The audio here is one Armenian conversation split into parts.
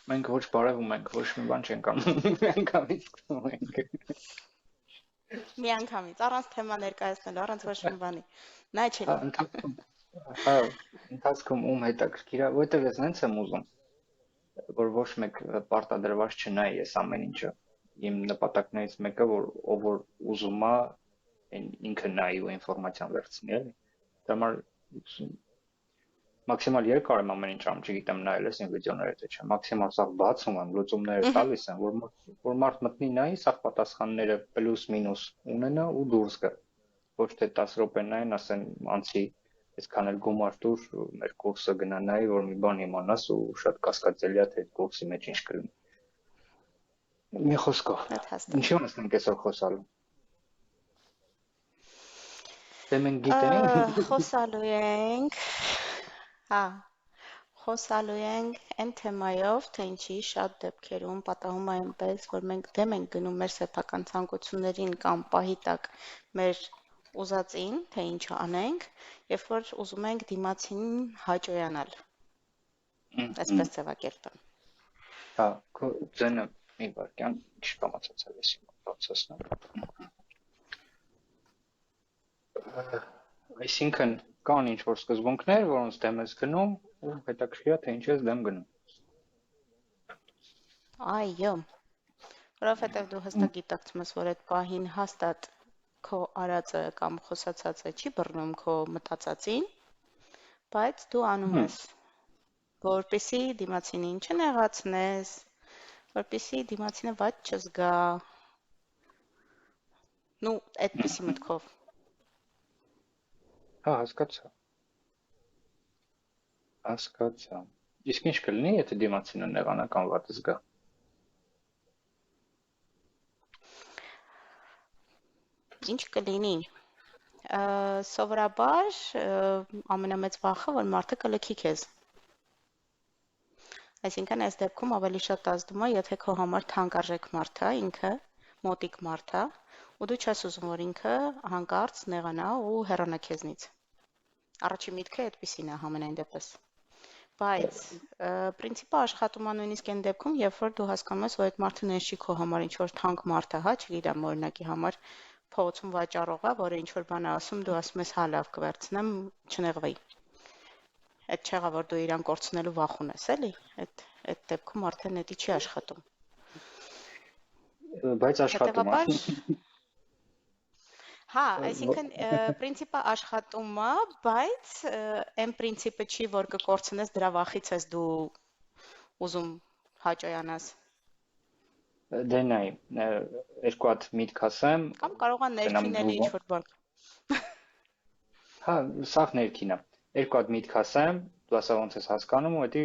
Մենք ոչ բարևում ենք, ոչ մի բան չենք անում, միանգամից սկսում ենք։ Միանգամից, առանց թեմա ներկայացնելու, առանց ոչ մի բանի։ Նա չէ։ Հա, ընթացքում ում հետաքրքիր է, որտեղ ես նենց եմ ուզում, որ ոչ մեկ պարտադրված չնայի ես ամեն ինչը։ Իմ նպատակներից մեկը, որ ուզում է, ինքը նայի ու ինֆորմացիան վերցնի, էլի։ Դա համար մաքսիմալ երկար եմ ամեն ինչ անում, չգիտեմ նայել ես իմ վիդեոները թե չէ, մաքսիմալ սաղ բացում եմ, լուծումները տալիս եմ, որ մարդ մտնի նայի, սաղ պատասխանները պլյուս մինուս ունենա ու դուրս գա։ Ոչ թե 10 րոպե նային, ասեն անցի այսքան էլ գումար տուր, մեր կուրսը գնա նայի, որ մի բան իմանաս ու շատ կասկածելի է թե կուրսի մեջ ինչ կլինի։ Մի խոսքով, ինչի մասն ենք այսօր խոսալու։ Դե մենք գիտենք։ Խոսալու ենք, հա, խոսալու ենք այն թեմայով, թե ինչի շատ դեպքերում պատահում է այնպես, որ մենք դեմ ենք գնում մեր սեփական ցանկություններին կամ պահի տակ մեր ուզածին, թե ինչ անենք, երբ որ ուզում ենք դիմացին հաճոյանալ։ Այսպես ձևակերպեմ։ Հա, քո ձենը մի վարքյան չկամացած ես իմ process-ն։ Այսինքն կան ինչ որ սկզբունքներ, որոնց դեմ ես գնում, ու հետաքրքիր է թե ինչ ես դեմ գնում։ Այո, որովհետև դու հստակ գիտակցում ես, որ այդ պահին հաստատ քո արածը կամ խոսացածը չի բռնում քո մտածածին, բայց դու անում ես, որպեսզի դիմացինին չնեղացնես, որպեսզի դիմացինը վատ չզգա։ Ну, այդպիսի մտքով։ Հա, հասկացա։ Հասկացա։ Իսկ ինչ կլինի, եթե դիմացինը նեղանական վատ զգա։ Ինչ կլինի։ Սովորաբար ամենամեծ վախը, որ մարդը կլքի քեզ։ Այսինքն այս դեպքում ավելի շատ ազդում է, եթե քո համար թանկարժեք մարդ է, ինքը մոտիկ մարդ է, ու դու չես ուզում, որ ինքը հանկարծ նեղանա ու հեռանա քեզնից։ Առաջին միտքը այդպեսին է համենայն դեպս։ Բայց պրինցիպը աշխատում է նույնիսկ այն դեպքում, երբ որ դու հասկանում ես, որ այդ մարդը նենց չի քո համար ինչ որ թանկ մարդ է, հա, չգիտեմ, օրինակի համար փողոցում վաճառող է, որը ինչ որ բան է ասում, դու ասում ես հա լավ կվերցնեմ, չնեղվի։ Այդ չեղա, որ դու իրան կորցնելու վախ ունես, էլի։ Այդ դեպքում արդեն դա չի աշխատում։ Բայց աշխատում է։ Հա, այսինքն պրինցիպը աշխատում է, բայց այն պրինցիպը չի, որ կկորցնես դրա վախից ես դու ուզում հաճոյանաս։ Դե նայ, երկու հատ միտք ասեմ։ Կամ կարող է ներքին էլի ինչ-որ բան։ Հա, սաղ ներքին է։ Երկու հատ միտք ասեմ, դու ասա ոնց ես հասկանում ու հետի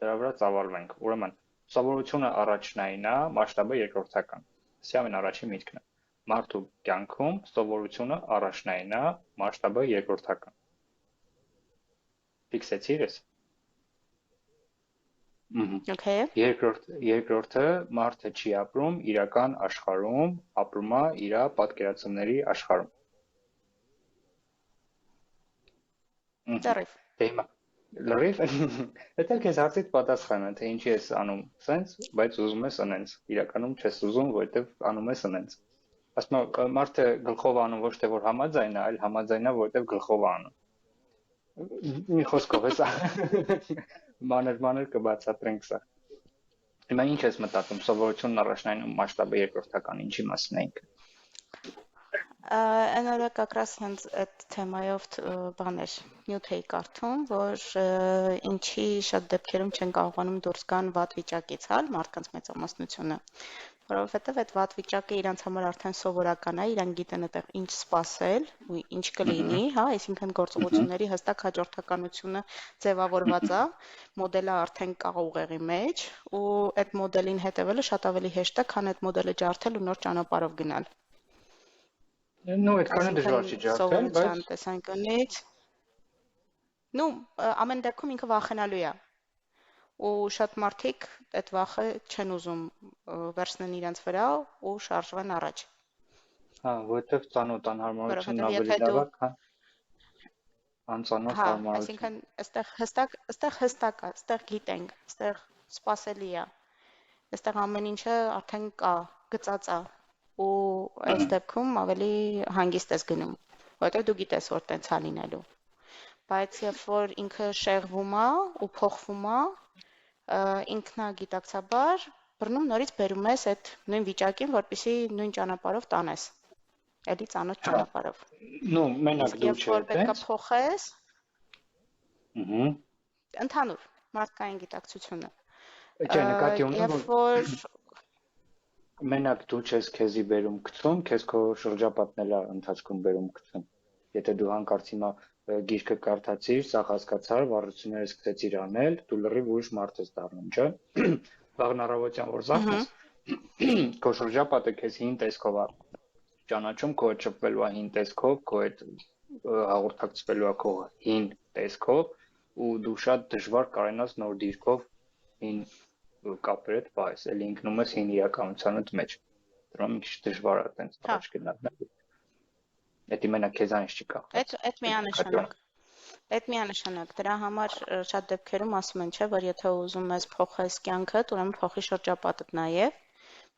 դրա վրա ծավալվենք։ Ուրեմն, սովորությունը առաջնային է, մասշտաբը երկրորդական։ Սա ամեն առաջին միտքն է։ Մարդու կյանքում սովորությունը առաջնային է, մասշտաբը երկրորդական։ Ֆիքսեցիր ես։ Okay. Երկրորդը մարդը չի ապրում իրական աշխարհում, ապրում է իր պատկերացումների աշխարհում։ Լրիվ։ Դե հիմա լրիվ։ Դա քեզ հարցիդ պատասխանը, թե ինչի ես անում սենց, բայց ուզում ես անենց։ Իրականում չես ուզում, որովհետև անում ես անենց։ Ասում եմ, մարդը գլխով անում ոչ թե որ համաձայն է, այլ համաձայն է, որովհետև գլխով է անում։ Մի խոսքով էս մանր կբացատրենք սա։ Հիմա ինչ ես մտածում, սովորությունն առաջնային մասշտաբը երկրորդական, ինչի մասն է ինքը։ Այնօր կակրաս հենց այդ թեմայով բաներ նյութ էի կարդում, որ ինչի շատ դեպքերում չեն կարողանում դուրս գան վատ վիճակից, հա, մարդկանց մեծամասնությունը, որովհետև այդ վատ վիճակը իրանց համար արդեն սովորական է, իրանք գիտեն այդտեղ ինչ սпасել ու ինչ կլինի, հա, այսինքն գործողությունների հստակ հաջորդականությունը ձևավորված է, մոդելը արդեն կա ուղեղի մեջ ու այդ մոդելին հետևելը շատ ավելի հեշտ է, քան այդ մոդելը ջարդել ու նոր ճանապարհով գնալ։ Ну, այդքան դժվար չի ջարդել, բայց տեսանկյունից ամեն դեպքում ինքը վախենալու է։ Ու շատ մարդիկ այդ վախը չեն ուզում վերցնեն իրենց վրա ու շարժվեն առաջ։ Հա, որովհետև ծանոթ անհարմարությունն ավելի լավ է, քան անծանոթ հարմարություն։ Այսինքն այստեղ հստակ է, այստեղ գիտենք, այստեղ սпасելի է, Այստեղ ամեն ինչը արդեն կա, գծած է ու այս դեպքում ավելի հանգիստ ես գնում, որովհետև դու գիտես, որ տենց է լինելու։ Բայց երբ որ ինքը շեղվում է ու փոխվում է, ինքնագիտակցաբար բռնում նորից բերում ես այդ նույն վիճակին, որպեսզի նույն ճանապարհով տանես, էլի ծանոթ ճանապարհով։ Ну, մենակ Իսկ դու երբ չէ, որ պետքա տենց։ փոխես, Ահա։ ընդհանուր մարդկային գիտակցությունը, Չէ, նկատի ունեմ, երբ որ որ մենակ դու չես քեզի բերում գցում, քեզ քո շրջապատն էլ է ընթացքում բերում գցում։ Եթե դու հանկարծ հիմա գիրքը կարդացիր, սա հասկացար, վարժությունները սկսեցիր անել, դու լրիվ ուրիշ մարդ ես դառնում, չէ՞։ Վաղն առավոտյան որ զարթնես, քո շրջապատը քեզ հին տեսքով է ճանաչում, քո հետ շփվելու է հին տեսքով, քո հետ հաղորդակցվելու է քո հին տեսքով ու դու շատ դժվար կարենաս նոր դիրքով հին կապեր հետ պահես, էլի ինքնում ես հին իրականությանդ մեջ։ Դրան մի քիչ դժվար է այտենց հա, առաջ գնալ։ Դա մենակ քեզանից չի կախված։ այդ միանշանակ։ Այդ միանշանակ, դրա համար շատ դեպքերում ասում են, չէ, որ եթե ուզում ես փոխես կյանքդ, ուրեմն փոխի շրջապատդ նաև,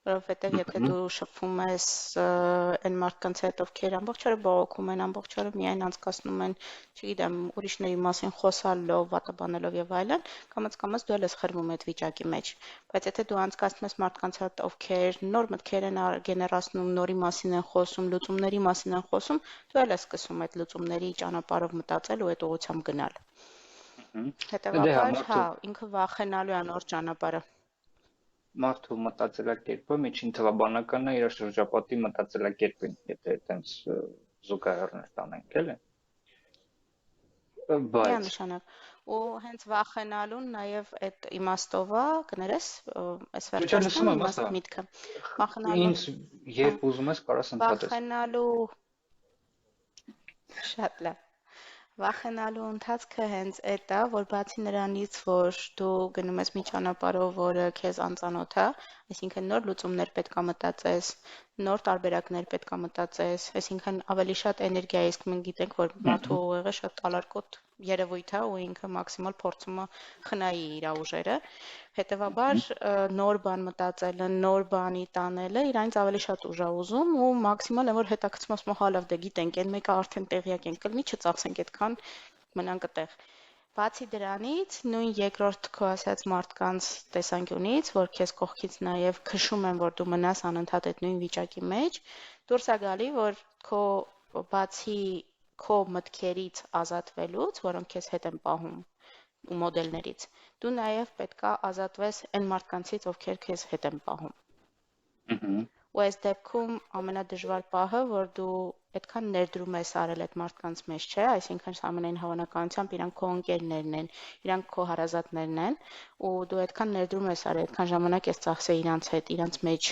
որովհետև եթե դու շփվում ես այն մարդկանց հետ, ովքեր ամբողջ օրը բողոքում են, ամբողջ օրը միայն անցկացնում են, չգիտեմ, ուրիշների մասին խոսալով, վատաբանելով եւ այլն, կամաց դու ես խրվում այդ վիճակի մեջ։ Բայց եթե դու անցկացնում ես մարդկանց հետ, ովքեր նոր մտքեր են գեներացնում, նորի մասին են խոսում, լուծումների մասին են խոսում, դու ես սկսում այդ լուծումների ճանապարհով մտածել ու այդ ուղղությամբ գնալ։ Հետևաբար, հա, ինքը վախենալու է նոր ճանապարհը։ Մարդու մտածելակերպը միջին թվաբանական է իր շրջապատի մտածելակերպին, եթե այտենց զուգահեռներ տանենք, էլի։ Բայց Միանշանակ։ Ու հենց վախենալուն նաև այդ իմաստով է, կներես, այս Չէ, վերջացնում լսում եմ, իմաստ ասա։ միտքը։ Վախենալու, Ինձ երբ ուզում ես կարաս ընդհատես։ վախենալու շատ լավ։ Վախենալու ընթացքը հենց այդ է, որ բացի նրանից, որ դու գնում ես մի ճանապարհով, որը քեզ անծանոթ է, այսինքն նոր լուծումներ պետք է մտածես, նոր տարբերակներ պետք է մտածես, այսինքն ավելի շատ էներգիա, իսկ մենք գիտենք, որ մարդու ուղեղը շատ ալարկոտ երևույթ է ու ինքը մաքսիմալ փորձում է խնայի իր ուժերը։ Հետևաբար նոր բան մտածելը, նոր բանի տանելը իրանից ավելի շատ ուժ է ուզում ու մաքսիմալ այն որ հետաքրքրում ասում հա լավ դե գիտենք, այն մեկը արդեն տեղյակ ենք, կլինի չծախսենք այդքան մնանք այդտեղ։ Բացի դրանից, նույն երկրորդ քո ասած մարդկանց տեսանկյունից, որ քեզ կողքից նաև քշում են, որ դու մնաս անընդհատ այդ նույն վիճակի մեջ, դուրս է գալի, որ բացի քո մտքերից ազատվելուց, որոնք քեզ հետ են պահում ու մոդելներից, դու նաև պետքա ազատվես այն մարդկանցից, ովքեր քեզ հետ են պահում։ Ու այս դեպքում ամենադժվար պահը, որ դու այդքան ներդրում ես արել այդ մարդկանց մեջ, չէ, այսինքն ամենայն հավանականությամբ իրանք քո ընկերներն են, իրանք քո հարազատներն են, ու դու այդքան ներդրում ես արել, այդքան ժամանակ ես ծախսել իրանց հետ, իրանց մեջ,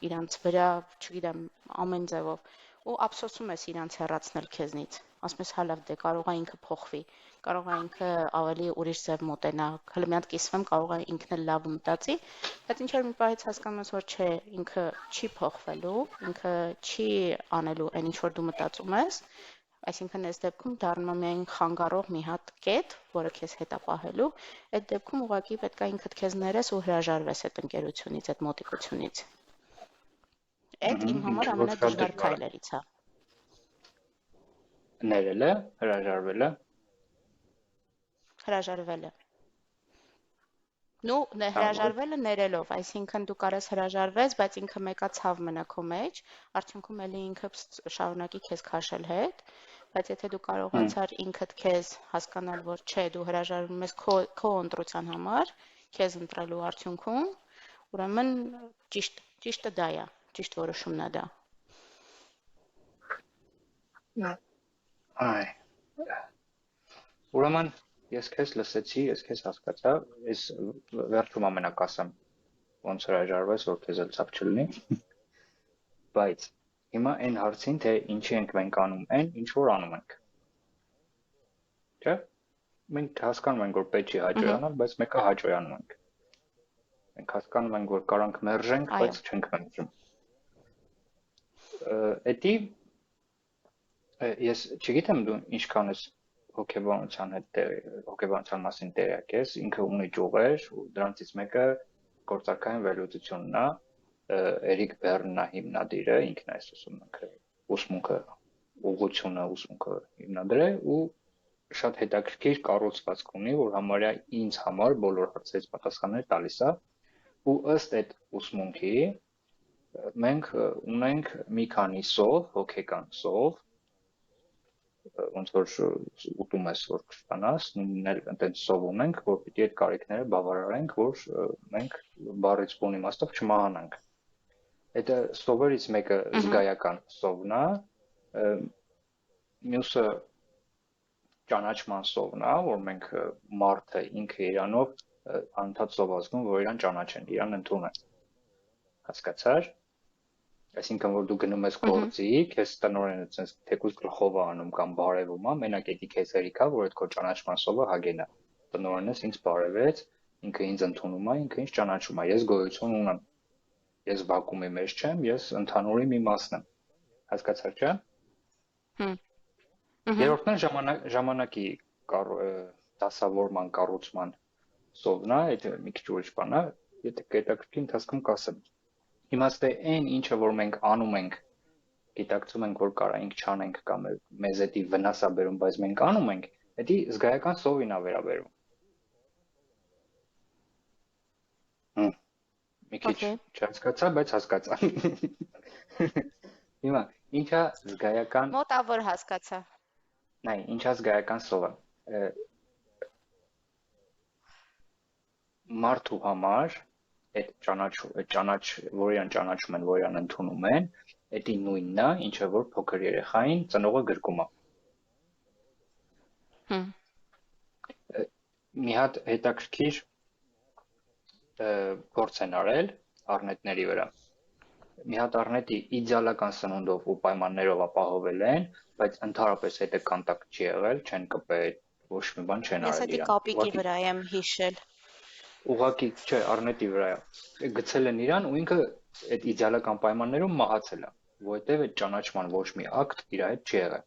իրանց վրա, չգիտեմ, ամեն ձևով, ու ափսոսում ես իրանց հեռացնել քեզնից։ Ասում ես հա լավ դե կարող է ինքը փոխվի, կարող է ինքը ավելի ուրիշ ձև մոտենա, հələ մի հատ կիսվեմ, կարող է ինքն էլ լավ մտածի, բայց ինչ որ մի պահից հասկանում ես, որ չէ, ինքը չի փոխվելու, ինքը չի անելու այն ինչ որ դու մտածում ես, այսինքն այս դեպքում դառնում է միայն խանգարող մի հատ կետ, որը քեզ հետ է պահելու, այդ դեպքում ուղղակի պետք է ինքդ քեզ ներես ու հրաժարվես այդ ընկերությունից, այդ մոտիկությունից։ Այդ իմ համար ամենադժվար քայլերից է։ Ներելը, հրաժարվելը։ Հրաժարվելը։ Ну, հրաժարվելը ներելով, այսինքն դու կարես հրաժարվես, բայց ինքը մեկա ցավ մնա քո մեջ, արդյունքում էլի ինքը շարունակի քեզ քաշել հետ, բայց եթե դու կարողացար ինքդ քեզ հասկանալ, որ չէ, դու հրաժարվում ես քո ընտրության համար, քեզ ընտրելու արդյունքում, ուրեմն ճիշտը դա է, ճիշտ որոշումն է դա։ Այ։ Ուրեմն ես քեզ լսեցի, ես քեզ հասկացա, ես վերջում ամենակ ասեմ ոնց հրաժարվես, որ քեզ էլ ցավ չլինի։ Բայց հիմա այն հարցին, թե ինչի ենք մենք անում այն, ինչ որ անում ենք։ Չէ՞։ Մենք հասկանում ենք, որ պետք չի հաճոյանալ, բայց մեկը հաճոյանում ենք։ Մենք հասկանում ենք, որ կարանք մերժենք, բայց չենք մերժում։ Էդի ես չգիտեմ դու ինչքան ես հոգեբանության հետ հոգեբանության մասին տեղյակ ես, ինքը ունի ճյուղեր ու դրանցից մեկը գործարքային վերլուծությունն է, Էրիկ Բեռնն է հիմնադիրը, ինքն է ուսմունքը, ուղղությունը ուսմունքը հիմնադրել ու շատ հետաքրքիր կառուցվածք ունի, որ համարյա ինձ համար բոլոր հարցերից պատասխաններ տալիս է, ու ըստ այդ ուսմունքի մենք ունենք մի քանի սով, հոգեկան սով, ոնց որ ուտում ես որ կստանաս, նույնն էլ այնտեղ սով ունենք, որ պիտի այդ կարիքները բավարարենք, որ մենք բառից բուն իմաստով չմահանանք։ Այդ սովերից մեկը զգայական սովն է, մյուսը ճանաչման սովն է, որ մենք մարդը ինքը իրանով անդադ սով ազգում, որ իրան ճանաչեն, իրան ընդունեն։ Հասկացար։ Այսինքն որ դու գնում ես գործի, քեզ տնօրենը ցենց թեկուզ գլխով է անում կամ բարևում է, մենակ էդի քեզ հերիքա, որ այդ քո ճանաչման սովը հագենա։ Տնօրենս ինձ բարևեց, ինքը ինձ ընդունում է, ինքը ինձ ճանաչում է, ես գոյություն ունեմ։ Ես վակուումի մեջ չեմ, ես ընդհանուրի մի մասն եմ։ Հասկացար, չէ՞։ Երրորդն է ժամանակի դասավորման կառուցման սովն է, այդ մի քիչ ուրիշ բան է, եթե հետաքրքիր ընթացքում կասեմ։ Իմաստը այն ինչը որ մենք անում ենք, գիտակցում ենք որ կարա ինք չանենք կամ մեզ էդի վնաս է բերում, բայց մենք անում ենք, էդի զգայական սովին է վերաբերում։ Մի քիչ չհասկացա, բայց հասկացա։ Հիմա ինչա զգայական մոտավոր հասկացա։ Նայ, ինչա զգայական սովը։ Մարդու համար այդ որ իրան ճանաչում են, որ իրան ընդունում են, էդի նույնն է, ինչը որ փոքր երեխային ծնողը գրկում է։ Մի հատ հետաքրքիր փորձ են արել առնետների վրա։ Մի հատ առնետի իդեալական սնունդով ու պայմաններով ապահովել են, բայց ընդհանրապես հետը կոնտակտ չի եղել, չեն կպել, ոչ մի բան չեն Ես արել էդի կապիկի վրա եմ հիշել։ Ուղղակի չէ, առնետի վրա է։ Գցել են իրան ու ինքը այդ իդեալական պայմաններում մահացել է, որովհետև այդ ճանաչման ոչ մի ակտ իր հետ չի եղել։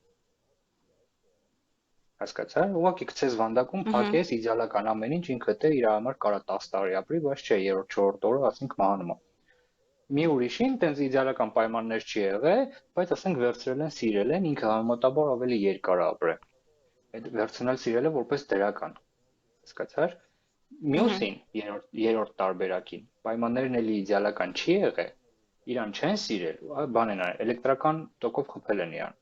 Հասկացա՞ր։ Ուղղակի գցես վանդակում, փակես իդեալական ամեն ինչ ինքը դե իր համար կարա 10 տարի ապրի, բայց չէ, 3-4 օրը ասենք մահանում է։ Մի ուրիշին տենց իդեալական պայմաններ չի եղել, բայց ասենք վերցրել են, սիրել են, ինքը համեմատաբար ավելի երկար ապրել։ Այդ վերցնել սիրելը որպես դրական։ Հասկացա՞ր։ Մյուսին երրորդ տարբերակին պայմաններն էլի իդեալական չի եղել, իրան չեն սիրել, բան են արել, էլեկտրական տոկով խփել են իրան։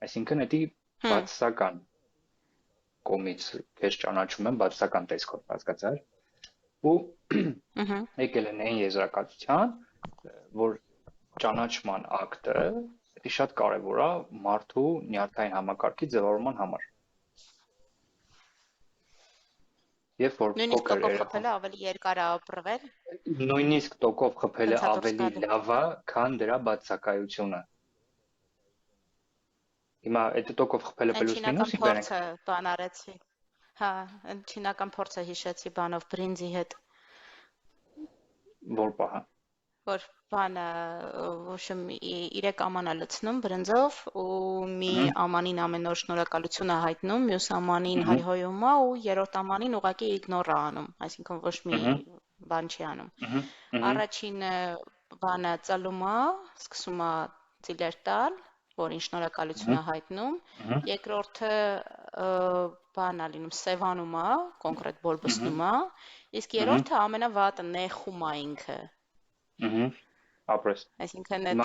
Այսինքն էդի բացասական կողմից քեզ ճանաչում են բացասական տեսքով, հասկացա՞ր։ Ու եկել են այն եզրակացության, որ ճանաչման ակտը դա շատ կարևոր է մարդու նյարդային համակարգի ձևավորման համար։ Երբ որ նույնիսկ տոկով խփելը ավելի երկար է ապրվել։ Նույնիսկ տոկով խփելը ավելի լավ է, քան դրա բացակայությունը։ Հիմա այդ տոկով խփելը պլյուս մինուսի բերենք։ Բան արեցի։ Հա, չինական փորձը հիշեցի բանով բրինձի հետ։ Որ պահը։ Որ բանը, в общем, 3 ամանա լցնում բրնձով ու մի ամանին ամեն օր շնորհակալություն է հայտնում, մյուս ամանին հայհոյում է ու երրորդ ամանին ուղղակի իգնոր է անում, այսինքն ոչ մի բան չի անում։ Առաջին բանը ծլում է, սկսում է ծիլեր տալ, որին շնորհակալություն է հայտնում, երկրորդը բան է լինում, սևանում է, կոնկրետ բորբսնում է, իսկ երրորդը ամենավատը նեխում է ինքը։ Ապրես։ Այսինքն այդ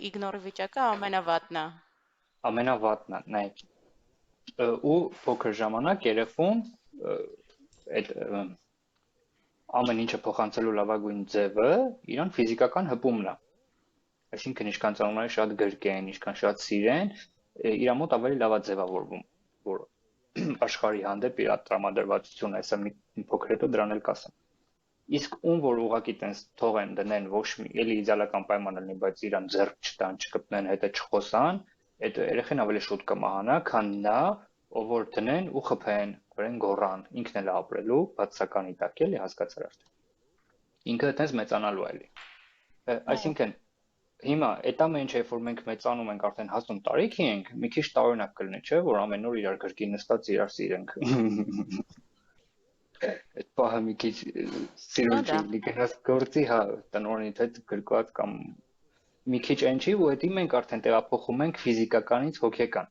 իգնորի վիճակը ամենավատն է։ Ամենավատն է, նայ։ Ու փոքր ժամանակ երեխուն այդ ամեն ինչը փոխանցելու լավագույն ձևը իրան ֆիզիկական հպումն է։ Այսինքն ինչքան ծնողները շատ գրկեն, ինչքան շատ սիրեն, իր մոտ ավելի լավ է ձևավորվում, որ աշխարհի հանդեպ իր տրամադրվածությունը, այսա մի փոքր հետո դրան էլ կասեմ։ Իսկ ում որ ուղղակի տենց թողեն դնեն ոչ մի էլի իդեալական պայման լինի, բայց իրան ձեռք չտան, չկպնեն, հետը չխոսան, այդ երեխան ավելի շուտ կմահանա, քան նա, ով որ դնեն ու խփեն, որեն գոռան, ինքն էլ ապրելու, բացականի տակ էլի հասկացար արդեն։ Ինքը այդպես մեծանալու է էլի։ Այսինքն հիմա այդ ամեն ինչը որ մենք մեծանում ենք արդեն հասուն տարիքի ենք, մի քիչ տարօրինակ կլինի, չէ՞, որ ամեն օր իրար գրկի նստած իրար սիրենք։ Այդ պահը մի քիչ Ну սիրուն չի, да. գնաց գործի, հա, տնօրենիդ հետ գրկված կամ մի քիչ այն չի, ու դա մենք արդեն տեղափոխում ենք ֆիզիկականից հոգեկան։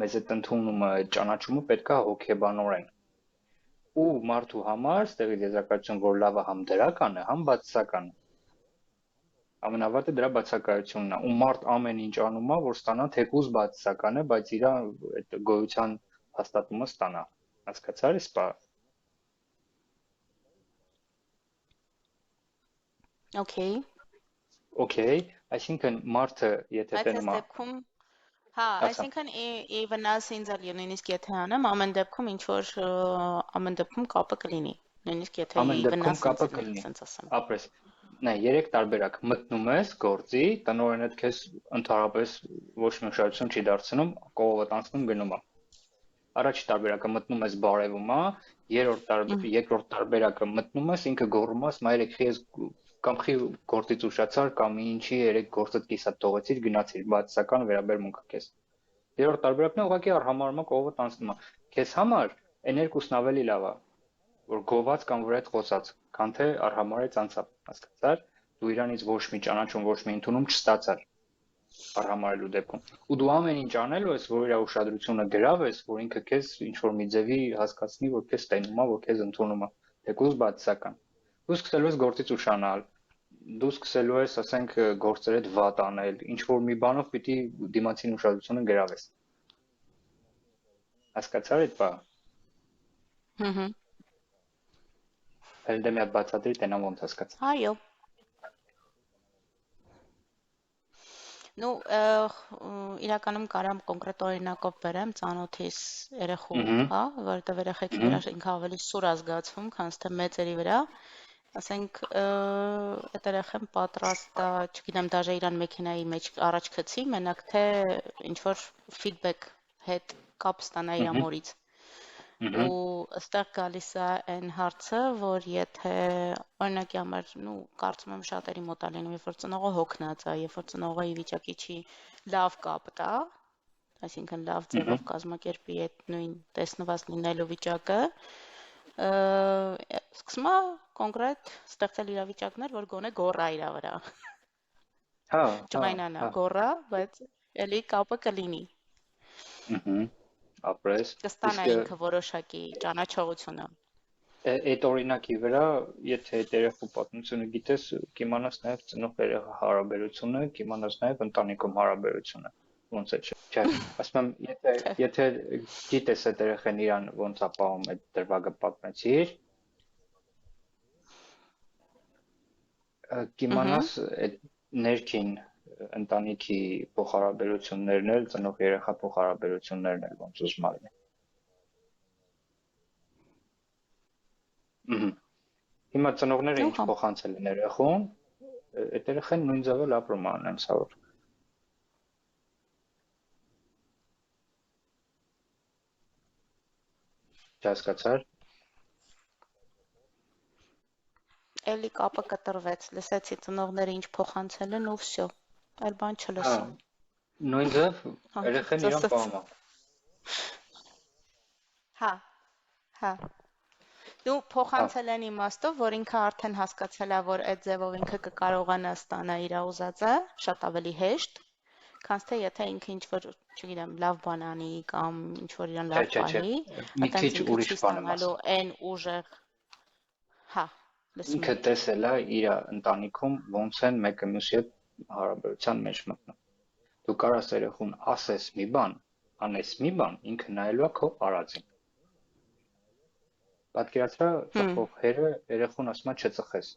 Մեզ այդ ընդունումը, այդ ճանաչումը պետքա հոգեբանորեն։ Ու մարդու համար ստեղից եզրակացություն, որ լավը համ դրական է, համ բացասական է։ Ամենավատը դրա բացակայությունն է, ու մարդ ամեն ինչ անում է, որ ստանա թեկուզ բացասական է, բայց իր այդ գոյության հաստատումը ստանա։ Հասկացա՞ր, սպա։ Okay. Okay, այսինքն մարդը, եթե Բայց այս տենում է, դեպքում, հա, ասա, այսինքն ի վնաս ինձ էլ նույնիսկ եթե անեմ, ամեն դեպքում ինչ որ ամեն դեպքում կապը կլինի, նույնիսկ եթե ի ամեն դեպքում վնաս ինձ կապը լինի, կլինի։ ասենց ասեմ։ Ապրես, նայ, երեք տարբերակ մտնում ես գործի, տնօրենդ քեզ ընդհանրապես ոչ մի ուշադրություն չի դարձնում, կողովդ անցնում գնում է։ Առաջի տարբերակը մտնում ես բարևում է, երկրորդ տարբերակը մտնում ես, ինքը գոռում ես, մայրեքի ես կամ խի գործից ուշացար կամ ինչի երեք գործդ կիսատ թողեցիր, գնացիր, բացասական վերաբերմունքը քեզ։ Երրորդ տարբերակն է ուղղակի արհամարհումը կողովդ անցնում է։ Քեզ համար այն երկուսն ավելի լավ է, որ գոված կամ որ այդ խոսած, քան թե արհամարհից անցավ, հասկացար, դու իրանից ոչ մի ճանաչում, ոչ մի ընդունում չստացար արհամարհելու դեպքում։ Ու դու ամեն ինչ անելու ես, որ իր ուշադրությունը գրավես, որ ինքը քեզ ինչ որ մի ձևի հասկացնի, որ քեզ տենում է, որ քեզ ընդունում է, թեկուզ բացասական։ Դու սկսելու ես գործից ուշանալ, դու սկսելու ես, ասենք, գործերդ վատ անել, ինչ որ մի բանով պիտի դիմացին ուշադրությունը գրավես։ Հասկացար այդ բանը։ Հհհ։ Հենց դե մի հատ բացատրի, տենամ ոնց հասկացա։ Այո։ Ну, իրականում կարամ կոնկրետ օրինակով բերեմ ծանոթիս երեխու, Ըհը, հա, որովհետև երեխեքի ըհը, վրա ինքը ավելի սուր է զգացվում, քան թե մեծերի վրա։ Ասենք, այդ երեխան պատրաստ է, չգիտեմ, դաժե իրան մեքենայի մեջ առաջ գցի, մենակ թե ինչ որ feedback հետ կապ ստանա իր ըհը, մորից։ ըհը, Ու ըստեղ գալիս է այն հարցը, որ եթե օրինակի համար, ну, կարծում եմ շատերի մոտ է լինում, երբ որ ծնողը հոգնած է, երբ որ ծնողը ի վիճակի չի լավ կապ տա, այսինքն լավ ըհը, ձևով կազմակերպի այդ նույն տեսնված լինելու վիճակը, սկսում է կոնկրետ ստեղծել իրավիճակներ, որ գոնե գոռա իր վրա, հա, հա, ջղայնանա, հա, գոռա, բայց էլի կապը կլինի, ըհը, ապրես, կստանա իսկ ինքը որոշակի ճանաչողությունը։ այդ օրինակի վրա, եթե այդ երեխու պատմությունը գիտես, կիմանաս նաև ծնող-երեխա հարաբերությունը, կիմանաս նաև ընտանիքում հարաբերությունը, ոնց է, չէ, ասում եմ, եթե գիտես այդ երեխան իրան ոնց է պահում այդ դրվագը պատմեցիր, Ըհը։ կիմանաս այդ ներքին ընտանիքի փոխհարաբերություններն էլ, ծնող-երեխա փոխհարաբերություններն էլ ոնց ուզում ալի։ Ըհը։ Հիմա ծնողները Ну, ինչ հա։ փոխանցել են երեխուն, այդ երեխան նույն ձևով ապրում է անընդհատ։ Չհասկացար։ Էլի կապը կտրվեց, լսեցի ծնողները ինչ փոխանցել են ու վсё, այլ բան Հա, չլսում։ նույն ձև Հա, երեխան իրան ծսեց։ պահում է։ Հա, հա։ Դու Հա, փոխանցել են իմաստով, որ ինքը արդեն հասկացել է, որ այդ ձևով ինքը կկարողանա ստանա իր ուզածը, շատ ավելի հեշտ, քան թե եթե ինքը ինչ որ, չգիտեմ, լավ բան անի կամ ինչ որ իրան չէ, լավ չէ, չէ։ պահի, Մի քիչ այտենց ինքը ուրիշ չի բան եմ ստանալու ասում։ այն ուժեղ, հա, լսում Ինքը եմ։ տեսել է իր ընտանիքում ոնց են մեկը մյուսի հետ հարաբերության մեջ մտնում։ Դու կարաս երեխուն ասես մի բան, անես մի բան, ինքը նայելու է քո արածին։ Պատկերացրա Հմ, ծխող հերը երեխուն ասում է չծխես։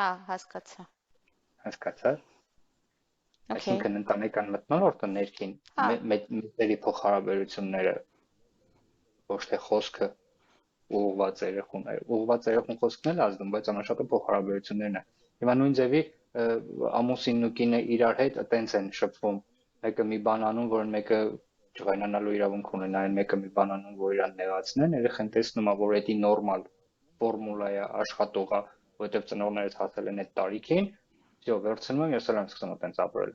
հա, հասկացա։ Հասկացար։ Okay, Այսինքն ընտանեկան մթնոլորտը ներքին հա, մեծերի փոխհարաբերությունները ոչ թե խոսքը ուղղված երեխուն է։ Ուղղված երեխուն խոսքն էլ ազդում, բայց անշատը փոխհարաբերություններն է։ Հիմա նույն ձևի ամուսինն ու կինը իրար հետ այտենց են շփվում։ Մեկը մի բան անում, որ մեկը ջղայնանալու իրավունք ունենա, այն մեկը մի բան անում, որ իրան նեղացնեն, երեխան տեսնում է, որ դա նորմալ ֆորմուլա է, աշխատող է, որովհետև ծնողներս հասել են այդ տարիքին, всё, վերցնում եմ, ես էլ եմ սկսում այտենց ապրել։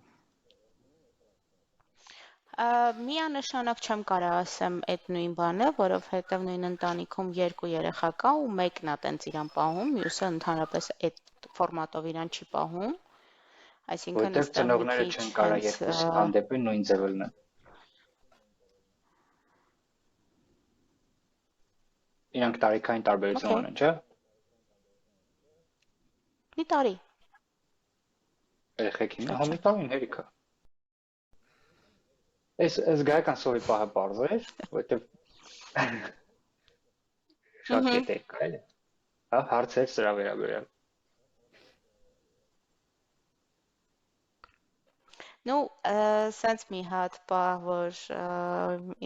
Միանշանակ չեմ կարող ասեմ այդ նույն բանը, որովհետև նույն ընտանիքում երկու երեխա կա ու մեկն է տենց իրան պահում, մյուսը ընդհանրապես այդ ֆորմատով իրան չի պահում, այսինքն Որտեղ այստեղ մի ծնողները քիչ չեն կարող հենց երկուսի հանդեպ նույն ձևը լինել։ Իրանք տարիքային տարբերություն օքեյ, ունեն, չէ՞։ մի տարի, Երեխեքին, շատ մի չէ։ տարին հերիք է։ Այս զգայական սովի պահը բարձ էր, որտեղ շատ Ահա։ կետեր կա, էլի։ Հա, հարցեր սրա վերաբերյալ։ Ну, սենց մի հատ պահ, որ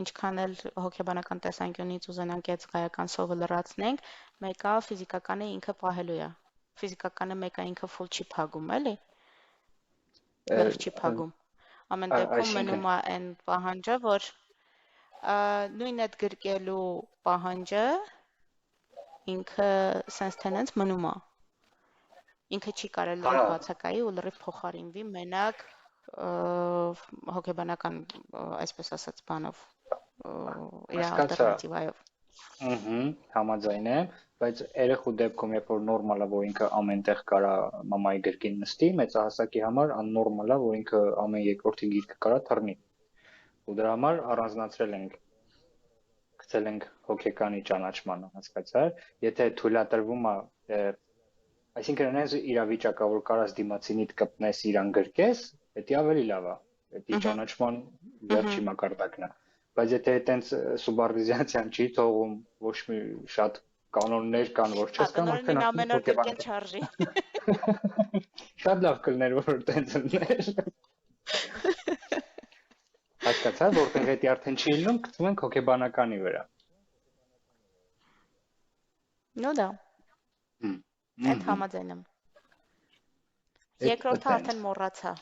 ինչքան էլ հոգեբանական տեսանկյունից ուզենանք այդ զգայական սովը լրացնենք, մեկը ֆիզիկականը ինքը պահելու է։ Ֆիզիկականը մեկը ինքը full չի փակում, էլի, լրիվ չի փակում։ Ամեն դեպքում Այսինքն, մնում է այն պահանջը, որ նույն այդ գրկելու պահանջը ինքը սենց թենենց մնում է։ Ինքը չի կարող հա, լրիվ բացակայի ու լրիվ փոխարինվի մենակ հոգեբանական, այսպես ասած, բանով, իր հասկացա։ ալտերնատիվայով։ Համաձայն եմ, բայց երեխու դեպքում, երբ որ նորմալ է, որ ինքը ամեն տեղ կարա մամայի գրկին նստի, մեծահասակի համար աննորմալ է, որ ինքը ամեն երկրորդի գիրքը կարա թռնի։ Ու դրա համար առանձնացրել ենք, գցել ենք հոգեկանի ճանաչմանը, հասկացա՞ր։ Եթե թույլատրվում է, այսինքն այնպես իրավիճակա, որ կարաս դիմացինիդ կպնես իրան գրկես, դա ավելի լավ է։ Դա ճանաչման վերջի մակարդակն է։ Բայց եթե այտենց սուբարդիզացիան չի թողում, ոչ մի շատ կանոններ կան, որ Հա, չես կամ տնօրենին արդեն ամեն օր գրկել չարժի։ շատ լավ կլներ, որ այտենց լիներ։ Հասկացա՞, որտեղ դա արդեն չի լինում, գցում ենք հոգեբանականի վրա։ Ну да, Հմ, այդ համաձայն եմ։ Այդ Երկրորդը այտենց։ արդեն մոռացա։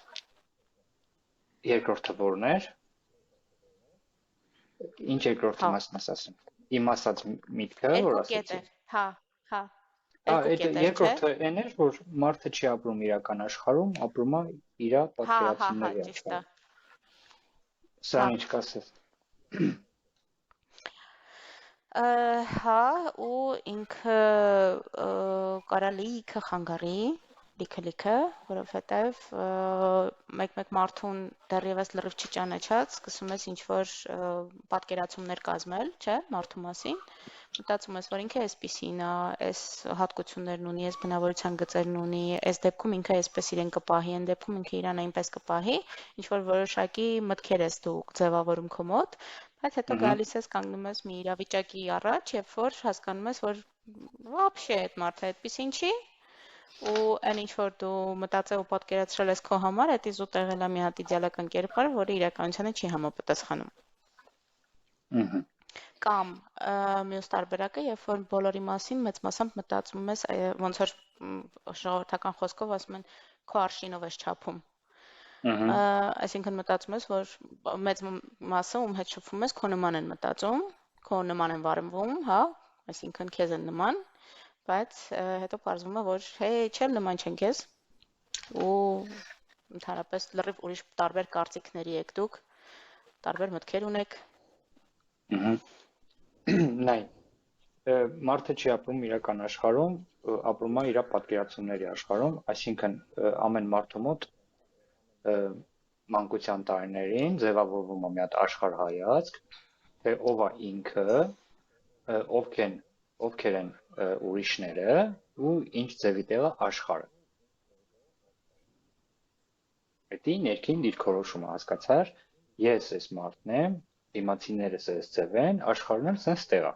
Երկրորդը որն էր։ Ինչ երկրորդի Հա, մասն ես ասում։ Իմ ասած միտքը, որ երկու կետ ասեցի։ էր։ Հա, հա, Այդ երկու կետ էր, չէ։ երկրորդը այն էր, որ մարդը չի ապրում իրական աշխարհում, ապրում է իր Հա, պատկերացումների ճիշտ է։ աշխարհում։ Հա, Սրան ինչ կասես։ հա, ու ինքը կարա լիքը խանգարի, լիքը, որովհետև մեկ-մեկ մարդուն դեռևս լրիվ չի ճանաչած, սկսում ես ինչ-որ պատկերացումներ կազմել, չէ, մարդու մասին, մտածում ես, որ ինքը էսպիսին է, էս հատկություններն ունի, էս բնավորության գծերն ունի, էս դեպքում ինքը էսպես իրեն կպահի, այն դեպքում ինքը իրան այնպես կպահի, ինչ-որ որոշակի մտքեր ես դու ձևավորում քո մոտ, բայց հետո գալիս ես կանգնում ես մի իրավիճակի առաջ, երբ որ հասկանում ես, որ вообще այդ մարդը այդպեսին չի, ու այն ինչ որ դու մտածել ու պատկերացրել ես քո համար, դա իզուտ եղել է մի հատ իդեալական կերպար, որը իրականությանը չի համապատասխանում։ Կամ մյուս տարբերակը, երբ որ բոլորի մասին մեծ մասամբ մտածում ես, ոնց որ ժողովրդական խոսքով ասում են, քո արշինով ես չափում։ Այսինքն մտածում ես, որ մեծ մասը ում հետ շփվում ես, քո նման են մտածում, քո նման են վարվում, հա, այսինքն քեզ են նման, բայց հետո պարզվում է, որ հեյ, չէ, նման չեն քեզ, ու ընդհանրապես լրիվ ուրիշ տարբեր կարծիքների եք դուք, տարբեր մտքեր ունեք։ Նայ, մարդը չի ապրում իրական աշխարհում, ապրում է իր պատկերացումների աշխարհում, այսինքն ամեն մարդու մոտ մանկության տարիներին ձևավորվում է մի հատ աշխարհայացք, թե ով է ինքը, ովքեր են ուրիշները ու ինչ ձևի տեղ է աշխարհը։ Դա ներքին դիրքորոշումը, հասկացար, ես այս մարդն եմ, դիմացիներս այս ձև են, աշխարհն էլ sense տեղ է։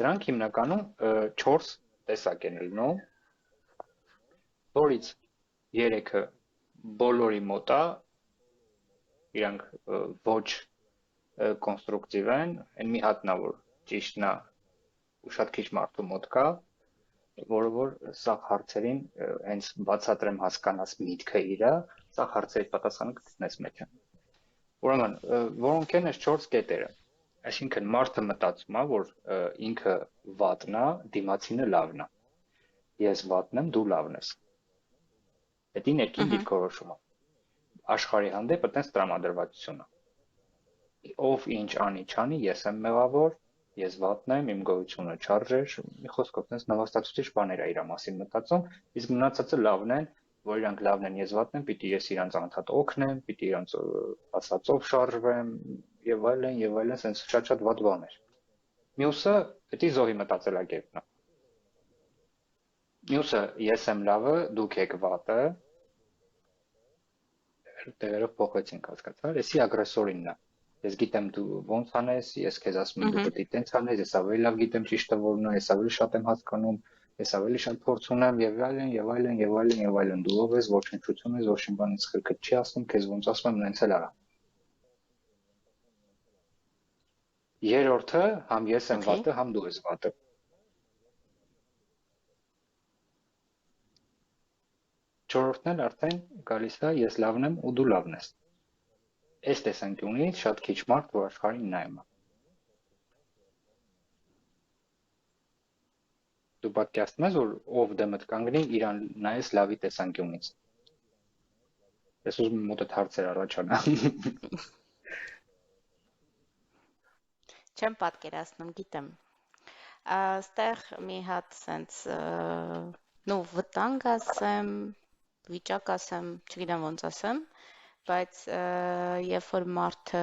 Դրանք հիմնականում 4 տեսակ են լինում, որից 3-ը բոլորի մոտ է, իրանք ոչ կոնստրուկտիվ են, այն մի հատն է, որ ճիշտն է ու շատ քիչ մարդու մոտ կա, որը որ սա հարցերին հենց բացատրեմ հասկանաս միտքը իրա, սա հարցերի պատասխանը կգտնես մեջը։ Ուրեմն, որոնք են այս 4 կետերը։ Այսինքն մարդը մտածում է, որ ինքը վատն է, դիմացինը լավն է։ Ես վատն եմ, դու լավն ես։ Դա ներքին դիրքորոշումը։ աշխարհի հանդեպ այտենց տրամադրվածությունը։ Ով ինչ անի, չանի, ես եմ մեղավոր, ես վատն եմ, իմ գոյությունը չարժեր, մի խոսքով այտենց նվաստացուցիչ բաներ է իր մասին մտածում, իսկ մնացածը լավն են, որ իրանք լավն են, ես վատն եմ, պիտի ես իրանց անընդհատ օգնեմ, պիտի իրանց ասածով շարժվեմ եւ այլն, sense շատ վատ բաներ։ Մյուսը դա զոհի մտածելակերպն է։ Մյուսը ես եմ լավը, դուք եք վատը, տեղերով փոխեցինք, հասկացա՞ր, էսի ագրեսորինն է։ Ես գիտեմ դու ոնց անես, ես քեզ ասում եմ դու պետք է տենց անես, ես ավելի լավ գիտեմ ճիշտը որն է, ես ավելի շատ եմ հասկանում, ես ավելի շատ փորձ ունեմ եւ այլն, դու ով ես, ոչնչություն ես, ոչ մի բանից քրքրտ չի ասում, քեզ ոնց ասում եմ, նենց էլ արա։ Երրորդը, համ ես եմ վատը, համ դու ես վատը։ Չորրորդն էլ արդեն գալիս է ես լավն եմ ու դու լավն ես։ Այս տեսանկյունից շատ քիչ մարդ որ աշխարհին նայում է։ Դու պատկերացնում ես որ ով դեմդ կանգնի իրան նայես լավի տեսանկյունից։ Ես ուզում եմ մոտդ հարցեր առաջանա։ Չեմ պատկերացնում, գիտեմ։ Այստեղ մի հատ սենց վտանգ ասեմ, վիճակ ասեմ, չգիտեմ ոնց ասեմ, բայց երբ որ մարդը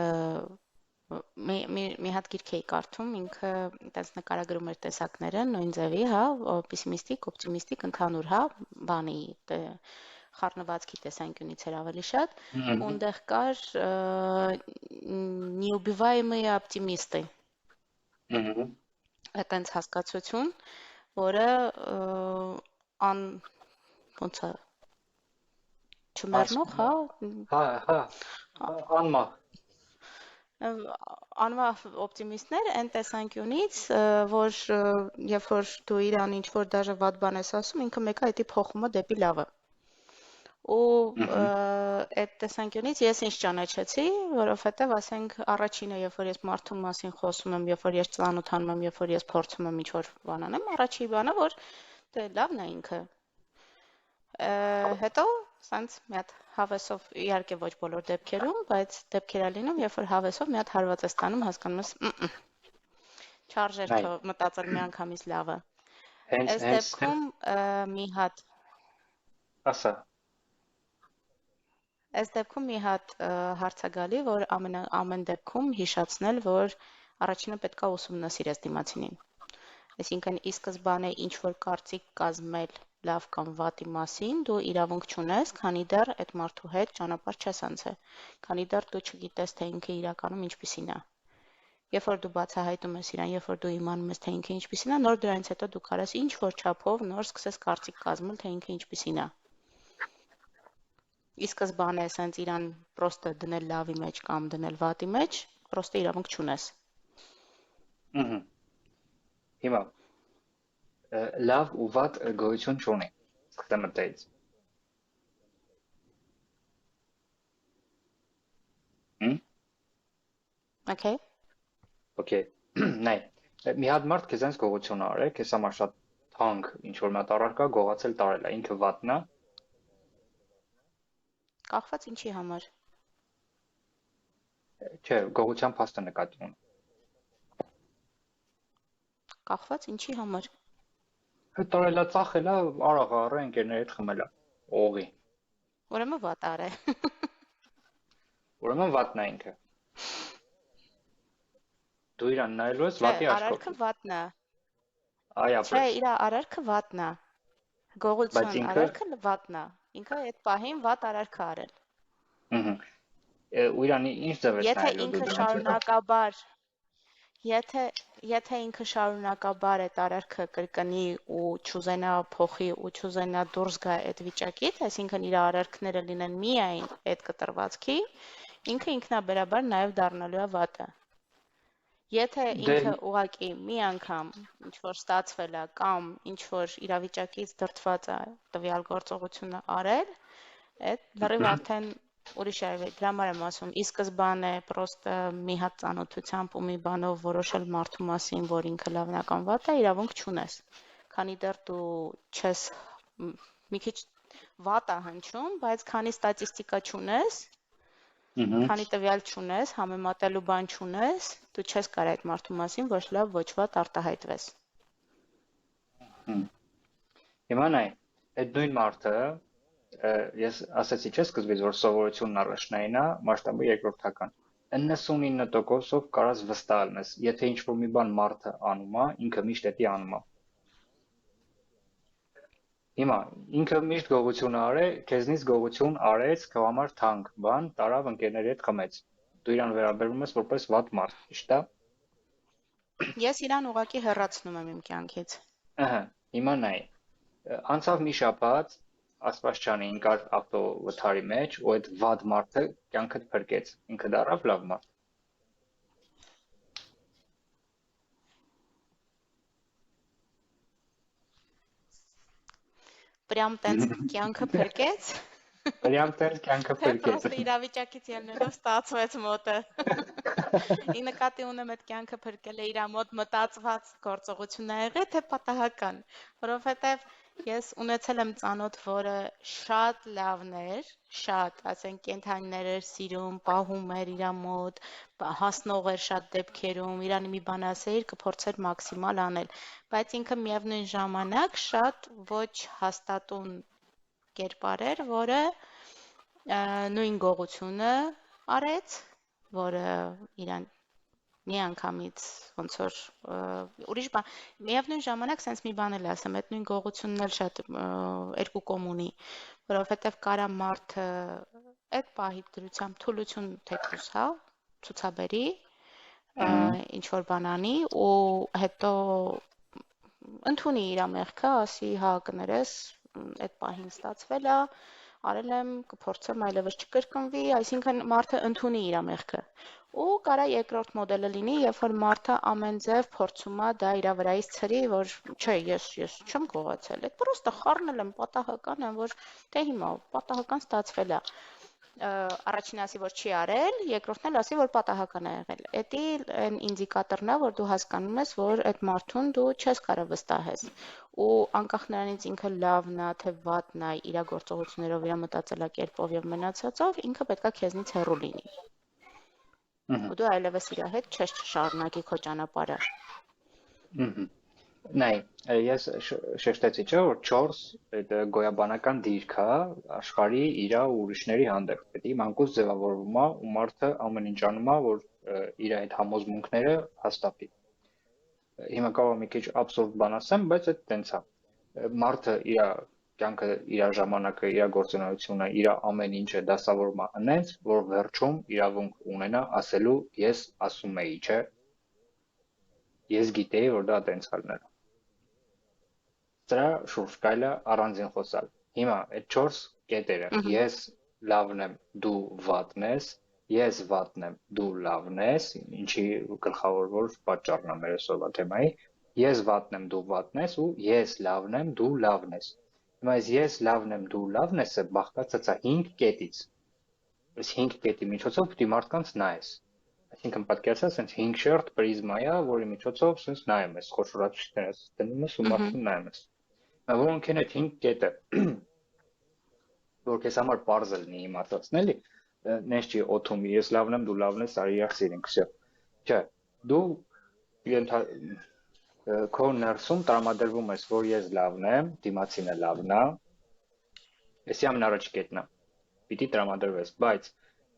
մի հատ գիրք էի կարդում, ինքը այտենց նկարագրում էր տեսակները նույն ձևի, հա, պեսիմիստիկ, օպտիմիստիկ, ընդհանուր, հա, բանի խառնվածքի տեսանկյունից էր ավելի շատ, ու այնտեղ կար неубиваемые оптимисты։ Այտենց հասկացություն, որը ոնց է չմեռնող, հա, անմահ օպտիմիստներ այն տեսանկյունից, որ երբ որ դու իրան ինչ որ դաժե վատ բան ես ասում, ինքը մեկը դա փոխում է դեպի լավը։ Ու այդ տեսանկյունից ես ինչ ճանաչեցի, որովհետև ասենք առաջինը, երբ որ ես մարդու մասին խոսում եմ, երբ որ ես ծանոթանում եմ, երբ որ ես փորձում եմ ինչ որ բան անեմ, առաջի բանը որ դե լավն է ինքը։ Հետո սենց մի հատ հավեսով, իհարկե ոչ բոլոր դեպքերում, բայց դեպքեր է լինում, երբ որ հավեսով մի հատ հարված ես տանում, հասկանում ես, չարժեր մտածել մի անգամից լավը։ Այս դեպքում մի հատ ասա։ Այս դեպքում մի հատ հարց է գալի, որ ամեն դեպքում հիշացնել, որ առաջինը պետք է ուսումնասիրես դիմացինին։ Այսինքն ի սկզբանե ինչ որ կարծիք կազմել լավ կամ վատի մասին, դու իրավունք չունես, քանի դեռ այդ մարդու հետ ճանապարհ չես անցել, քանի դեռ դու չգիտես, թե ինքը իրականում ինչպիսին է։ Երբ որ դու բացահայտում ես իրան, երբ որ դու իմանում ես, թե ինքը ինչպիսին է, նոր դրանից հետո դու կարաս ինչ որ չափով նոր սկսես կարծիք կազմել, թե ինքը ինչպիսին է։ Ի սկզբանե ասենց իրան պրոստը դնել լավի մեջ կամ դնել վատի մեջ, պրոստը իրավունք չունես։ Հիմա լավ ու վատ գոյություն չունի։ Սկսեմ այդտեղից։ Okay. Նայ, մի հատ մարդ քեզանց գողություն ա արել, քեզ համար շատ թանկ ինչ որ մի հատ առարկա գողացել տարել է, ինքը վատն է։ Կախված ինչի համար։ Չէ, գողության փաստը նկատի ունի։ Կախված ինչի համար։ Հետ տարելա ծախելա, արաղ առը ընկերների հետ խմելա, օղի։ Ուրեմն վատ արե։ Ուրեմն վատն է ինքը։ Դու իրան նայելու ես վատի աչքով։ Արարքը վատն է։ Այ Չէ, իր արարքը վատն է։ Գողություն արարքը վատն է։ Ինքը այդ պահին վատ արարքը արել։ Ու իրան ինչ ձև ես նայելու դու։ Եթե ինքը շարունակաբար Եթե ինքը շարունակաբար այդ արարքը կրկնի ու չուզենա փոխի ու չուզենա դուրս գա այդ վիճակից, այսինքն իր արարքները լինեն միայն այդ կտրվածքի, ինքը ինքնաբերաբար նաև դառնալու է վատը։ Եթե ինքը ուղղակի մի անգամ ինչ որ ստացվել է կամ ինչ որ իրավիճակից դրդված է տվյալ գործողությունը արել, այդ լրիվ արդեն ուրիշ է, դրա համար եմ ասում, ի սկզբանե պրոստը մի հատ ծանոթությամբ ու մի բանով որոշել մարդու մասին, որ ինքը լավն է կամ վատ է, իրավունք չունես։ Քանի դեռ դու չես մի քիչ վատ է հնչում, բայց քանի ստատիստիկա չունես, քանի տվյալ չունես, համեմատելու բան չունես, դու չես կարող այդ մարդու մասին ոչ լավ, ոչ վատ արտահայտվես։ Հիմա նայ, այդ նույն մարդը ես ասացի չէ սկզբից որ սովորությունն առաջնային է, մասշտաբը երկրորդական։ 99%-ով կարաս վստահ լինես, եթե ինչ-որ մի բան մարդը անում է, ինքը միշտ էդի անում է։ Հիմա ինքը միշտ գողություն արե, քեզնից գողություն արեց, քո համար թանկ բան, տարավ ընկերների հետ խմեց։ Դու իրան վերաբերվում ես որպես վատ մարդ, ճիշտ է։ Ես իրան ուղղակի հեռացնում եմ իմ կյանքից։ Ահա, հիմա նայ, անցավ մի շաբաթ, Աստվածչանի ինկար ավտովթարի մեջ, ու այդ վատ մարդը կյանքդ փրկեց, ինքը դառավ լավ մարդ։ Պրյամ տենց կյանքը փրկեց։ Պրյամ տենց կյանքը փրկեց։ Պրոստը իրավիճակից ելնելով ստացվեց մոտը։ Ի նկատի ունեմ այդ կյանքը փրկել է իր մոտ մտածված գործողություն ա եղել, թե պատահական, որովհետև ես ունեցել եմ ծանոթ, որը շատ լավն էր, շատ, ասենք կենդանիներ էր սիրում, պահում էր իր մոտ, հասնող էր շատ դեպքերում, իրան մի բան ասեիր, կփորձեր մաքսիմալ անել, բայց ինքը միևնույն ժամանակ շատ ոչ հաստատուն կերպար էր, որը նույն գողությունը արեց, որը իրան մի անգամից ոնց որ ուրիշ բան միևնույն ժամանակ sense մի բան էլ ասեմ, այդ նույն գողությունն էլ շատ երկու կողմ ունի, որովհետև կարա մարդը այդ պահի դրությամբ թուլություն թեկուզ, հա, ցուցաբերի, ինչ որ բան անի ու հետո ընդունի իր մեղքը, ասի, հա, կներես, այդ պահին ստացվել է, արել եմ, կփորձեմ այլևս չկրկնվի, այսինքն մարդը ընդունի իր մեղքը։ Ու կարա երկրորդ մոդելը լինի, երբ որ մարդը ամեն ձև փորձում է դա իր վրայից ցրի, որ չէ, ես չեմ գողացել, այդ պրոստը խառնել եմ, պատահական եմ, որ դե հիմա պատահական ստացվել է։ Առաջին ասի, որ չի արել, երկրորդն էլ ասի, որ պատահական է եղել։ Էդի այն ինդիկատորն է, որ դու հասկանում ես, որ այդ մարդուն դու չես կարող վստահես։ Ու անկախ նրանից ինքը լավն է, թե վատն է, իր գործողություններով, իր մտածելակերպով եւ մնացածով, ինքը պետքա քեզնից հեռու լինի։ Ու դու այլևս իր հետ չես շարունակի քո ճանապարհը։ Նայ, ես շեշտեցի չէ, որ 4 այդ գոյաբանական դիրք է աշխարհի իր ու ուրիշների հանդեպ։ Պետք է մանկուց ձևավորվում է ու մարդը ամեն ինչ անում է, որ իր այդ համոզմունքները հաստատի։ Հիմա կարող եմ մի քիչ абսուրդ բան ասեմ, բայց այդ տենց է։ Մարդը իր կյանքը, իր ժամանակը, իր գործունեությունը, իր ամեն ինչը դասավորում է այնց, որ վերջում իրավունք ունենա ասելու ես ասում էի, չէ։ Ես գիտեի, որ դա տենց կլիներ։ Դրա շուրջ կարելի է առանձին խոսալ։ Հիմա այդ 4 կետերը՝ ես լավն եմ, դու վատն ես, ես վատն եմ, դու լավն ես, ինչի գլխավոր որ պատճառն է մեր այսօրվա թեմայի, ես վատն եմ, դու վատն ես ու ես լավն եմ, դու լավն ես։ Հիմա ես լավն եմ, դու լավն ես-ը բաղկացած է 5 կետից։ Այս 5 կետի միջոցով պետք է մարդկանց նայես։ Այսինքն պատկերացրու, ասենց 5 շերտ պրիզմա է, որի միջոցով ասենց նայում ես, խոշորացուցիչներ դնում ես ու մարդուն նայում ես։ Որոնք են այդ 5 կետը, որ քեզ համար պարզ լինի իմացածն էլի, նենց չի օթում, ես լավն եմ, դու լավն ես, արի իրար սիրենք, всё։ Չէ, դու քո ներսում տրամադրվում ես, որ ես լավն եմ, դիմացինը լավն է, էսի ամենառաջի կետն է, պիտի տրամադրվես, բայց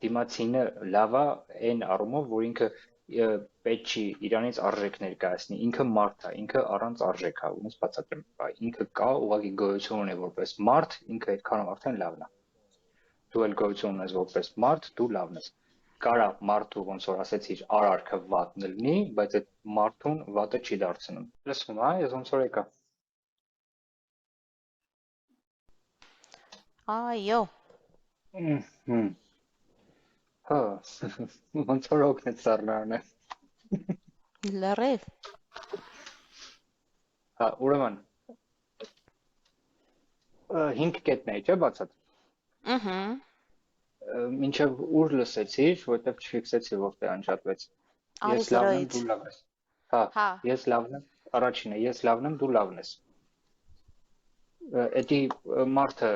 դիմացինը լավ է այն առումով, որ ինքը պետք չի իրանից արժեք ներկայացնի, ինքը մարդ է, ինքը առանց արժեք է, ոնց բացատրեմ, ինքը կա ուղղակի գոյություն ունի որպես մարդ, ինքը այդքանով արդեն լավն է։ Դու էլ գոյություն ունես որպես մարդ, դու լավն ես։ Կարա մարդու ոնց որ ասեցիր, արարքը վատն լինի, բայց այդ մարդուն վատը չի դարձնում։ Լսում ես, ես ոնց որ եկա։ Այո։ Հա, ոնց որ օգնեց սառնարն է։ Լրիվ։ Հա, ուրեմն 5 կետն է, չէ՞ բացած։ Մինչև ուր լսեցիր, որտեվ չֆիքսեցի որտեղ անջատվեց։ Ես լավն եմ, դու լավ ես։ Հա, ես լավն եմ, առաջինը, ես լավն եմ, դու լավն ես։ Էդի մարդը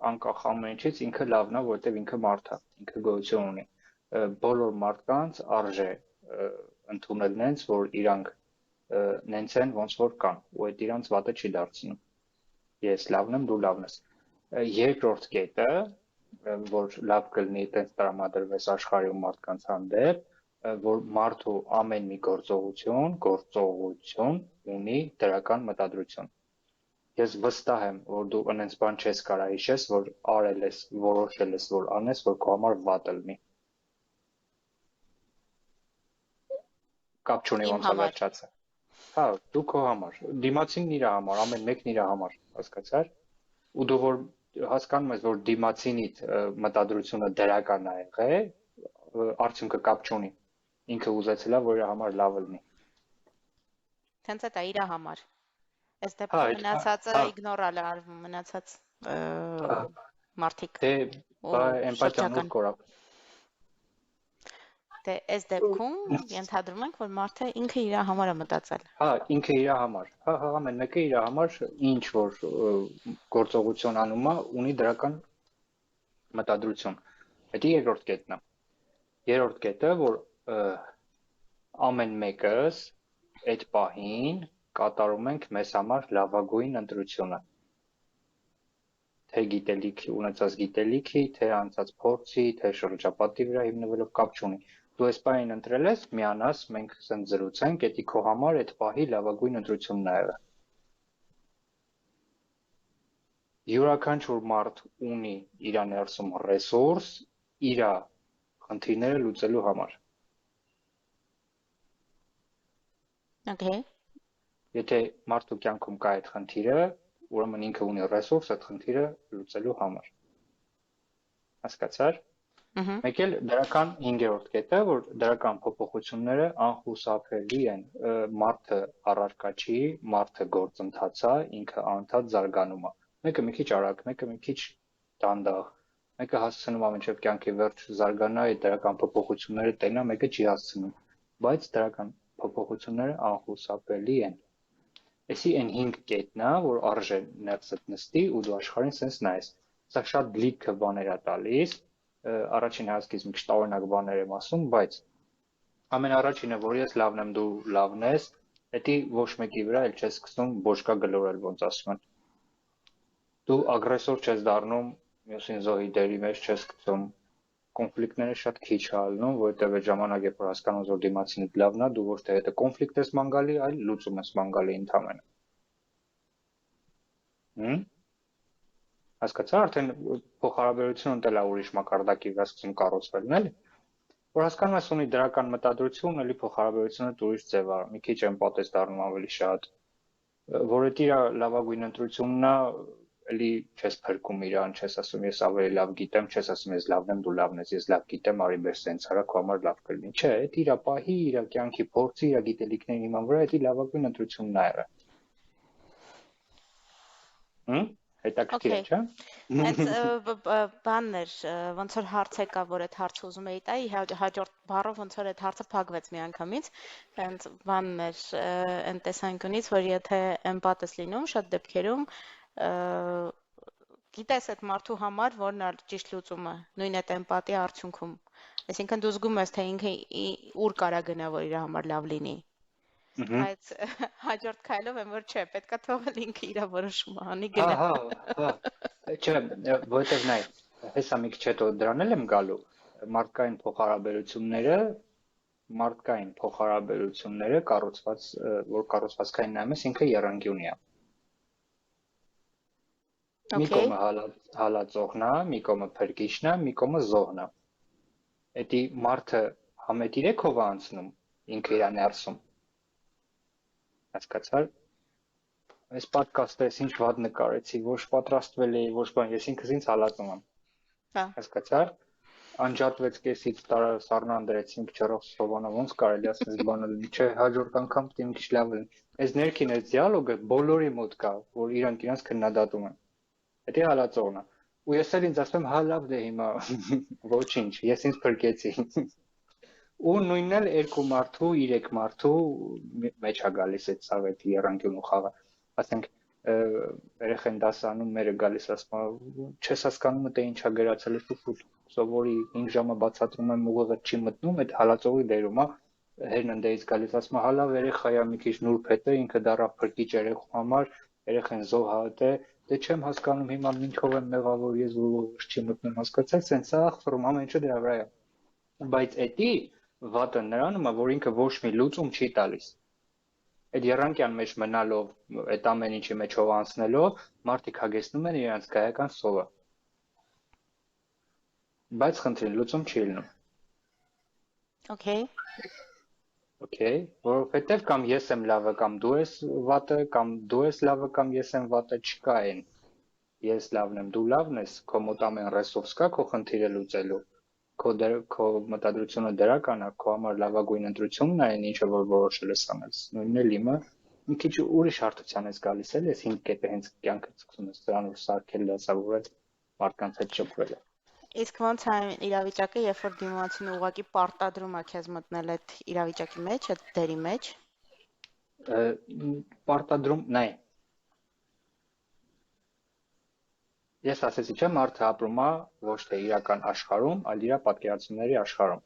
անկախ ամեն ինչից ինքը լավն է, որովհետև ինքը մարդ է, ինքը գոյություն ունի։ Բոլոր մարդկանց արժե ընդունել նենց, որ իրանք նենց են ոնց որ կան, ու այդ իրանց վատը չի դարձնում։ Ես լավն եմ, դու լավն ես։ Երկրորդ կետը, որ լավ կլինի այդպես տրամադրվես աշխարհի ու մարդկանց հանդեպ, որ մարդու ամեն մի գործողություն ունի դրական մտադրություն։ Ես վստահ եմ, որ դու այնպես բան չես կարա հիշես, որ արել ես, որոշել ես, որ անես, որ քո համար վատ լինի։ Կապ չունի ոնց է վերջացը։ Հա, դու քո համար, դիմացինն իր համար, ամեն մեկն իր համար, հասկացար։ Ու դու որ հասկանում ես, որ դիմացինիդ մտադրությունը դրական է եղել, արդյունքը կապ չունի։ Ինքը ուզեցել է, որ իր համար լավը լինի։ Հենց այդ է իր համար։ Այս դեպքում մնացածը իգնորալ է արվում, մնացած մարդիկ։ Դե, էմպաթիան ու կորավ։ Դե, այս դեպքում ենթադրում ենք, որ մարդը ինքը իր համար է մտածել։ Հա, ինքը իր համար։ Հա, ամեն մեկը իր համար ինչ որ գործողություն անում է, ունի դրական մտադրություն։ Դա երկրորդ կետն է։ Երրորդ կետը, որ ամեն մեկս այդ պահին կատարում ենք մեզ համար լավագույն ընտրությունը։ Թե գիտելիքի, ունեցած գիտելիքի, թե անցած փորձի, թե շրջապատի վրա հիմնվելով կապ չունի։ Դու այս պահին ընտրել ես, միանաս, մենք ասենք զրուցենք, դա քո համար այդ պահի լավագույն ընտրությունն է եղել։ Յուրաքանչյուր մարդ ունի իր ներսում ռեսուրս, իր խնդիրները լուծելու համար։ Okay։ Եթե մարդու կյանքում կա այդ խնդիրը, ուրեմն ինքը ունի ռեսուրս այդ խնդիրը լուծելու համար։ Հասկացար։ Մեկ էլ դրական 5-րդ կետը, որ դրական փոփոխությունները անխուսափելի են, մարդը առարկա չի, մարդը գործընթաց է, ինքը անընդհատ զարգանում է։ Մեկը մի քիչ արագ, մեկը մի քիչ դանդաղ, մեկը հասցնում է մինչև կյանքի վերջ զարգանա, այդ դրական փոփոխությունները տենա, մեկը չի հասցնում, բայց դրական փոփոխությունները անխուսափելի են։ Էսի այն 5 կետն է, որ արժե ներսդ նստի ու դու աշխարհին sense նայես։ Սա շատ լիքը բաներ է տալիս, առաջին հայացքից մի քիչ տարօրինակ բաներ եմ ասում, բայց ամենաառաջինը, որ ես լավն եմ, դու լավն ես, դա ոչ մեկի վրա էլ չես սկսում բոժկա գլորել, ոնց ասում են։ Դու ագրեսոր չես դառնում, մյուսին զոհի դերի մեջ չես գցում, կոնֆլիկտները շատ քիչ է ալնում, որովհետև այդ ժամանակ երբ որ հասկանում ես, որ դիմացինդ լավն է, դու ոչ թե հետը կոնֆլիկտ ես ման գալի, այլ լուծում ես ման գալի ընդհանրապես։ Հասկացա՞, արդեն փոխհարաբերությունը ընտել է ուրիշ մակարդակի վրա սկսում կառուցվել, էլի։ Որ հասկանում ես ունի դրական մտադրություն, էլի փոխհարաբերությունը ուրիշ ձև է, մի քիչ էմպաթ ես դառնում ավելի շատ։ Որ դա իր լավագույն ընտրությունն է, էլի չես փրկում իրան, չես ասում ես ավելի լավ գիտեմ, չես ասում ես լավն եմ, դու լավն ես, ես լավ գիտեմ, արի մեր սենց արա, քո համար լավ կլինի։ Չէ, դա իր պահի, իր կյանքի փորձի, իր գիտելիքների հիման վրա դա լավագույն ընտրությունն է եղել։ Հետաքրքիր է, չէ՞։ Այդ բանն էր, ոնց որ հարց եկա, որ այդ հարցը ուզում էի տայի, հաջորդ բառով ոնց որ այդ հարցը փակվեց միանգամից։ Այդ բանն էր այն տեսանկյունից, որ եթե էմպաթ ես լինում, շատ դեպքերում գիտես այդ մարդու համար որն է ճիշտ լուծումը, նույն այդ էմպաթի արդյունքում։ Այսինքն դու զգում ես, թե ինքը ուր կարա գնա, որ իր համար լավ լինի։ Բայց հաջորդ քայլով եմ որ չէ, պետքա թողել ինքը իր որոշումը անի գնա։ Հա, չէ, որովհետև նայ, հեսա մի քիչ հետո դրան եմ գալու, մարդկային փոխհարաբերությունները կառուցված, որ կառուցվածքային նայում ես, ինքը եռանկյունի է։ Մի կողմը հալածողն է, մի կողմը փրկիչն է, մի կողմը զոհն է։ Դա մարդը համետիր է քով անցնում, ինքը իր ներսում։ Հասկացար։ Այս պոդքասթը ինչ վատ նկարեցի, ոչ պատրաստվել էի, ոչ բան, ես ինքս ինձ հալածում եմ։ Հա։ Հասկացար։ Անջատվեց կեսից սառնանդրեցինք չռող Սովանը, ոնց կարելի ասես բանը լինի, չէ, հաջորդ անգամ պետք է մի քիչ լավ լինի։ Այս ներքին այս դիալոգը բոլորի մոտ կա, որ իրանք իրանց քննադատում են։ Դա հալածողն է։ Ու ես էլ ինձ ասում եմ, հա լավ դե հիմա ոչինչ, ես ինձ փրկեցի։ Ու նույնն էլ երկու մարդու, 3 մարդու մեջ է գալիս այդ սաղեթի եռանկյունու խաղը։ Ասենք երեխեն դասանում մերը գալիս ասում չես հասկանում թե ինչա գրացել է ֆուֆուտ սովորի 5 ժամը բացատրում եմ ուղեղը չի մտնում այդ հալածողի դերում է հերն ընդեից գալիս ասում հալա երեխայա մի քիչ նուրբ հետը ինքը դառա փրկիչ երեխու համար երեխեն զոհ հատե դե չեմ հասկանում հիմա ինչով եմ մեղավոր ես ուղեղս չի մտնում հասկացեք սենց է ախորում ամեն ինչը դրա վրա է բայց էդի վատը նրանում է որ ինքը ոչ մի լուծում չի տալիս այդ երանգյան մեջ մնալով այդ ամեն ինչի մեջով անցնելով մարդիկ հագեցնում են իրենց կայական սովը բայց խնդրին լուծում չի լինում Okay, որովհետև կամ ես եմ լավը կամ դու ես վատը կամ դու ես լավը կամ ես եմ վատը չկա այն ես լավն եմ դու լավն ես քո մոտ ամեն ռեսուրս կա քո խնդիրը լուծելու քո մտադրությունը դրական է քո համար լավագույն ընտրությունն է այն ինչը որ որոշել ես անել նույնն էլ իմը մի քիչ ուրիշ հարթության ես գալիս էլ ես 5 կետը հենց կյանքը սկսում ես դրանով սարքել դասավորել մարդկանց հետ շփվել Իսկ ոնց է իրավիճակը, երբ որ դիմացինը ուղղակի պարտադրում է քեզ մտնել այդ իրավիճակի մեջ, այդ դերի մեջ։ Պարտադրում, նայ։ Ես ասեցի, չէ, մարդը ապրում է ոչ թե իրական աշխարհում, այլ իր պատկերացումների աշխարհում։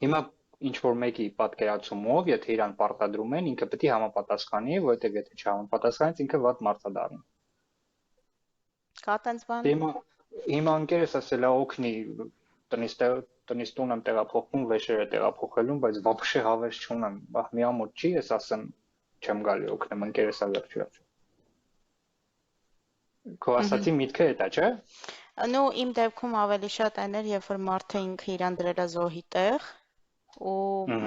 Հիմա ինչ որ մեկի պատկերացումով, եթե իրան պարտադրում են, ինքը պետք է համապատասխանի, որովհետև եթե չհամապատասխանից ինքը վատ մարդ է դառնում։ Կա տենց բան։ Հիմա ընկերս ասել է օգնի տնից տուն եմ տեղափոխվում վեշերը տեղափոխելուն, բայց вообще հավես չունեմ, մի ամոթ չի, ես ասեմ չեմ գալի օգնեմ, ընկերս է վերջի։ Քո ասացի միտքը է դա, չէ՞։ Նու իմ դեպքում ավելի շատ այն էր, երբ որ մարդը ինքը իրան դրել է զոհի տեղ ու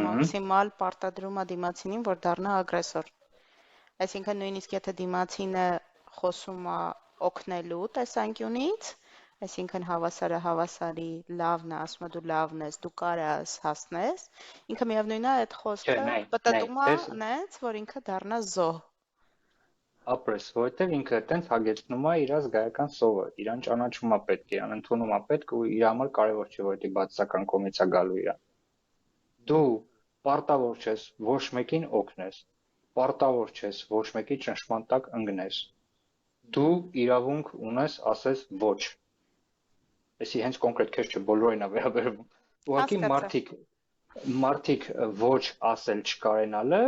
մաքսիմալ պարտադրում է դիմացինին, որ դառնա ագրեսոր։ Այսինքն նույնիսկ եթե դիմացինը խոսում է օգնելու տեսանկյունից, այսինքն հավասարը հավասարի լավն է, ասում է դու լավն ես, դու կարաս հասնես, ինքը միևնույնն է այդ խոսքը պտտում է այնց, որ ինքը դառնա զոհ։ Ապրես, որովհետև ինքը այտենց հագեցնում է իր զգայական սովը, իրան ճանաչում է պետք, իրան ընդունում է պետք ու իր համար կարևոր չէ, որովհետև բացական կողմից է գալու իրան։ Դու պարտավոր չես ոչ մեկին օգնես, պարտավոր չես ոչ մեկի ճնշման տակ ընկնես։ Դու իրավունք ունես ասես ոչ։ Այսի հենց կոնկրետ քեզ չէ, բոլորին է վերաբերվում։ Ուղղակի մարդիկ ոչ ասել չկարենալը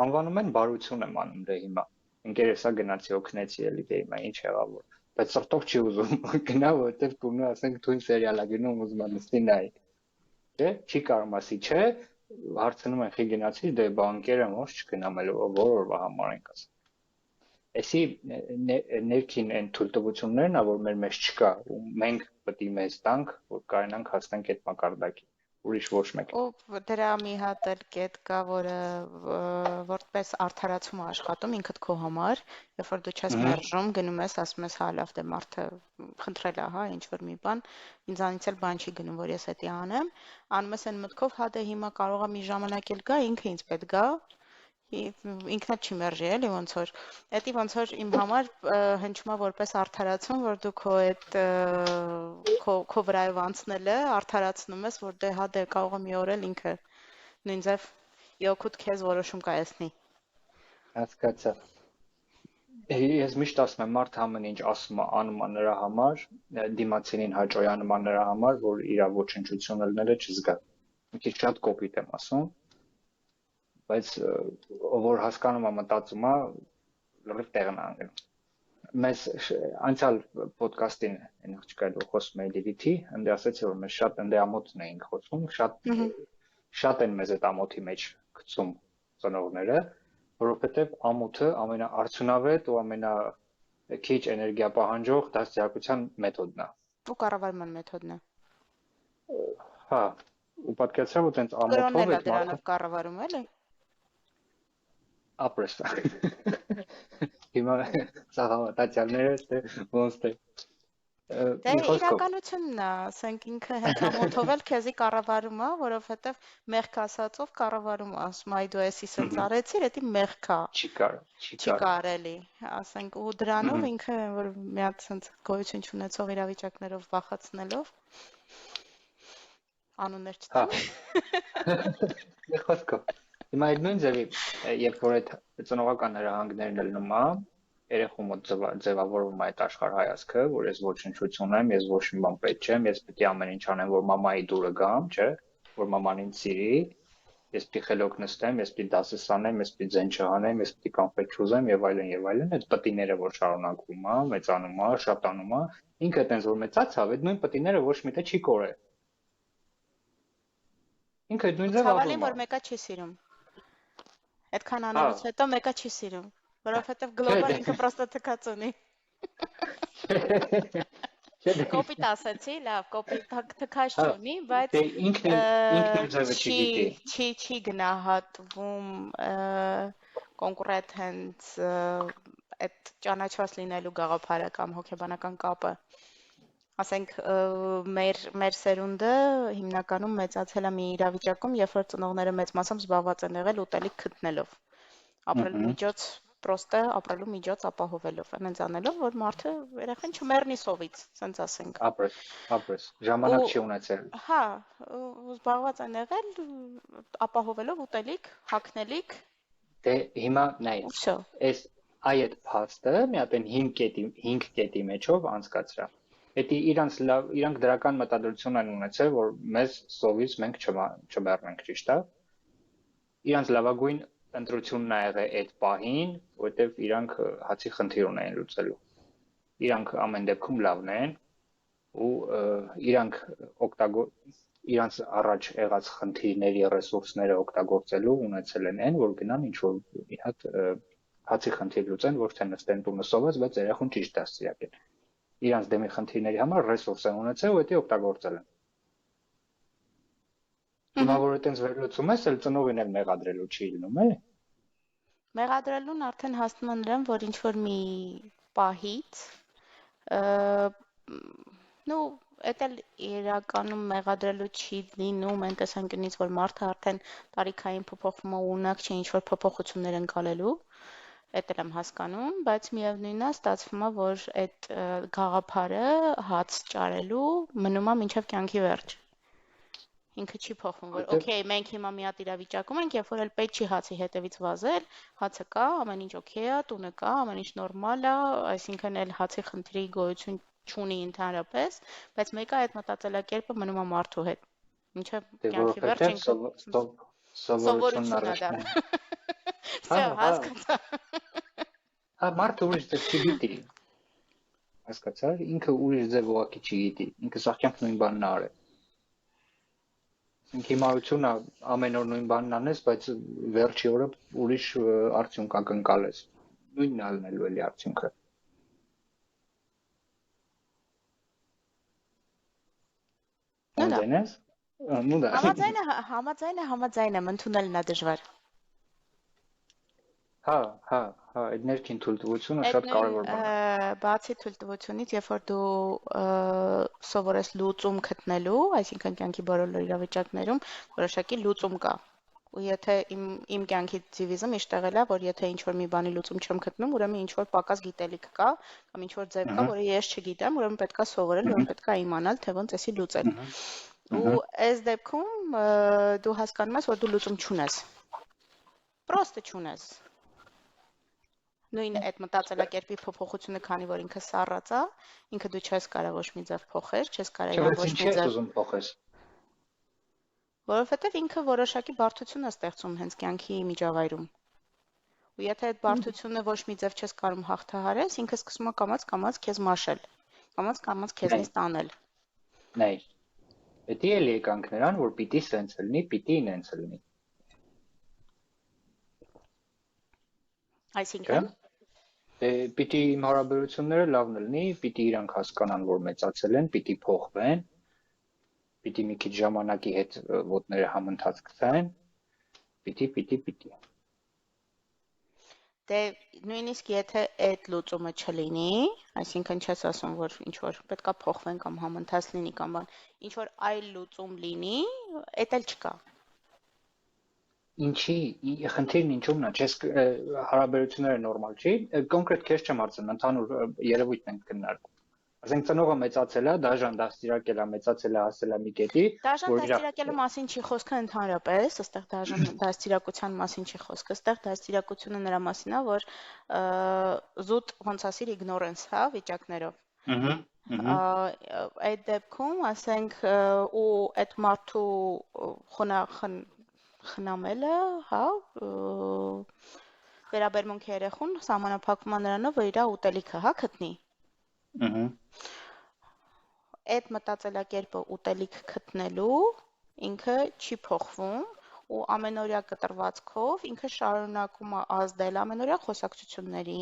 անվանում են բարություն եմ անում դե հիմա։ Ընկերեսա գնացի օգնեցի էլի դե հիմա ինչ եղավ որ։ Բայց սրտով չի ուզում գնա, որովհետև տունը ասենք թույն սերիալ է գնում ուզում եմ նստի նայ։ Չէ, չի կարող ասի, չէ, հարցնում են խի գնացի, դե բա ընկերը ոչ չգնամ էլ որովա համար ենք ասում։ Էսի ներքին այն թույլտվություններն ա, որ մեր մեջ չկա, ու մենք պետք է մեզ տանք, որ կարենանք հասնենք այդ մակարդակի, ուրիշ ոչ մեկ։ Ու դրա մի հատ էլ կետ կա, որը որպես արդարացում է աշխատում ինքդ քո համար, երբ որ դու չես մերժում, գնում ես, ասում ես, հա, լավ, դե մարդը խնդրել է, հա, ինչ որ մի բան, ինձանից էլ բան չի գնում, որ ես դա անեմ, անում ես այն մտքով, հա, դե հիմա կարող է մի ժամանակ էլ գա, ինքը ինձ պետք գա ինքնա չի մերժի էլի ոնց որ էդի ոնց որ իմ համար հնչում է որպես արդարացում որ դու քո այդ քո վրայով անցնելը արդարացնում ես որ դե հա դե կարող է մի օր էլ ինքը նույն ձև իօքուտ քեզ որոշում կայացնի հասկացա ես միշտ ասում եմ մարդ ամեն ինչ ասում է անում է նրա համար դիմացինին հաճոյանում է նրա համար որ իր ոչնչությունը լները չզգա մի քիչ շատ կոպիտ եմ ասում բայց որ հասկանում է մտածում է լրիվ տեղն է անգնում մեզ անցյալ ոդկասթին այն աղջիկը խոսում է Լիլիթի ընդ ասեցի որ մեզ շատ ընդ ամոթն էինք խոսում շատ են մեզ այդ ամոթի մեջ գցում ծնողները որովհետև ամոթը ամենաարդյունավետ ու ամենաքիչ էներգիա պահանջող դաստիարակության մեթոդն է ու կառավարման մեթոդն է հա ու պատկերացրու որ տենց ամոթով այդ դրանով կառավարում էլի ապրես հիմա սաղավատացյալները թե ոնց թե դե իրականությունն է ասենք ինքը հենց ամոթով էլ քեզի կառավարում է որովհետև մեղք ասածով կառավարում է ասում այ դու էսի սենց արեցիր էդի մեղք է չի կարելի ասենք ու դրանով ինքը որ մի հատ սենց գոյություն չունեցող իրավիճակներով վախացնելով անուններ չտամ խոսքով Հիմա այդ նույն ձևի, երբ որ այդ ծնողական հրահանգներն լնում է, երեխու մոտ ձևավորվում է այդ աշխարհ հայացքը, որ ես ոչինչ չունեմ, ես ոչ մի բան պետք չեմ, ես պետք է ամեն ինչ անեմ, որ մամայի դուրը գամ, չէ, որ մաման ինձ սիրի, ես պետք է խելոք նստեմ, ես պետք է դասս անեմ, ես պետք է ձեն չհանեմ, ես պետք է կոնֆետ չուզեմ եւ այլն, այդ պտիները որ շարունակվում է, մեծանում է, շատանում է, ինքը տենց որ մեծացավ, այդ նույն պտիները ոչ մի տեղ չի կորել։ Ինքը այդ նույն ձև Ցավալին, ապրում է։ որ մեկը չի սիրում։ Այդքան Հա, անելուց հետո մեկը չի սիրում, որովհետև չէ, գլոբալ ինքը պրոստը թքած ունի։ չէ, Կոպիտ ասեցի, լավ, կոպիտ թքած հա, չունի, բայց դե ինքն իր ձևը չգիտի։ չի գնահատվում կոնկրետ հենց այդ ճանաչված լինելու գաղափարը կամ հոգեբանական կապը։ Ասենք մեր սերունդը հիմնականում մեծացել է մի իրավիճակում, երբ որ ծնողները մեծ մասամբ զբաղված են եղել ուտելիք գտնելով, ապրելու միջոց պրոստը ապրելու միջոց ապահովելով, այնց անելով, որ մարդը երեխան չմեռնի սովից, ասենց ասենք։ Ապրես, ժամանակ չի ունեցել։ Հա, ու զբաղված են եղել ապահովելով ուտելիք, հագնելիք, Դե հիմա ու նայ, վсё։ այս այդ փաստը մի հատ են 5 կետի մեջով անցկացրա։ Դա իրանք դրական մտադրություն են ունեցել, որ մեզ սովից մենք չմեռնենք, ճիշտ է։ Իրանք լավագույն ընտրությունն ա եղել այդ պահին, որտեվ իրանք հացի խնդիր ունեն լուծելու։ Իրանք ամեն դեպքում լավն են ու իրանք իրանց առաջ եղած խնդիրների ռեսուրսները օգտագործելու ունեցել են այն, որ գնան ինչ որ մի հատ հացի խնդիր լուծեն, ոչ թե նստեն տունը սոված, բայց երախուն ճիշտ դաստիարակեն։ Իրանց դեմի խնդիրների համար ռեսուրս են ունեցել ու դա օգտագործել են։ Հիմա որ այտենց վերլուծում ես, էլ ծնողին էլ մեղադրելու չի լինում, էլի։ Մեղադրելուն արդեն հասնում են նրան, որ ինչ որ մի պահից նու էդ էլ իրականում մեղադրելու չի լինում այն տեսանկյունից, որ մարդը արդեն տարիքային փոփոխվում է ունակ չի ինչ որ փոփոխություններ ընկալելու, էդ էլ եմ հասկանում, բայց միևնույնն է ստացվում է, որ այդ գաղափարը հաց ճարելու մնում է մինչև կյանքի վերջ։ Ինքը չի փոխվում, որ օքեյ, մենք հիմա մի հատ իրավիճակում ենք, երբ որ էլ պետք չի հացի հետևից վազել, հացը կա, ամեն ինչ օքեյ է, տունը կա, ամեն ինչ նորմալ է, այսինքն էլ հացի խնդրի գոյություն չունի ընդհանրապես, բայց մեկը այդ մտածելակերպը մնում է մարդու հետ։ Մինչև կյանքի վերջ ինքը սովորությունն սովորություն է դա։ առաջն է։ Всё, հասկացա։ Հա, մարդը ուրիշ ձև չգիտի։ Հասկացա՞ր, ինքը ուրիշ ձև ուղղակի չգիտի։ Ինքը սաղքյանք նույն բանն է արել։ Հիմարությունը ամեն օր նույն բանն անես, բայց վերջի օրը ուրիշ արդյունք ակնկալես։ Նույնն է լինելու էլի արդյունքը։ Համաձայն ես։ Ну да։ Համաձայն եմ, ընդունելն է դժվար։ Հա, այդ ներքին թույլտվությունը շատ կարևոր բան է։ Բացի թույլտվությունից, երբ որ դու սովորես լուծում գտնելու, այսինքն կյանքի բոլոր իրավիճակներում որոշակի լուծում կա։ Ու եթե իմ կյանքի դիվիզը միշտ եղել է, որ եթե ինչ որ մի բանի լուծում չեմ գտնում, ուրեմն ինչ որ պակաս գիտելիք կա, կամ ինչ որ ձև կա, որը ես չգիտեմ, ուրեմն պետքա սովորել, ուրեմն պետքա իմանալ, թե ոնց էսի լուծել։ Ու այս դեպքում դու հասկանում ես, որ դու լուծում չունես։ Պրոստը չունես։ Նույն այդ մտածելակերպի փոփոխությունը, քանի որ ինքը սառած է, ինքը դու չես կարող ոչ մի ձև փոխել, չես կարող ոչ մի ձև ուզում փոխես։ Որովհետև ինքը որոշակի բարդություն է ստեղծում հենց կյանքի միջավայրում։ Ու եթե այդ բարդությունը ոչ մի ձև չես կարող հաղթահարես, ինքը սկսում է կամած քեզ մաշել, կամած քեզնից տանել։ Նայ։ Պետք է էլի եկանք նրան, որ պիտի սենց լինի, պիտի ինենց լինի։ Այսինքն Պիտի իմ հարաբերությունները լավն լինի, պիտի իրանք հասկանան, որ մեծացել են, պիտի փոխվեն, պիտի մի քիչ ժամանակի հետ ոտները համընթաց գցեն, պիտի։ Դե նույնիսկ եթե այդ լուծումը չլինի, այսինքն չես ասում, որ ինչ որ պետքա փոխվեն կամ համընթաց լինի կամ բան, ինչ որ այլ լուծում լինի, այդ էլ չկա։ Ինչի խնդիրն ինչումն է, չես հարաբերությունները նորմալ չի, կոնկրետ քեզ չեմ հարցնում, ընդհանուր երևույթն ենք քննարկում։ Ասենք ծնողը մեծացել է, դաժան դաստիարակել է, մեծացել է, հասել է մի կետի, Դաժան որ իր դաստիարակելու մասին չի խոսքը ընդհանրապես, ըստեղ դաժան դաստիարակության մասին չի խոսքը, ըստեղ դաստիարակությունը նրա մասին է, որ զուտ ոնց ասիր իգնորենս, հա, վիճակներով։ Այդ դեպքում, ասենք, ու այդ մարդու խնամելը, հա, վերաբերմունքի երեխուն սահմանափակվում է նրանով, որ իր ուտելիքը, հա, գտնի։ Այդ մտածելակերպը ուտելիք գտնելու ինքը չի փոխվում ու ամենօրյա կտրվածքով ինքը շարունակում է ազդել ամենօրյա խոսակցությունների,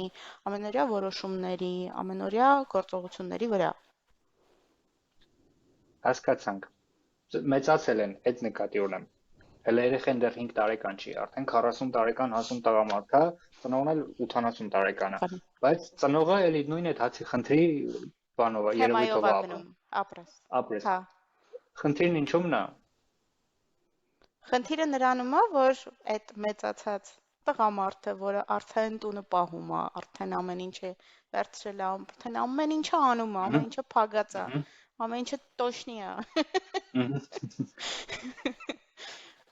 ամենօրյա որոշումների, ամենօրյա գործողությունների վրա։ Հասկացանք։ Մեծացել են, այդ նկատի ունեմ։ Հələ երեխան դեռ 5 տարեկան չի, արդեն 40 տարեկան հասուն տղամարդ է, ծնողն էլ 80 տարեկան է, բայց ծնողը էլի նույն այդ հացի խնդրի բանով է, երևույթով է ապրում։ Ապրես։ Հա։ Խնդիրն ինչու՞մն է։ Խնդիրը նրանում է, որ այդ մեծացած տղամարդը, որը արդեն տունը պահում է, արդեն ամեն ինչ է վերցրել է, արդեն ամեն ինչը անում է, ամեն ինչը փագած է, ամեն ինչը տոշնի է։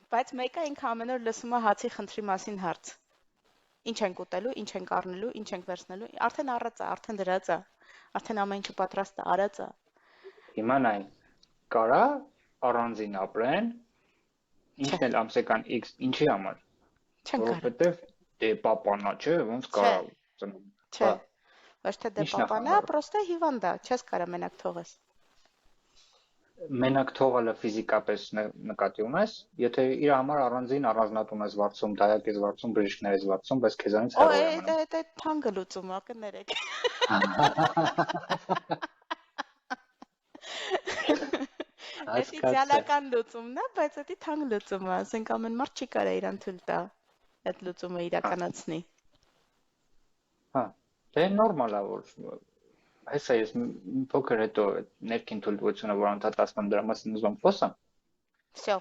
Բայց մեկը ինքը ամեն օր լսում է հացի խնդրի մասին հարց։ Ինչ ենք ուտելու, ինչ ենք առնելու, ինչ ենք վերցնելու, արդեն առած է, արդեն դրած է, արդեն ամեն ինչը պատրաստ է, արած է։ Հիմա նայ, կարա առանձին ապրեն, ինչն էլ ամսական X, ինչի համար։ Որովհետև դե պապանա, չէ, ոնց կարա ծնող։ Չէ։ Ոչ թե դե պապանա, պրոստը հիվանդ է, չես կարա մենակ թողես։ Մենակ թողալը ֆիզիկապես նկատի ունես, եթե իր համար առանձին առանձնատուն ես վարձում, դայակ ես վարձում, բժիշկներ ես վարձում, բայց քեզանից հեռու է մնում։ Այդ թանկը լուծում է, կներեք։ Այդ իդեալական լուծումն է, բայց դա թանկ լուծում է, ասենք ամեն մարդ չի կարա իրան թույլ տա այդ լուծումը իրականացնի։ Հա, դե նորմալ է որ Հեսա ես փոքր հետո ներքին թույլտվությունը, որ անդադ ասում եմ դրա մասին ուզում խոսամ։ Всё,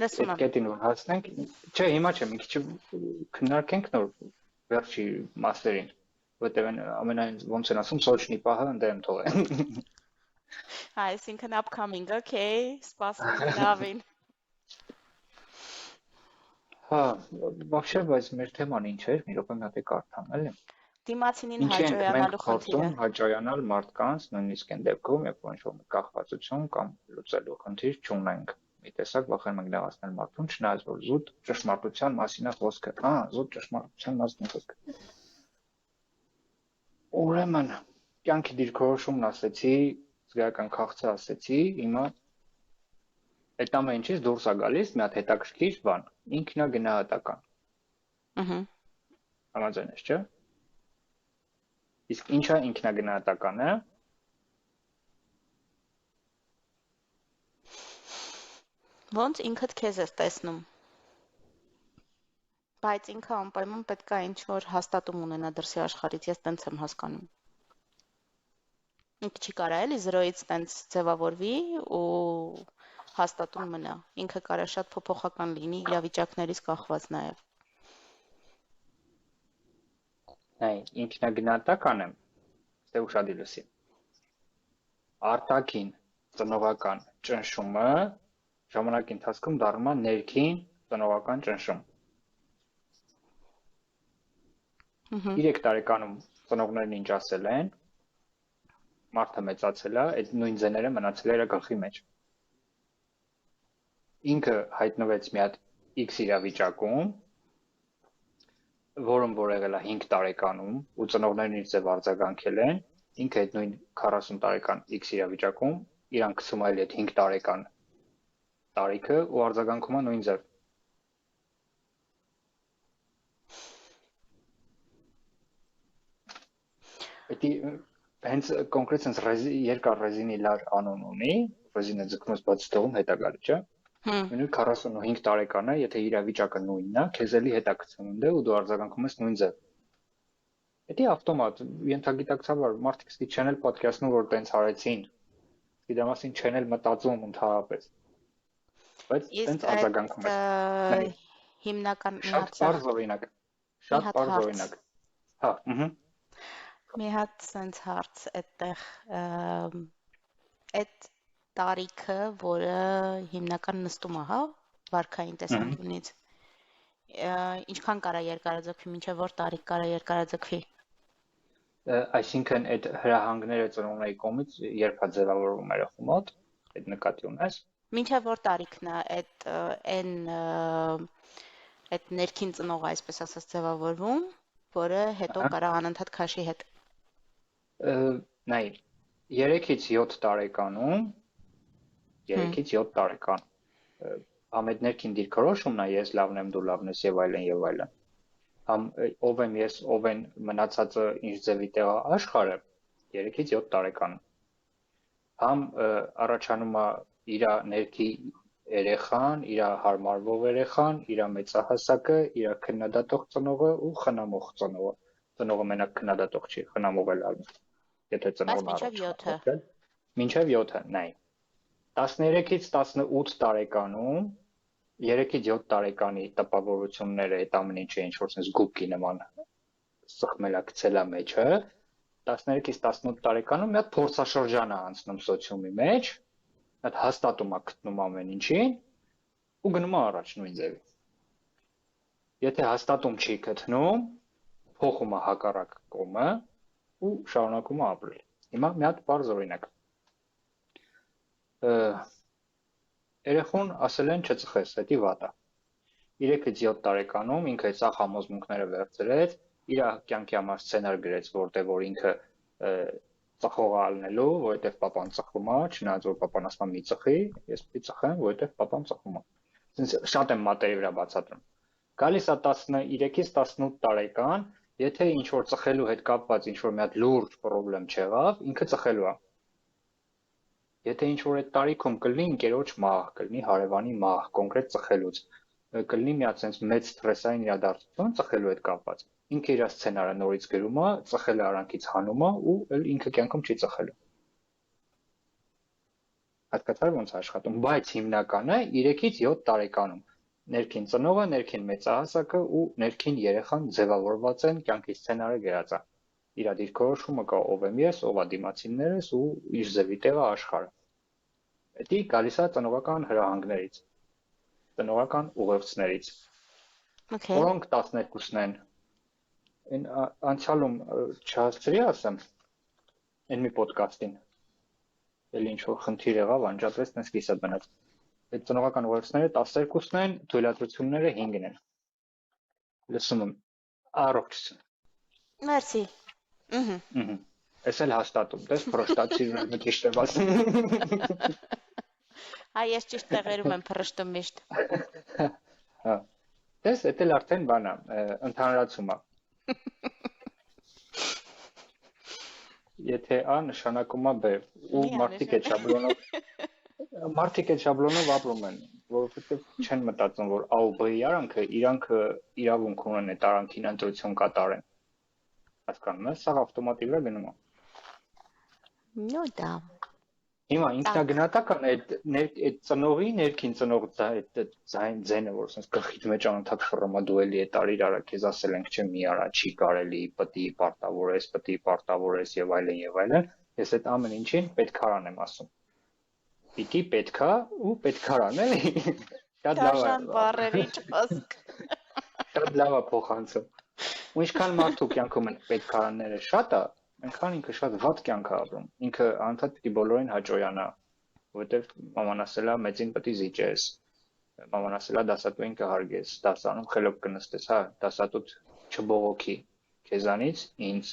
լսում եմ։ Կետին որ հասնենք, չէ, հիմա չէ, մի քիչ քննարկենք նոր վերջի մասերին, որտեղ ամենայն ոնց են ասում, սոչնի պահը ընդեմ թողեն։ Հա, այսինքն upcoming, okay, սպասում լավին։ Հա, вообще, բայց մեր թեման ինչ էր, մի րոպե մտի կարդամ, էլի։ Դիմացինին հաճոյանալու խնդիրը։ Հաճոյանալ մարդկանց, նույնիսկ այն դեպքում, երբ որ ինչ-որ կախվածություն կամ լուծելու խնդիր չունենք։ Մի տեսակ վախենում ենք նեղացնել մարդուն, չնայած որ զուտ ճշմարտության մասին է խոսքը։ Հա, զուտ ճշմարտության մասին է խոսքը։ Ուրեմն, կյանքի դիրքորոշումն ասեցի, զգայական քաղցը ասեցի, հիմա այդ ամեն ինչից դուրս է գալիս մի հատ հետաքրքիր բան, ինքնագնահատական։ Համաձայն ես, չէ՞։ Իսկ ինչա ինքնագնահատականը։ Ոնց ինքդ քեզ ես տեսնում։ Բայց ինքը անպայման պետք է ինչ-որ հաստատում ունենա դրսի աշխարհից, ես տենց եմ հասկանում։ Ինքը չի կարա էլի 0-ից տենց ձևավորվի ու հաստատում մնա։ Ինքը կարա շատ փոփոխական լինի, իրավիճակներից կախված նաև։ Նայ, ինքնագնահատական եմ, ստե ուշադիր լսի։ Արտաքին ծնողական ճնշումը ժամանակի ընթացքում դառնում է ներքին ծնողական ճնշում։ 3 տարեկանում ծնողներն ինչ ասել են, մարդը մեծացել է, այդ նույն ձեները մնացել է իր գլխի մեջ։ Ինքը հայտնվեց մի հատ X իրավիճակում, որում որ եղել է 5 տարեկանում ու ծնողներն իր ձև արձագանքել են, ինքը այդ նույն 40 տարեկան X իրավիճակում իրան գցում է այդ 5 տարեկան տարիքը ու արձագանքում է նույն ձև։ Դա հենց կոնկրետ sense երկար ռեզինի լար անուն ունի, ռեզինը ձգվում է բաց թողում հետա գալի, չէ՞։ Նույն 45 տարեկան է, եթե իրավիճակը նույնն է, քեզ էլի հետաքրքրում է ու դու արձագանքում ես նույն ձև։ Դա ավտոմատ, ենթագիտակցաբար մարդիկ ստի չեն էլ պատկերացնում, որ տենց արեցին։ Ստի դա մասին չեն էլ մտածում ընդհանրապես։ Բայց տենց արձագանքում ես։ Հիմնական շատ բարձ օրինակ։ Շատ բարձ օրինակ։ Հա, Մի հատ sense հարց այդտեղ այդ տարիքը, որը հիմնական նստում է, հա, վարքային տեսանկյունից, ինչքան կարա երկարաձգվի, մինչև որ տարիք կարա երկարաձգվի։ Այսինքն այդ հրահանգները ծնողների կողմից երբ է ձևավորվում երախու մոտ, այդ նկատի ունես։ Մինչև որ տարիքն է այդ ներքին ծնողը, այսպես ասած, ձևավորվում, որը հետո կարա անընդհատ քաշի հետ։ Նայ 3-ից 7 տարեկանում 3-ից 7 տարեկան ամեդ ներքին դիրքորոշումն է ես լավն եմ դու լավն ես եւ այլն եւ այլն համ ով եմ ես ով են մնացածը ինչ ձևի տեղ աշխարհը 3-ից 7 տարեկան համ առաջանում է իր ներքի երեխան, իր հարմարվող երեխան, իր մեծահասակը, իր քննադատող ծնողը ու խնամող ծնողը։ Ծնողը մենակ քննադատող չի, խնամող էլ արվում։ Եթե ծնողն առաջ մինչև 7-ը, նայ։ 13-ից 18 տարեկանում 3-ից 7 տարեկանի տպավորությունները այդ ամեն ինչը ինչ որ sense գուպկի նման սխմելա գցելա մեջը 13-ից 18 տարեկանում մի հատ փորձաշրջան է անցնում սոցիումի մեջ, այդ հաստատում է գտնում ամեն ինչին ու գնում է առաջ նույն ձևի։ Եթե հաստատում չի գտնում, փոխում է հակառակ կողմը ու շարունակում է ապրել։ Հիմա մի հատ բարձ օրինակ։ Երեխուն ասել են չծխես, դա վատ է։ 3-ից 7 տարեկանում ինքը այդ սա համոզմունքները վերցրեց, իր կյանքի համար սցենար գրեց, որ ինքը ծխող ալնելու, որովհետև papan ծխում է, չնայած որ papan ասում է մի ծխի, ես պիտի ծխեմ, որովհետև papan ծխում է։ Այսինքն շատ եմ մատերի վրա բացատրում։ Գալիս է 13-ից 18 տարեկան, եթե ինչ որ ծխելու հետ կապված ինչ որ մի հատ լուրջ խնդրեմ չեղավ, ինքը ծխելու է։ Եթե ինչ որ այդ տարիքում կլինի ընկերոջ մահ, կլինի հարևանի մահ, կոնկրետ ծխելուց, կլինի մի հատ sense մեծ սթրեսային իրադարձություն ծխելու հետ կապված։ Ինքը իր սցենարը նորից գրում է, ծխելը արանքից հանում է ու էլ ինքը կյանքում չի ծխելու։ Հասկացա՞ր ոնց է աշխատում, բայց հիմնականը 3-ից 7 տարեկանում ներքին ծնողը, ներքին մեծահասակը ու ներքին երեխան ձևավորված են կյանքի սցենարը գրած է։ Իր դիրքորոշումը կա ով եմ ես, ով է դիմացիններս ու իր ձևի տեղը աշխարհը։ Դա գալիս է ծնողական հրահանգներից, ծնողական ուղերձներից։ Որոնք 12-ն են։ Այն անցյալում չհասցրի ասեմ, այն մի ոդկասթին։ Էլ ինչ որ խնդիր եղավ, անջատվեց, տես կիսատ մնաց։ Այդ ծնողական ուղերձները 12-ն են, թույլատրությունները 5-ն են։ Լսում եմ, առողջություն։ Մերսի։ Ես էլ հաստատում, դες պրոշտացիում եմ ճիշտ եմ ասում։ Այ ես ճիշտ տեղերում եմ փռշտում միշտ։ Հա։ Դες դա էլ արդեն բան է, ընդհանրացում է։ Եթե A նշանակում է B, ու մարդիկ այդ շաբլոնով ապրում են, որովհետև չեն մտածում, որ A ու B-ի արանքը իրանքը իրավունք ունեն այդ արանքին ընտրություն կատարեն։ Հասկանում ես, սա ավտոմատիկ է գնում է։ Ну да. Հիմա ինքնագնահատական այդ ծնողի ներքին ծնող այդ ձայնը, որ sense գլխիդ մեջ անընդհատ ֆռում է դու էլի այդ արիր արա, քեզ ասել ենք չէ մի արա, չի կարելի, պտի պարտավորես եւ այլն, ես այդ ամեն ինչին պետքարան եմ ասում։ Պիտի պետքա ու պետքարան էլի։ Շատ լավ է։ Դաշան բառերի ճոսկ։ Շատ լավ է փոխանցում։ Ու ինչքան մարդու կյանքում են պետքարանները շատ է, այնքան ինքը շատ վատ կյանք է ապրում։ Ինքը անընդհատ պիտի բոլորին հաճոյանա, որովհետև մաման ասելա մեծին պիտի զիջես։ Մաման ասելա դասատուին կհարգես, դասանում խելոք կնստես, հա, դասատուդ չբողոքի քեզանից ինձ։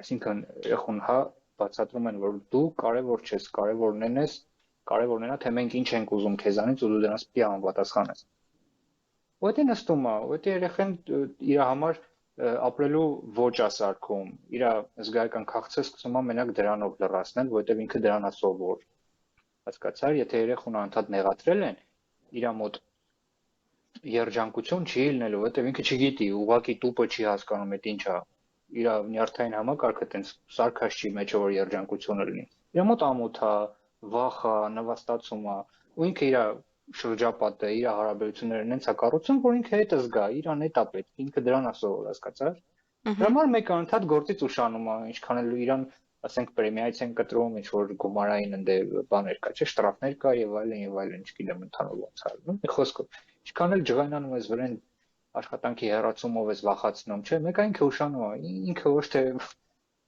Այսինքն երախուն հա բացատրում են, որ դու կարևոր չես, կարևորն է թե մենք ինչ ենք ուզում քեզանից ու դու դրանց պիտի անպատասխանես։ Որտե նստում է, որտե երեխան իր համար ապրելու ոճ է սարքում, իր զգայական քաղցը սկսում է մենակ դրանով լրացնել, որովհետև ինքը դրան է սովոր։ Հասկացա՞ր, եթե երեխուն անընդհատ նեղացրել են, իր մոտ երջանկություն չի լինելու, որովհետև ինքը չգիտի, ուղղակի տուպը չի հասկանում այդ ինչ է։ Իր նյարդային համակարգը տենց սարքած չի մեջը որ երջանկությունը լինի։ Իր մոտ ամոթ է, վախ է, նվաստացում է, ու ինքը իր շրջապատը, իր հարաբերությունները նենց է կառուցում, որ ինքը հետը զգա, իրան էտա պետք, ինքը դրան է սովոր, հասկացա՞ր։ Դրա համար մեկը անդադ գործից ուշանում է, ինչքան էլ իրան, ասենք, պրեմիայից են կտրում, ինչ որ գումարային ընդ բաներ կա, չէ, շտրաֆներ կա եւ այլն, չգիտեմ ընդհանուր ոնց է, նո՞, մի խոսքով, ինչքան էլ ջղայնանում ես վրան աշխատանքի հեռացումով ես վախացնում, չէ, մեկը ինքը ուշանում է, ինքը ոչ թե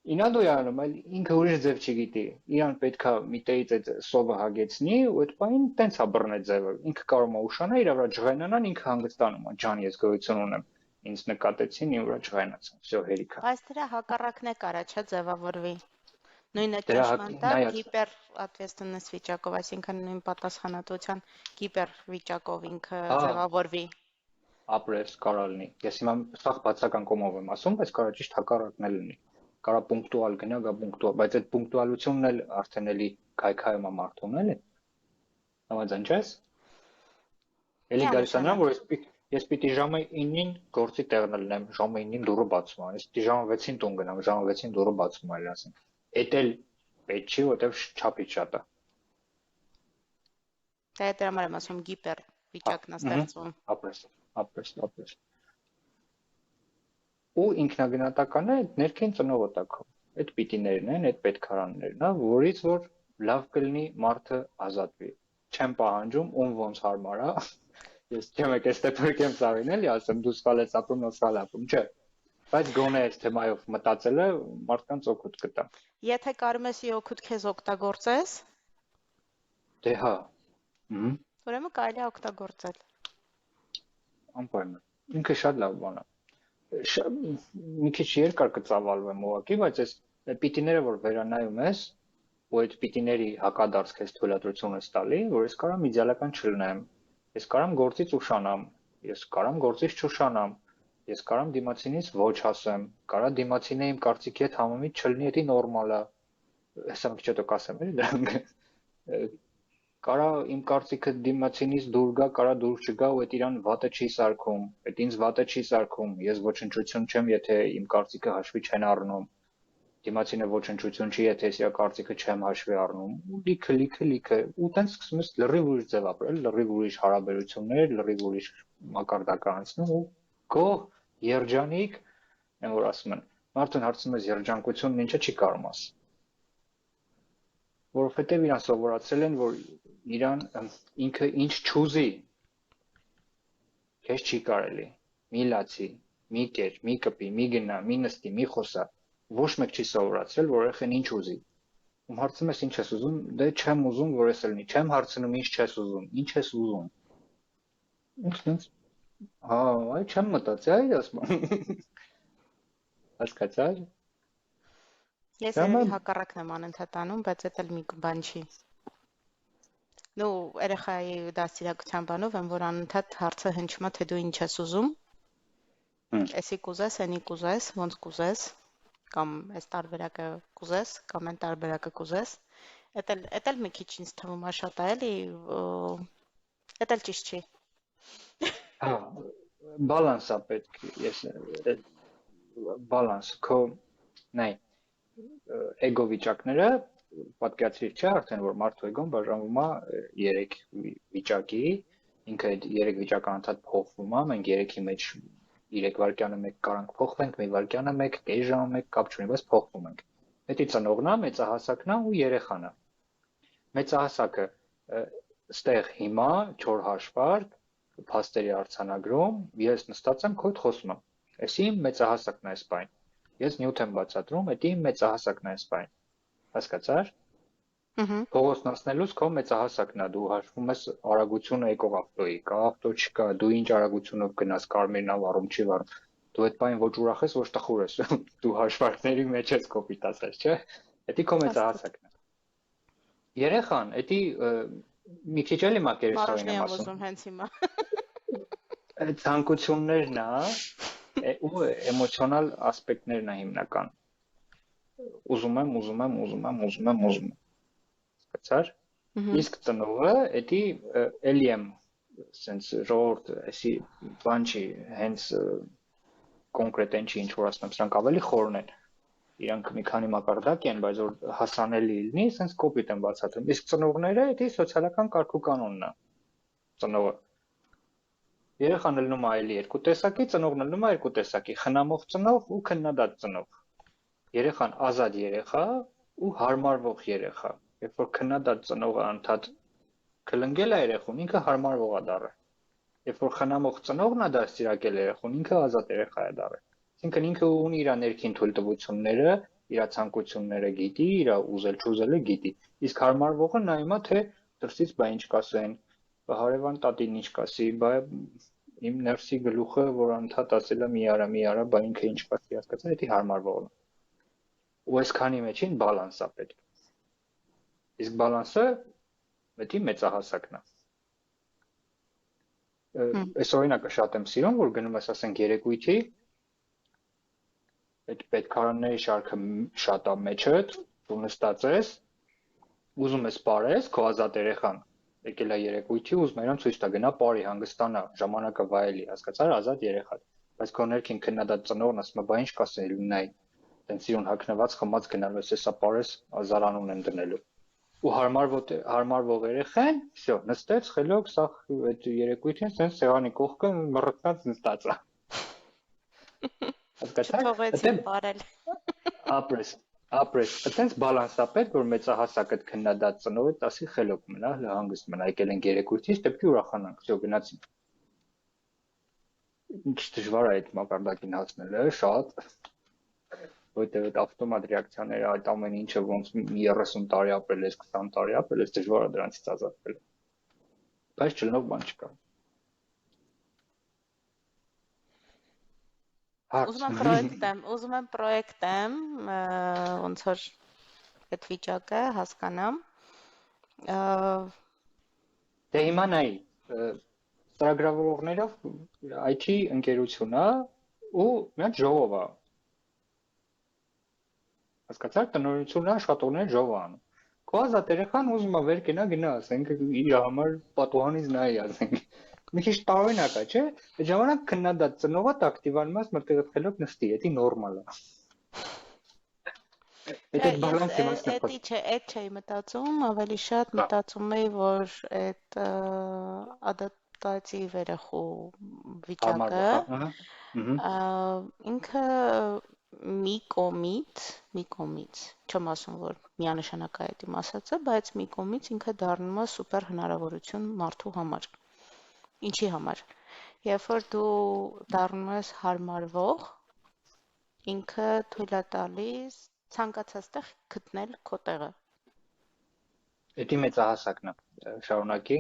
ինադու է անում, այլ ինքը ուրիշ ձև չգիտի, իրան պետքա մի տեից այդ սովը հագեցնի ու այդ բանին տենց է բռնել ձևը, ինքը կարող է ուշանա, իր վրա ջղայնանան, ինքը հանգստանում է, ջան, ես գոյություն ունեմ, ինձ նկատեցին, իմ վրա ջղայնացան, всё, հերիքա։ Բայց դրա հակառակն է կարա չէ ձևավորվի։ Նույնը Դրա ճնշման տակ նայած հիպեր ответственность վիճակով, այսինքն նույն պատասխանատվության հիպեր վիճակով ինքը ձևավորվի։ ապրես կարա լինի։ Ես հիմա սաղ բացական կոմով եմ ասում, բայց կարա ճիշտ հակառակն էլ լինի։ Կարա պունկտուալ գնա, գա պունկտուալ, բայց այդ պունկտուալությունն էլ արդեն էլի քայքայում է մարդուն, էլի։ Համաձայն չես։ Էլի գալիս է նրան, որ ես պիտի ժամը 9-ին գործի տեղն լինեմ, ժամը 9-ին դուռը բացում է։ Ես պիտի ժամը 6-ին տուն գնամ, ժամը 6-ին դուռը բացում է, ասենք։ Էդ էլ պետք չի, որտեվ չափից շատ է։ Դա դրա համար եմ ասում հիպեր վիճակն է ստեղծվում։ Ապրես։ Ու ինքնագնահատականը այդ ներքին ծնողը տակով։ Այդ պիտիներն են, այդ պետքարաններն է, որից որ լավ կլինի մարդը ազատվի։ Չեմ պահանջում, ում ոնց հարմար է։ Ես չեմ եկել ստեփերքեմ ծավին էլի, ասեմ դու սխալ ես ապրում, նո սխալ ապրում, չէ։ Բայց գոնե այս թեմայով մտածելը մարդկանց օգուտ կտա։ Եթե կարում ես օգուտ քեզ օգտագործես, դե հա։ Ուրեմն կարելի է օգտագործել։ Անպայման։ Ինքը շատ լավ բան է։ Մի քիչ երկար կծավալվեմ ուղղակի, բայց այս պիտիները որ վերանայում ես, ու այդ պիտիների հակադարձ քեզ թույլատրություն ես տալի, որ ես կարամ իդեալական չլինեմ, ես կարամ գործից ուշանամ, ես կարամ գործից չուշանամ, ես կարամ դիմացինից ոչ ասեմ, կարա դիմացինը իմ կարծիքի հետ համեմիջ չլինի, դա նորմալ է։ Հեսա մի քիչ հետո կասեմ, էլի դրանք։ Կարա իմ կարծիքը դիմացինից դուր գա, կարա դուր չգա ու այդ իրան վատը չի սարքում, այդ ինձ վատը չի սարքում, ես ոչնչություն չեմ, եթե իմ կարծիքը հաշվի չեն առնում, դիմացինը ոչնչություն չի, եթե ես իր կարծիքը չեմ հաշվի առնում, ու լիքը, ու տենց սկսում ես լրիվ ուրիշ ձև ապրել, լրիվ ուրիշ հարաբերություններ, լրիվ ուրիշ մակարդակ անցնում ու գոհ, երջանիկ, այն որ ասում են, մարդուն հարցնում ես երջանկությունն ինչը չի կարող ասել, որովհետև իրան սովորացրել են, որ իրան ինքը ինչ չուզի, քեզ չի կարելի, մի լացի, մի կեր, մի կպի, մի գնա, մի նստի, մի խոսա, ոչ մեկ չի սովորացրել, որ երեխան ինչ ուզի։ Ում հարցնում ես ինչ ես ուզում, դե չեմ ուզում, որ էս լինի, չեմ հարցնում ինչ չես ուզում, ինչ ես ուզում։ Ինքնից հա, այ չեմ մտածի, այ ասում։ Հասկացա՞ր։ Ես երևի հակառակն եմ անընդհատ անում, բայց դա էլ մի բան չի։ Նու երեխայի դաստիարակության բանով եմ, որ անընդհատ հարցը հնչում է, թե դու ինչ ես ուզում։ Էսի կուզես, էնի կուզես, ոնց կուզես, կամ այս տարբերակը կուզես, կամ այն տարբերակը կուզես։ Դա էլ մի քիչ ինձ թվում է շատ է, էլի, դա էլ ճիշտ չի։ Հա, բալանս է պետք, ես բալանս, քո նայ էգո վիճակները պատկերացրիր չէ արդեն որ մարդու էգոն բաժանվում է 3 վիճակի, ինքը այդ 3 վիճակը անդադ փոխվում է, մենք 3-ի մեջ 3 վայրկյանը մեկ կարանք փոխվենք, մի վայրկյանը մեկ, կես ժամը մեկ, կապ չունի, բայց փոխվում ենք։ Դա ծնողն է, մեծահասակն է ու երեխան է։ Մեծահասակը ստեղ հիմա 4 հաշվարկ, փաստերի արձանագրում, ես նստած եմ քո հետ խոսում եմ։ Էսի իմ մեծահասակն է այս բան։ Ես նյութ եմ բացատրում, դա իմ մեծահասակն է այս բան։ Հասկացա՞ր։ Փողոցն անցնելուց քո մեծահասակն է, դու հաշվում ես արագությունը եկող ավտոյի, կա ավտո չկա, դու ինչ արագությունով գնաս, կարմիրն ավառում չի վառում։ Դու այդ բանին ոչ ուրախ ես, ոչ տխուր ես։ Դու հաշվարկների մեջ ես կոպիտ ասած, չէ՞։ Դա քո մեծահասակն է։ Երեխան, դա մի քիչ էլի մակերեսային եմ ասում։ Ուզում հենց հիմա։ Ցանկություններն է ու էմոցիոնալ ասպեկտներն է հիմնական։ Ուզում եմ։ Հասկացա՞ր։ Իսկ ծնողը դա էլի եմ sense ժողովուրդ, էսի բան չի, հենց կոնկրետ են չի ինչ որ ասում, սրանք ավելի խորն են։ Իրանք մի քանի մակարդակ են, բայց որ հասանելի լինի, sense կոպիտ են բացատրում։ Իսկ ծնողները դա սոցիալական կարգուկանոնն է։ Ծնողը Երեխան ելնում է այլի երկու տեսակի, ծնողն ելնում է երկու տեսակի, խնամող ծնող ու քննադատ ծնող։ Երեխան ազատ երեխա ու հարմարվող երեխա։ Երբ որ քննադատ ծնողը անդադ կլնգել է երեխուն, ինքը հարմարվող է դառը։ Երբ որ խնամող ծնողն է դաստիարակել երեխուն, ինքը ազատ երեխա է դառը։ Այսինքն ինքը ունի իր ներքին թույլտվությունները, իր ցանկությունները գիտի, իր ուզել-չուզելը գիտի։ Իսկ հարմարվողը նայում է, թե դրսից բա ինչ կասեն, բա հարևան տատին ինչ կասի, բա իմ ներսի գլուխը, որ անդադ ասել է մի արա, բա ինքը ինչ կասի, հասկացա, դա հարմարվողն է։ Ու այսքանի մեջին բալանս է պետք։ Իսկ բալանսը մտի մեծահասակն է։ Այս օրինակը շատ եմ սիրում, որ գնում ես, ասենք, երեկույթի, այդ պետքարանների շարքը շատ է մեջդ, դու նստած ես, ուզում ես պարես, քո ազատ երեխան եկել է երեկույթի, ուզում է իրան ցույց տա, գնա պարի, հանգստանա, ժամանակը վայելի, հասկացար, ազատ երեխա։ Բայց քո ներքին քննադատ ծնողն ասում է, բա ինչ կասեն, նայ, տենց իրուն հագնված խմած գնալու ես, հեսա պարես, զարանուն են դնելու։ Ու հարմարվող երեխան, всё, նստեց, խելոք, սա այդ երեկույթին սենց սեղանի կողքը մռտնած նստած է։ Հասկացա՞ր։ Չթողեցին բարել։ Ապրես, այտենց բալանս է պետք, որ մեծահասակը քննադատ ծնողը ասի խելոք մնա, հանգիստ մնա, եկել են երեկույթից, պետք է ուրախանանք, всё, գնացինք։ Ինչ դժվար է այդ մակարդակին հասնելը, շատ։ Որտեղ այդ ավտոմատ ռեակցիաները, այդ ամեն ինչը ոնց 30 տարի ապրել ես, 20 տարի ապրել ես, դժվար է դրանից ազատվել։ Բայց չլնող բան չկա։ Ուզում եմ պրոյեկտեմ, ոնց որ այդ վիճակը հասկանամ։ Դե հիմա նայ, ծրագրավորողներով IT ընկերություն է ու մի հատ ժողով է։ Հասկացար, տնօրինությունը աշխատողները ժողով անում։ Քո ազատ երեխան ուզում է վեր կենա գնա, ասենք իր համար պատուհանից նայի, ասենք։ Մի քիչ տարօրինակ է, չէ՞։ Այդ ժամանակ քննադատ ծնողը ակտիվանում է, մտեղ խելոք նստի, դա նորմալ է։ Այդ բալանսը մասն է։ Այդ չէի մտածում, ավելի շատ մտածում էի, որ այդ ադապտատիվ երեխու վիճակը ինքը մի կողմից, չեմ ասում, որ միանշանակ է այդ իմ ասածը, բայց մի կողմից ինքը դառնում է սուպեր հնարավորություն մարդու համար։ Ինչի համար։ Երբ որ դու դառնում ես հարմարվող, ինքը թույլ է տալիս ցանկացած տեղ գտնել քո տեղը։ Դա մեծահասակն է, շարունակի։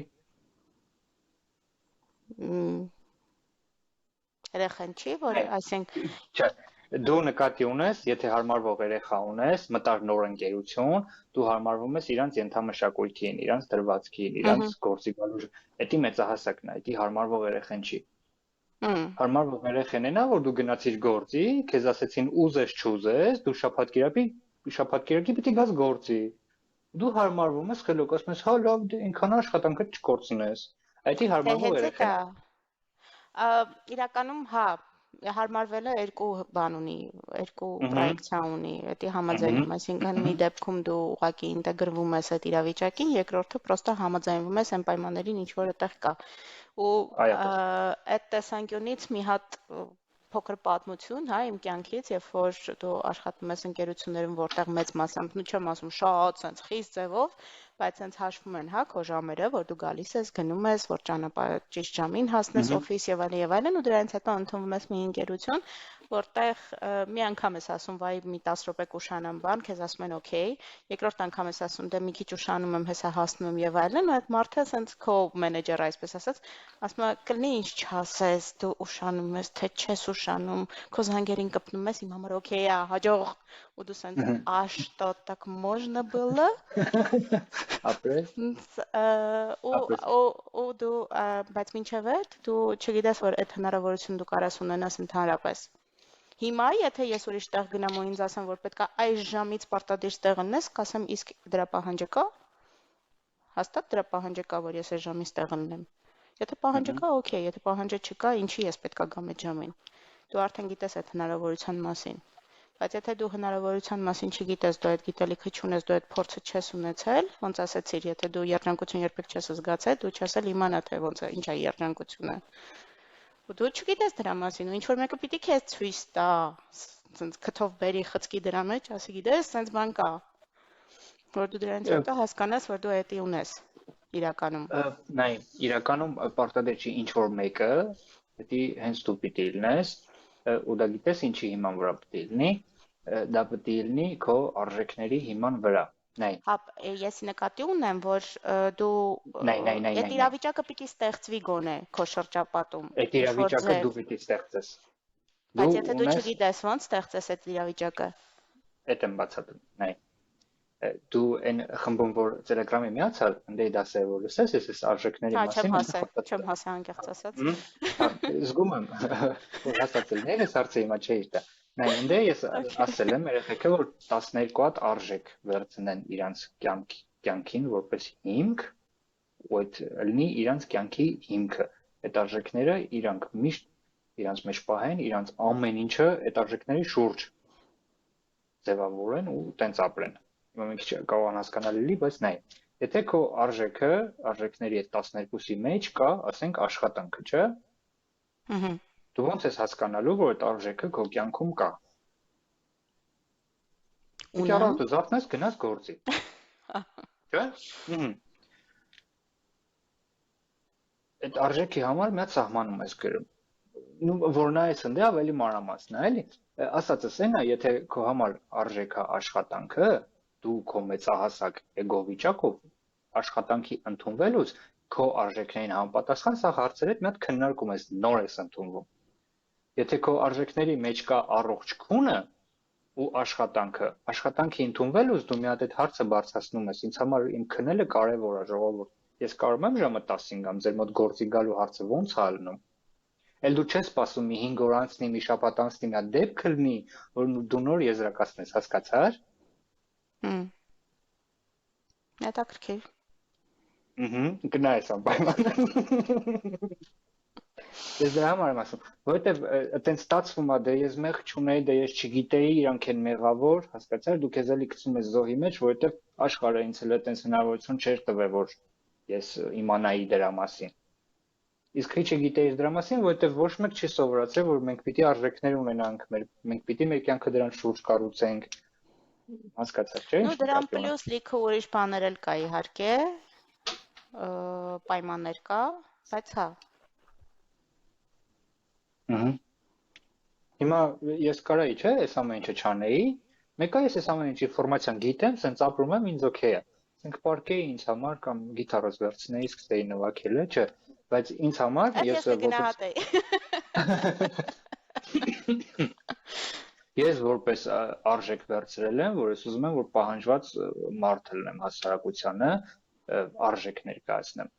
Երեխան չի, որ այսինքն չէ, դու նկատի ունես, եթե հարմարվող երեխա ունես, մտար նոր ընկերություն, դու հարմարվում ես իրանց ենթամշակույթին, իրանց դրվածքին, իրանց գործի գալու։ Դա մեծահասակն է, դա հարմարվող երեխան չի։ Հարմարվող երեխան է նա, որ դու գնացիր գործի, քեզ ասեցին ուզես չուզես, դու շաբաթ-կիրակի պիտի գաս գործի։ Դու հարմարվում ես, խելոք ասում ես, հա լավ, դե ինքան աշխատանքը չկորցնես։ Դա հարմարվող երեխան է։ Իրականում, հա, հարմարվելը երկու բան ունի, երկու պրոյեկցիա ունի, դա համաձայնում, այսինքն մի դեպքում դու ուղղակի ինտեգրվում ես այդ իրավիճակին, երկրորդը պրոստը համաձայնվում ես այն պայմաններին, ինչ որ այդտեղ կա։ Ու այդ տեսանկյունից մի հատ փոքր պատմություն, հա, իմ կյանքից, երբ որ դու աշխատում ես ընկերություններում, որտեղ մեծ մասամբ, ну չեմ ասում, շատ sense խիստ ձևով, բայց sense հաշվում են, հա, քո ժամերը, որ դու գալիս ես, գնում ես, որ ճանապարհ ճիշտ ժամին հասնես օֆիս եւ այլն, ու դրանից հետո ընդունվում ես մի ընկերություն, որտեղ մի անգամ ես ասում, վայ, մի 10 րոպե կուշանամ բան, քեզ ասում են օքեյ, երկրորդ անգամ ես ասում, դե մի քիչ ուշանում եմ, հեսա հասնում եմ եւ այլն, ու այդ մարդը sense քո մենեջերը, այսպես ասած, ասում է, կլինի ինչ չասես, դու ուշանում ես, թե չես ուշանում, քո զանգերին կպնում ես, իմ համար օքեյ է, հաջող, ու դու sense а что так можно было? Ապրես։ Ու դու, բայց մինչև այդ դու չգիտես, որ այդ հնարավորությունը դու կարաս ունենաս ընդհանրապես։ Հիմա, եթե ես ուրիշ տեղ գնամ ու ինձ ասեմ, որ պետք է այս ժամից պարտադիր տեղ ըննես, կասեմ, իսկ դրա պահանջը կա։ Հաստատ դրա պահանջը կա, որ ես այս ժամից տեղ ըննեմ։ Եթե պահանջը կա, օքեյ, եթե պահանջը չկա, ինչի ես պետք է գամ այդ ժամին։ Դու արդեն գիտես այդ հնարավորության մասին։ Բայց եթե դու հնարավորության մասին չգիտես, դու այդ գիտելիքը չունես, դու այդ փորձը չես ունեցել, ոնց ասացիր, եթե դու երջանկություն երբեք չես զգացել, դու չես էլ իմանա թե ոնց է, ինչ է երջանկությունը։ Ու դու չգիտես դրա մասին, ու ինչ որ մեկը պիտի քեզ ցույց տա, ցենց քթով բերի խցկի դրա մեջ, ասի գիտես, ցենց բան կա, որ դու դրանից հետո հասկանաս, որ դու էտի ունես իրականում։ Նայ, իրականում պարտադիր չի ինչ որ մեկը, պետք է հենց դու պիտի լինես, ու դա գիտես ինչի հիման վրա պետք է լինի, դա պետք է լինի քո արժեքների հիման վրա։ Նայ, Հա, ես նկատի ունեմ, որ դու այդ նայ, իրավիճակը պիտի ստեղծվի գոնե քո շրջապատում, այդ ինչ որ իրավիճակը դու ձև, պիտի ստեղծես։ Դու բայց եթե դու ունես, չգիտես ոնց ստեղծես այդ իրավիճակը։ այդ եմ բացատրում, նայ, դու այն խմբում, որ Telegram-ի միացար, ընդե դասը որ լսես, ես արժեքների Հա, մասին չեմ հասա անկեղծ ասած։ Հա, զգում եմ, որ հասածել ես հարցը հիմա չէի տա։ Նայ, ընդե ես Okay. ասել եմ երեխեքը, որ 12 հատ արժեք վերցնեն իրանց կյանքին որպես հիմք, ու այդ լինի իրանց կյանքի հիմքը։ Այդ արժեքները իրանք միշտ իրանց մեջ պահեն, իրանց ամեն ինչը այդ արժեքների շուրջ ձևավորեն ու տենց ապրեն։ Հիմա մի քիչ կարող անհասկանալի լինի, բայց նայ, եթե քո արժեքների այդ 12-ի մեջ կա, ասենք աշխատանքը, չէ՞։ Ահա։ Դու ո՞նց ես հասկանալու, որ այդ արժեքը քո կյանքում կա։ Պետք է Ունեմ։ առավոտը զարթնես, գնաս գործի, չէ՞։ Ահա։ Այդ արժեքի համար մի հատ սահմանում ես գրում։ Որ նայես ընդե ավելի մանրամասն է, էլի։ Ասածս այն է, եթե քո համար արժեքա աշխատանքը, դու քո մեծահասակ էգո վիճակով աշխատանքի ընդունվելուց քո արժեքներին համապատասխան սա հարցեր հետ մի հատ քննարկում ես, նոր ես ընդունվում։ Եթե քո արժեքների մեջ կա առողջ քունը ու աշխատանքի ընդունվելուց դու մի հատ այդ հարցը բարձրացնում ես, ինձ համար իմ քնելը կարևոր է, ժողովուրդ։ Ես կարող եմ ժամը 10-ին գամ, ձեր մոտ գործի գալու հարցը ո՞նց է ալնում։ Էլ դու չես սպասում մի 5 օր անցնի, մի շաբաթ անցնի, մի հատ դեպք լինի, որ դու նոր եզրակացնես, հասկացա՞ր։ Հմ, հետաքրքիր։ Գնայես անպայման։ Ես դրա համար եմ ասում, որովհետև այտենց ստացվում է, դե ես մեղ չունեի, դե ես չգիտեի, իրանք են մեղավոր, հասկացա՞ր, դու քեզ էլի գցում ես զոհի մեջ, որովհետև աշխարհը ինձ էլ այտենց հնարավորություն չէր տվել, որ ես իմանայի դրա մասին։ Իսկ քիչ գիտեի դրա մասին, որովհետև ոչ մեկ չի սովորացել, որ մենք պիտի արժեքներ ունենանք, մենք պիտի մեր կյանքը դրան շուրջ կառուցենք, հասկացա՞ր, չէ՞, Ну, ինչ դրան նկատի ունեմ։ պլյուս լիքը ուրիշ բաներ էլ կա իհարկե, պայմաններ կա, բայց հա։ Ահա։ Հիմա ես կարայի, չէ, այս ամեն ինչը չանեի, մեկը ես այս ամեն ինչ ինֆորմացիան գիտեմ, սենց ապրում եմ, ինձ օքեյ է։ Ասենք պարկեի ինձ համար կամ գիտարս վերցնեի, սկսեի նվագել, չէ, բայց ինձ համար Այդ ես ես կգնահատեի։ ես որպես արժեք վերցրել եմ, որ ես ուզում եմ, որ պահանջված մարդ լինեմ հասարակությանը, արժեք ներկայացնեմ։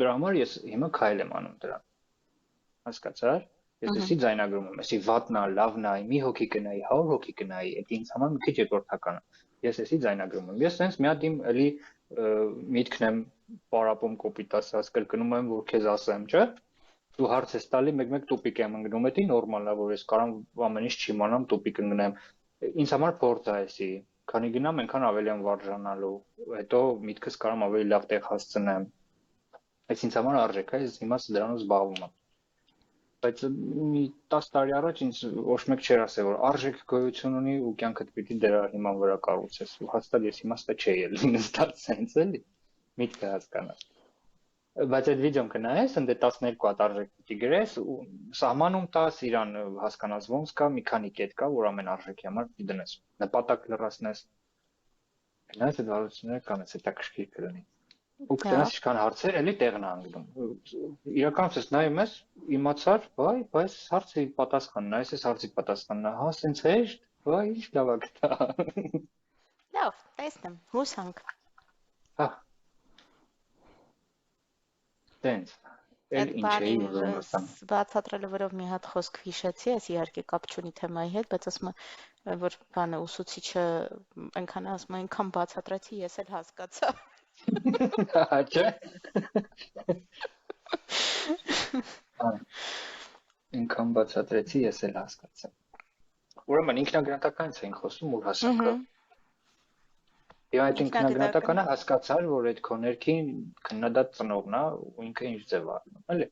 Դրա համար ես հիմա քայլ եմ անում դրան։ Հասկացա՞ր։ Ես էսի ձայնագրում եմ, էսի վատնա, լավնա, մի հոգի կնայի, 100 հոգի կնայի, դա ինձ համար մի քիչ երկրորդական է։ Ես էսի ձայնագրում եմ։ Ես sense մի հատ իմ էլի միտքն եմ պարապում կոպիտ ասած կրկնում եմ, որ քեզ ասեմ, չէ՞։ Դու հարց ես տալի, մեկ-մեկ տոպիկ եմ ընկնում, դա նորմալ է, որ ես կարամ ամեն ինչ չիմանամ, տոպիկ ընկնեմ։ Ինձ համար փորձ է էսի։ Քանի գնամ, այնքան ավելի եմ վարժանալու։ Հետո միտքս կարամ ավելի լավ տեղ հասցնեմ։ Այս ինձ համար արժեք է, ես հիմա դրանով զբաղվում եմ։ Բայց մի 10 տարի առաջ ինձ ոչ մեկ չէր ասել, որ արժեք գոյություն ունի ու կյանքդ պիտի դրա հիման վրա կառուցես։ Ու հաստատ ես իմաստը չէի էլի նստած սենց էլի։ Միտքը հասկանալ։ Բայց այդ վիդեոն կնայես, ընդ 12 հատ արժեք պիտի գրես ու սահմանում տաս իրան հասկանաս ոնց կա, մի քանի կետ կա, որ ամեն արժեքի համար պիտի դնես։ Նպատակ լրացնես։ Գնաս այդ վարությունները կանես, հետաքրքիր կլինի։ Ու կտենաս ինչքան հարցեր էլի տեղն է անգնում։ Իրականից ես նայում ես, իմացար, վայ, բայց հարցի պատասխանն է, այս հարցի պատասխանն է, հա, սենց հեշտ, վայ, ինչ լավ է գտա։ Լավ, տեսնեմ, հուսանք։ Հա, տենց։ Էլ Այդ ինչ էի բանի ուզում ասեմ։ բացատրելու վրով մի հատ խոսք հիշեցի, ես իհարկե կապ չունի թեմայի հետ, բայց ասում եմ, որ բանը ուսուցիչը այնքան ասում է, այնքան բացատրեցի, ես էլ հասկացա։ Հա, չէ։ Ինքան բացատրեցի, ես էլ հասկացա։ Ուրեմն ինքնագնահատականից էինք խոսում, ուր հասանք։ Եվ այդ ինքնագնահատականը հասկացար, որ այդ քո ներքին քննադատ ծնողն է ու ինքը ինչ ձև անում, էլի։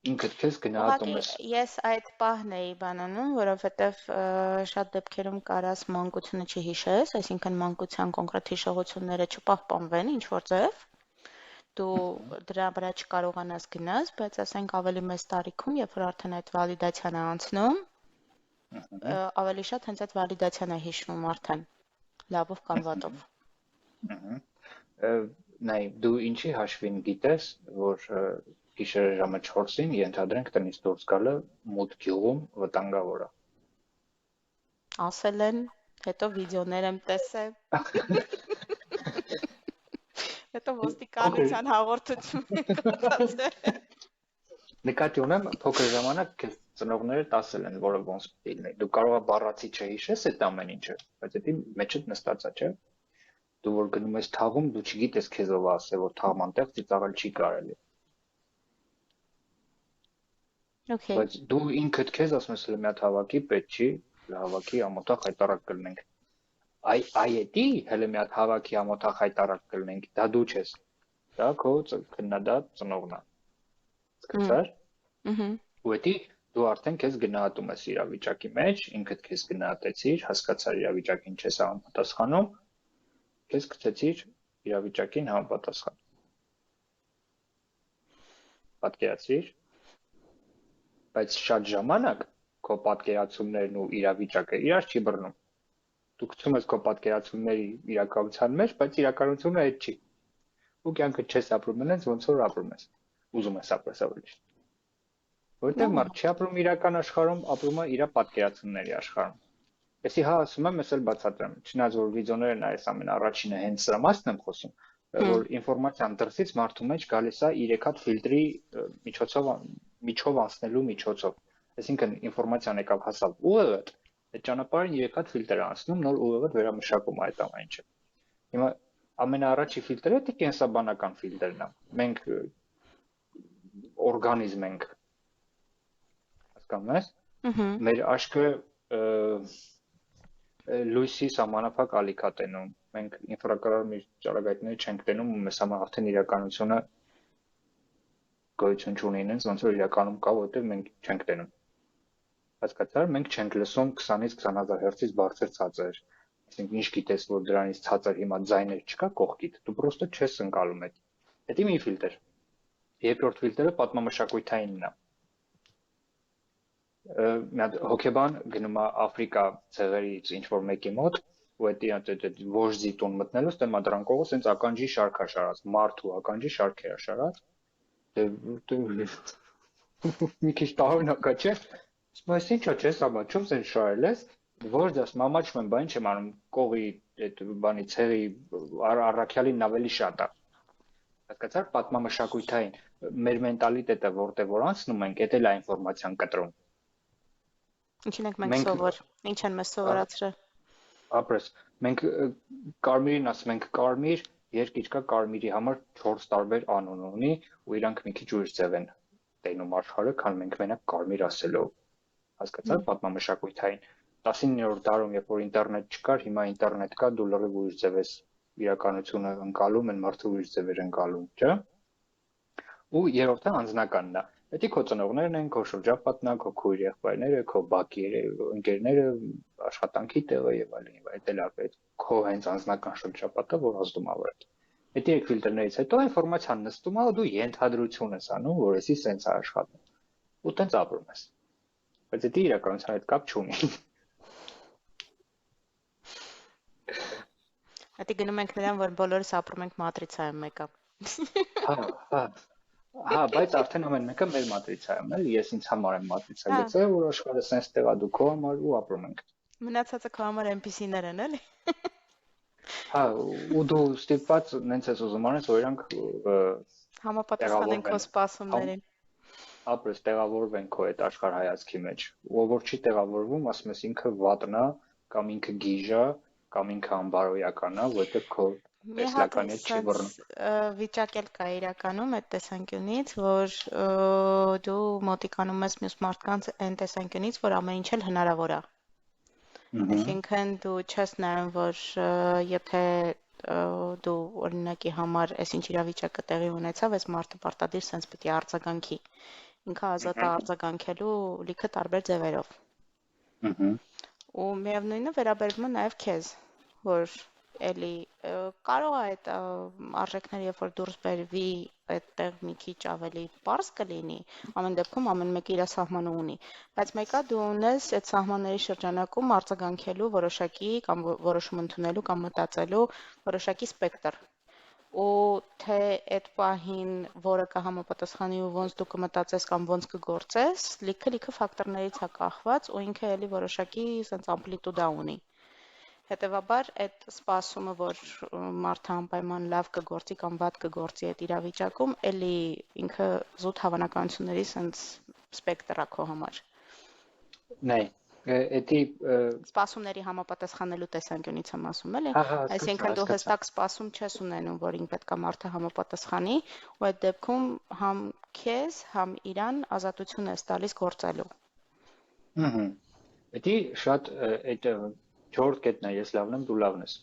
ինքդ քեզ Ուղղակի գնահատում ես։ ես այդ պահն էի բանանում, որովհետև շատ դեպքերում կարաս մանկությունը չհիշես, այսինքն մանկության կոնկրետ հիշողությունները չպահպանվեն ինչ որ ձև, դու դրա վրա չկարողանաս գնաս, բայց ասենք ավելի մեծ տարիքում, երբ որ արդեն այդ վալիդացիան է անցնում, ավելի շատ հենց այդ վալիդացիան է հիշվում արդեն, լավով կամ վատով։ Նայ, դու ինչի հաշվին գիտես, որ գիշերը ժամը 4-ին ենթադրենք տնից դուրս գալը մութ գյուղում վտանգավոր է։ Ասել են, հետո վիդեոներ եմ տեսել, հետո ոստիկանության հաղորդություն եմ կարդացել։ Նկատի ունեմ փոքր ժամանակ քեզ ծնողներդ ասել են, որը ոնց պիտի լինի։ Դու կարող ես բառացի չհիշես այդ ամեն ինչը, բայց դա մեջդ նստած է, չէ՞։ Դու որ գնում ես թաղում, դու չգիտես քեզ ով ասել, որ թաղման տեղ ծիծաղել չի կարելի։ Okay. Բայց դու ինքդ քեզ ասում ես, մի հատ հավաքի պետք չի, հավաքի ամոթա խայտարակ կլնենք։ Այդի հələ մի հատ հավաքի ամոթա խայտարակ կլնենք, դա դու չես։ Դա քո քննադատ ծնողն է։ Հասկացա՞ր։ Ու էդի դու արդեն քեզ գնահատում ես իրավիճակի մեջ, ինքդ քեզ գնահատեցիր, հասկացար իրավիճակին չես համապատասխանում, քեզ գցեցիր իրավիճակին համապատասխան։ Պատկերացրիր, բայց շատ ժամանակ քո պատկերացումներն ու իրավիճակը իրար չի բռնում։ Դու գցում ես քո պատկերացումների իրականության մեջ, բայց իրականությունը այդ չի։ Ու կյանքը չես ապրում այնպես, ոնց որ ապրում ես։ Ուզում ես ապրես ավելի։ Որտեղ մարդ չի ապրում իրական աշխարհում, ապրում է իր պատկերացումների աշխարհում։ Էսի հա ասում եմ, ես էլ բացատրեմ։ Չնայած որ վիդեոները նայես ամենաառաջինը հենց սրա մասն եմ խոսում, որ ինֆորմացիան դրսից մարդու մեջ գալիս է 3 հատ ֆիլտրի միջով անցնելու միջոցով։ Այսինքն ինֆորմացիան եկավ հասավ ուղեղդ, այդ ճանապարհին 3 հատ ֆիլտր է անցնում, նոր ուղեղդ վերամշակում է այդ ամեն ինչը։ Հիմա ամենաառաջի ֆիլտրը դա կենսաբանական ֆիլտրն է։ Մենք օրգանիզմ ենք։ Հասկանում ես։ Մեր աչքը լույսի սահմանափակ ալիք է տենում։ Մենք ինֆրակարմիր ճառագայթները չենք տենում ու մեզ համար արդեն իրականությունը գոյություն չունի ինձ, ոնց որ իրականում կա, որտեղ մենք չենք տենում։ Հասկացա՞ր, մենք չենք լսում 20-ից 20000 հերցից բարձր ցածր։ Այսինքն ինչ գիտես, որ դրանից ցածր հիմա ձայներ չկա կողքիդ, դու պրոստը չես ընկալում այդ։ Դա մի ֆիլտր։ Երկրորդ ֆիլտրը պատմամշակութայինն է։ Մի հատ հոկեբան գնում է Աֆրիկա ցեղերից ինչ որ մեկի մոտ, ու այդ ոժզի տուն մտնելուց դեմ դրան կողս այնց ականջի շարքա շարած, մարդու ականջի շարքեր շարած։ Մի քիչ տարօրինակ է, չէ՞։ Բայց ինչա՞ չես ամաչում, սեն շարել ես, որ դաս մամաչում եմ, բան չեմ անում, կողի այդ բանի ցեղի առաքյալին ավելի շատ է։ Հասկացար, պատմամշակութային մեր մենտալիտետը որտեղ որ անցնում ենք, դա էլ է ինֆորմացիան կտրում։ Ինչին ենք մենք սովոր, ինչ են մեզ սովորացրել։ Ապրես, մենք կարմիրին ասում ենք կարմիր, երկիր կա կարմիրի համար 4 տարբեր անուն ունի ու իրանք մի քիչ ուրիշ ձև են տենում աշխարհը, քան մենք մենակ կարմիր ասելով։ Հասկացար, պատմամշակութային 19-րդ դարում, երբ որ ինտերնետ չկար, հիմա ինտերնետ կա, դու լրիվ ուրիշ ձև ես իրականությունը ընկալում, են մարդը ուրիշ ձև էր ընկալում, չէ՞։ Ու երրորդը անձնականն է։ Դա քո ծնողներն են, քո շրջապատն է, քո քույր եղբայրները, քո բակի ընկերները, աշխատանքի տեղը եւ այլն։ Այդ էլ է քո հենց անձնական շրջապատը, որ ազդում է վրա։ Այդ երեք ֆիլտրներից հետո ինֆորմացիան նստում է ու դու ենթադրություն ես անում, որ էսի սենց է աշխատում։ Ու տենց ապրում ես։ Բայց դա իրականության հետ կապ չունի։ Հետո գնում ենք նրան, որ բոլորս ապրում ենք մատրիցայում մեկը։ Հա, բայց արդեն ամեն մեկը մեր մատրիցայում է, ես ինձ համար եմ մատրիցա գծել, որ աշխարհը սենց տեղ է, դու քո համար ու ապրում ենք։ Մնացածը քո համար NPC-ներ են, էլի։ Հա, ու դու ստիպված նենց ես ուզում անես, որ իրանք համապատասխանեն քո սպասումներին։ Ապրես տեղավորվեն քո այդ աշխարհայացքի մեջ։ Ով որ չի տեղավորվում, ասում ես ինքը վատն է, կամ ինքը գիժ է, կամ ինքը անբարոյական է, որտեղ քո տեսլականի չի բռնում։ Վիճակ էլ կա իրականում այդ տեսանկյունից, որ դու մոտիկանում ես մյուս մարդկանց այն տեսանկյունից, որ ամեն ինչ էլ հնարավոր է։ Այսինքն դու չես նայում, որ եթե դու օրինակի համար այսինչ իրավիճակը տեղի ունեցավ, այս մարդը պարտադիր սենց պիտի արձագանքի։ ինքը ազատ է արձագանքելու լիքը տարբեր ձևերով։ Ու միևնույնը վերաբերվում է նաև քեզ, որ էլի կարող է այդ արժեքները, երբ որ դուրս բերվի, այդտեղ մի քիչ ավելի պարզ կլինի, ամեն դեպքում ամեն մեկը իր սահմանը ունի, բայց մեկը դու ունես այդ սահմանների շրջանակում արձագանքելու որոշակի կամ որոշում ընդունելու կամ մտածելու որոշակի սպեկտր։ Ու թե այդ պահին որը կհամապատասխանի ու ոնց դու կմտածես կամ ոնց կգործես, լիքը ֆակտորներից է կախված ու ինքը էլի որոշակի sense ամպլիտուդա ունի։ Հետևաբար այդ սպասումը, որ մարդը անպայման լավ կգործի կամ վատ կգործի այդ իրավիճակում, էլի ինքը զուտ հավանականությունների sense սպեկտր է քո համար։ Նայ, էդի Սպասումների համապատասխանելու տեսանկյունից եմ ասում, էլի, հա, այսինքն դու հստակ սպասում չես ունենում, որ ինձ պետք է մարդը համապատասխանի, ու այդ դեպքում համ քեզ, համ իրան ազատություն ես տալիս գործելու։ Էդի շատ այդ չորրորդ կետն է, ես լավն եմ, դու լավն ես։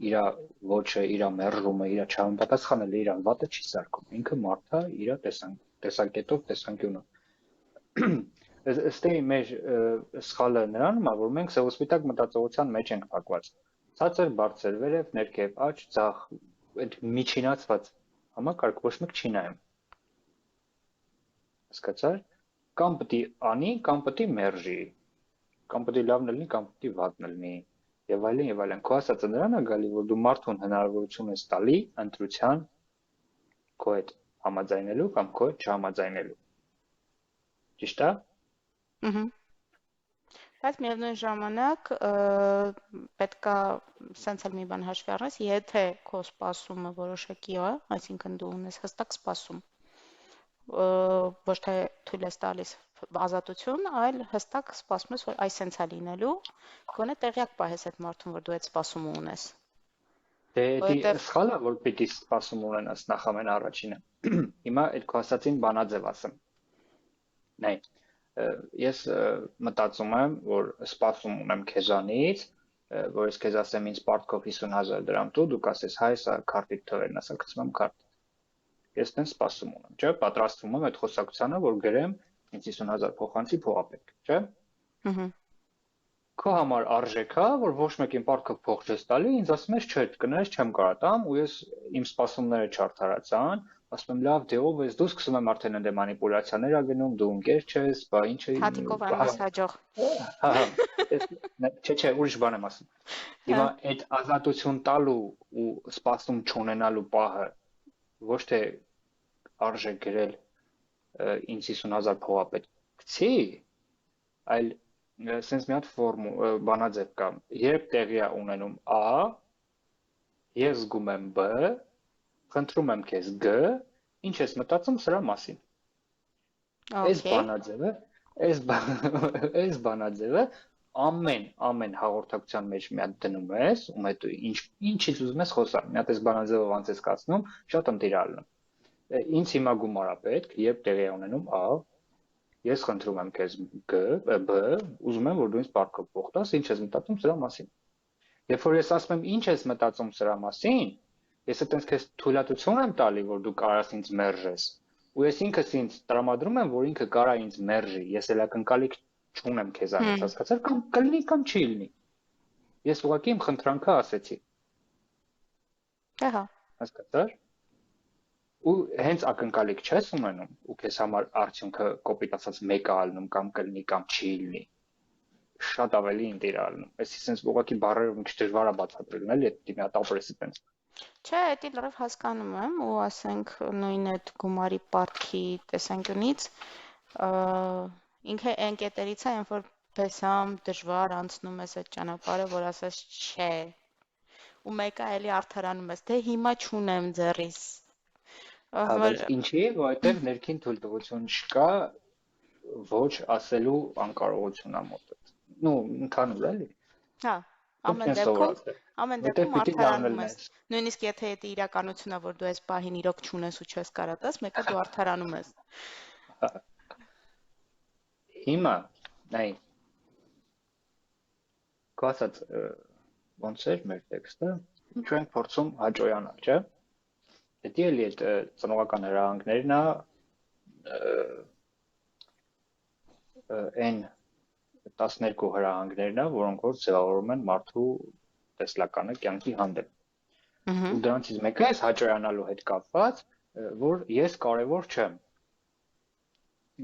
Իրա ոչը, իրա մերժումը, իրա չհամապատասխանելը իրան վատը չի սարքում։ Ինքը մարդը իրա տեսանկյունով, տեսանկյունը։ Ըստ մեր սխալը նրանում է, որ մենք սևոսպիտակ մտածողության մեջ ենք փակված։ Ցածր, բարձր, վերև, ներքև, աջ, ձախ, այդ միջինացված համակարգ ոչ մեկ չի նայում։ Հասկացա՞ր։ Կամ պետք է անի, կամ պետք է մերժի, կամ պետք է լավն լինի, կամ պետք է վատն լինի, եւ այլն եւ այլն։ Քո ասածը նրան է գալի, որ դու մարդուն հնարավորություն ես տալի ընտրության քո հետ համաձայնելու կամ քո հետ չհամաձայնելու։ Ճիշտ է։ Բայց միևնույն ժամանակ պետք է սենց էլ մի բան հաշվի առնես, եթե քո սպասումը որոշակի է, այսինքն դու ունես հստակ սպասում, ոչ թե թույլ ես տալիս ազատություն, այլ հստակ սպասում ես, որ այս սենց է լինելու, գոնե տեղյակ պահես այդ մարդուն, որ դու այդ սպասումը ունես։ Դե դա սխալ է, որ պիտի սպասում ունենաս նախ ամեն առաջինը։ Հիմա այդ քո ասածին բանաձև ասեմ։ Նայ, ես մտածում եմ, որ սպասում ունեմ քեզանից, որ ես քեզ ասեմ ինձ պարտքով 50,000 դրամ տու, դու կասես հայ, սա քարտիդ թվերն, ասա գցում եմ քարտ։ Ես տեն սպասում ունեմ, չէ՞, պատրաստվում եմ այդ խոսակցությանը, որ գրեմ ինձ 50,000 փոխանցի փող ապեք, չէ՞։ Քո համար արժեք է, որ ոչ մեկին պարտքով փող չես տալի, ինձ ասում ես, չէ, կներես չեմ կարող տամ, ու ես իմ սպասումները չարդարացան, ասում եմ լավ, դե ով ես դու, սկսում եմ արդեն ընդ մանիպուլյացիաներ ա գնում, դու ընկեր չես, բա ինչ է։ Հատիկով անես հաջող։ Հա, չէ, ուրիշ բան եմ ասում։ Հիմա այդ ազատություն տալու ու սպասում չունենալու պահը ոչ թե արժե գրել ինձ 50,000 փող ապեք գցի, այլ sense մի հատ բանաձև կա, երբ տեղի է ունենում A, ես զգում եմ B, խնդրում եմ քեզ G, ինչ ես մտածում սրա մասին։ Այս բանաձևը ամեն հաղորդակցության մեջ մի հատ դնում ես, ու հետո ինչից ուզում ես խոսալ, մի հատ այս բանաձևով անց ես կացնում, շատ ընտիրալն է։ Ինձ հիմա գումար է պետք, երբ տեղի է ունենում A, ես խնդրում եմ քեզ B, ուզում եմ որ դու ինձ պարտքով փող տաս, ինչ ես մտածում սրա մասին։ Երբ որ ես ասում եմ ինչ ես մտածում սրա մասին, ես այտենց քեզ թույլատություն եմ տալի, որ դու կարաս ինձ մերժես։ Ու ես ինքս ինձ տրամադրում եմ, որ ինքը կարա ինձ մերժի, ես էլ ակնկալիք չունեմ քեզանից, հասկացա՞ր, կամ կլինի կամ չի լինի։ Ես ուղղակի իմ խնդրանքը ասեցի։ Ահա։ Հասկացա՞ր։ Ու հենց ակնկալիք չես ունենում, ու քեզ համար արդյունքը կոպիտ ասած մեկը ալնում կամ կլինի կամ չի լինի։ Շատ ավելի ինտերալնում։ Այսինքն sense ուղղակի բառերը մի քիչ դժվար է բացատրելն էլի, դա մի հատ ապրեսի տենց։ Չէ, դա լավ հասկանում եմ, ու ասենք նույն այդ գումարի պարտքի տեսանկյունից ինքը այն կետերից է, երբ որ բեսամ դժվար անցնում ես այդ ճանապարհը, որ ասես չէ։ Ու մեկը էլի արդարանում ես, դե հիմա չունեմ ձեռիս։ Բայց ինչի, որովհետև ներքին թույլտվություն չկա ոչ ասելու անկարողությունա մոտդ։ Ну, ընդհանուր էլի։ Հա, ամեն դեպքում արդարանում ես։ Նույնիսկ եթե դա իրականությունն է, որ դու այս պահին իրոք չունես ու չես կարող տաս, մեկը դու արդարանում ես։ Հիմա, նայ։ Կասած ոնց էր մեր տեքստը, ինչ ենք փորձում հաջողանալ, չէ՞։ Դա էլի այդ ծնողական հրահանգներն է այն 12 հրահանգներն է, որոնք որ ձևավորում են մարդու տեսլականը կյանքի հանդեպ։ Ու դրանցից մեկը է հաճոյանալու հետ կապված, որ ես կարևոր չեմ։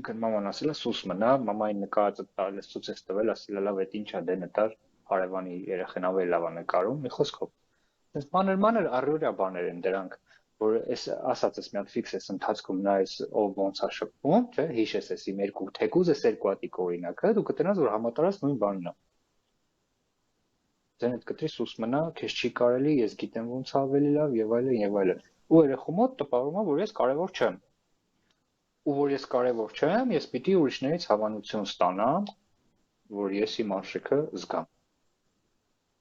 Ինքն մաման ասել է սուս մնա, մամային նկարածը տարել է ցույց տվել, ասել է լավ, այդ ի՞նչ է, դե նտար հարևանի երեխան ավելի լավ է նկարում, մի խոսքով։ Այս մանր առօրյա բաներ են դրանք, որ այս ասածս մի հատ ֆիքս էս ընթացքում նայես ով ոնց է շփվում, չէ, հիշես էս իմ երկու թեկուզ էս երկու հատիկ օրինակը, դու կտնաս որ համատարած նույն բանն է։ Ձեն այդ կտրի սուս մնա, քեզ չի կարելի, ես գիտեմ ոնց ավելի լավ եւ այլն եւ այլն։ Ու երեխու մոտ տպավորում է, որ ես կարևոր չեմ։ Ու որ ես կարևոր չեմ, ես պիտի ուրիշներից հավանություն ստանամ, որ ես իմ արժեքը զգամ։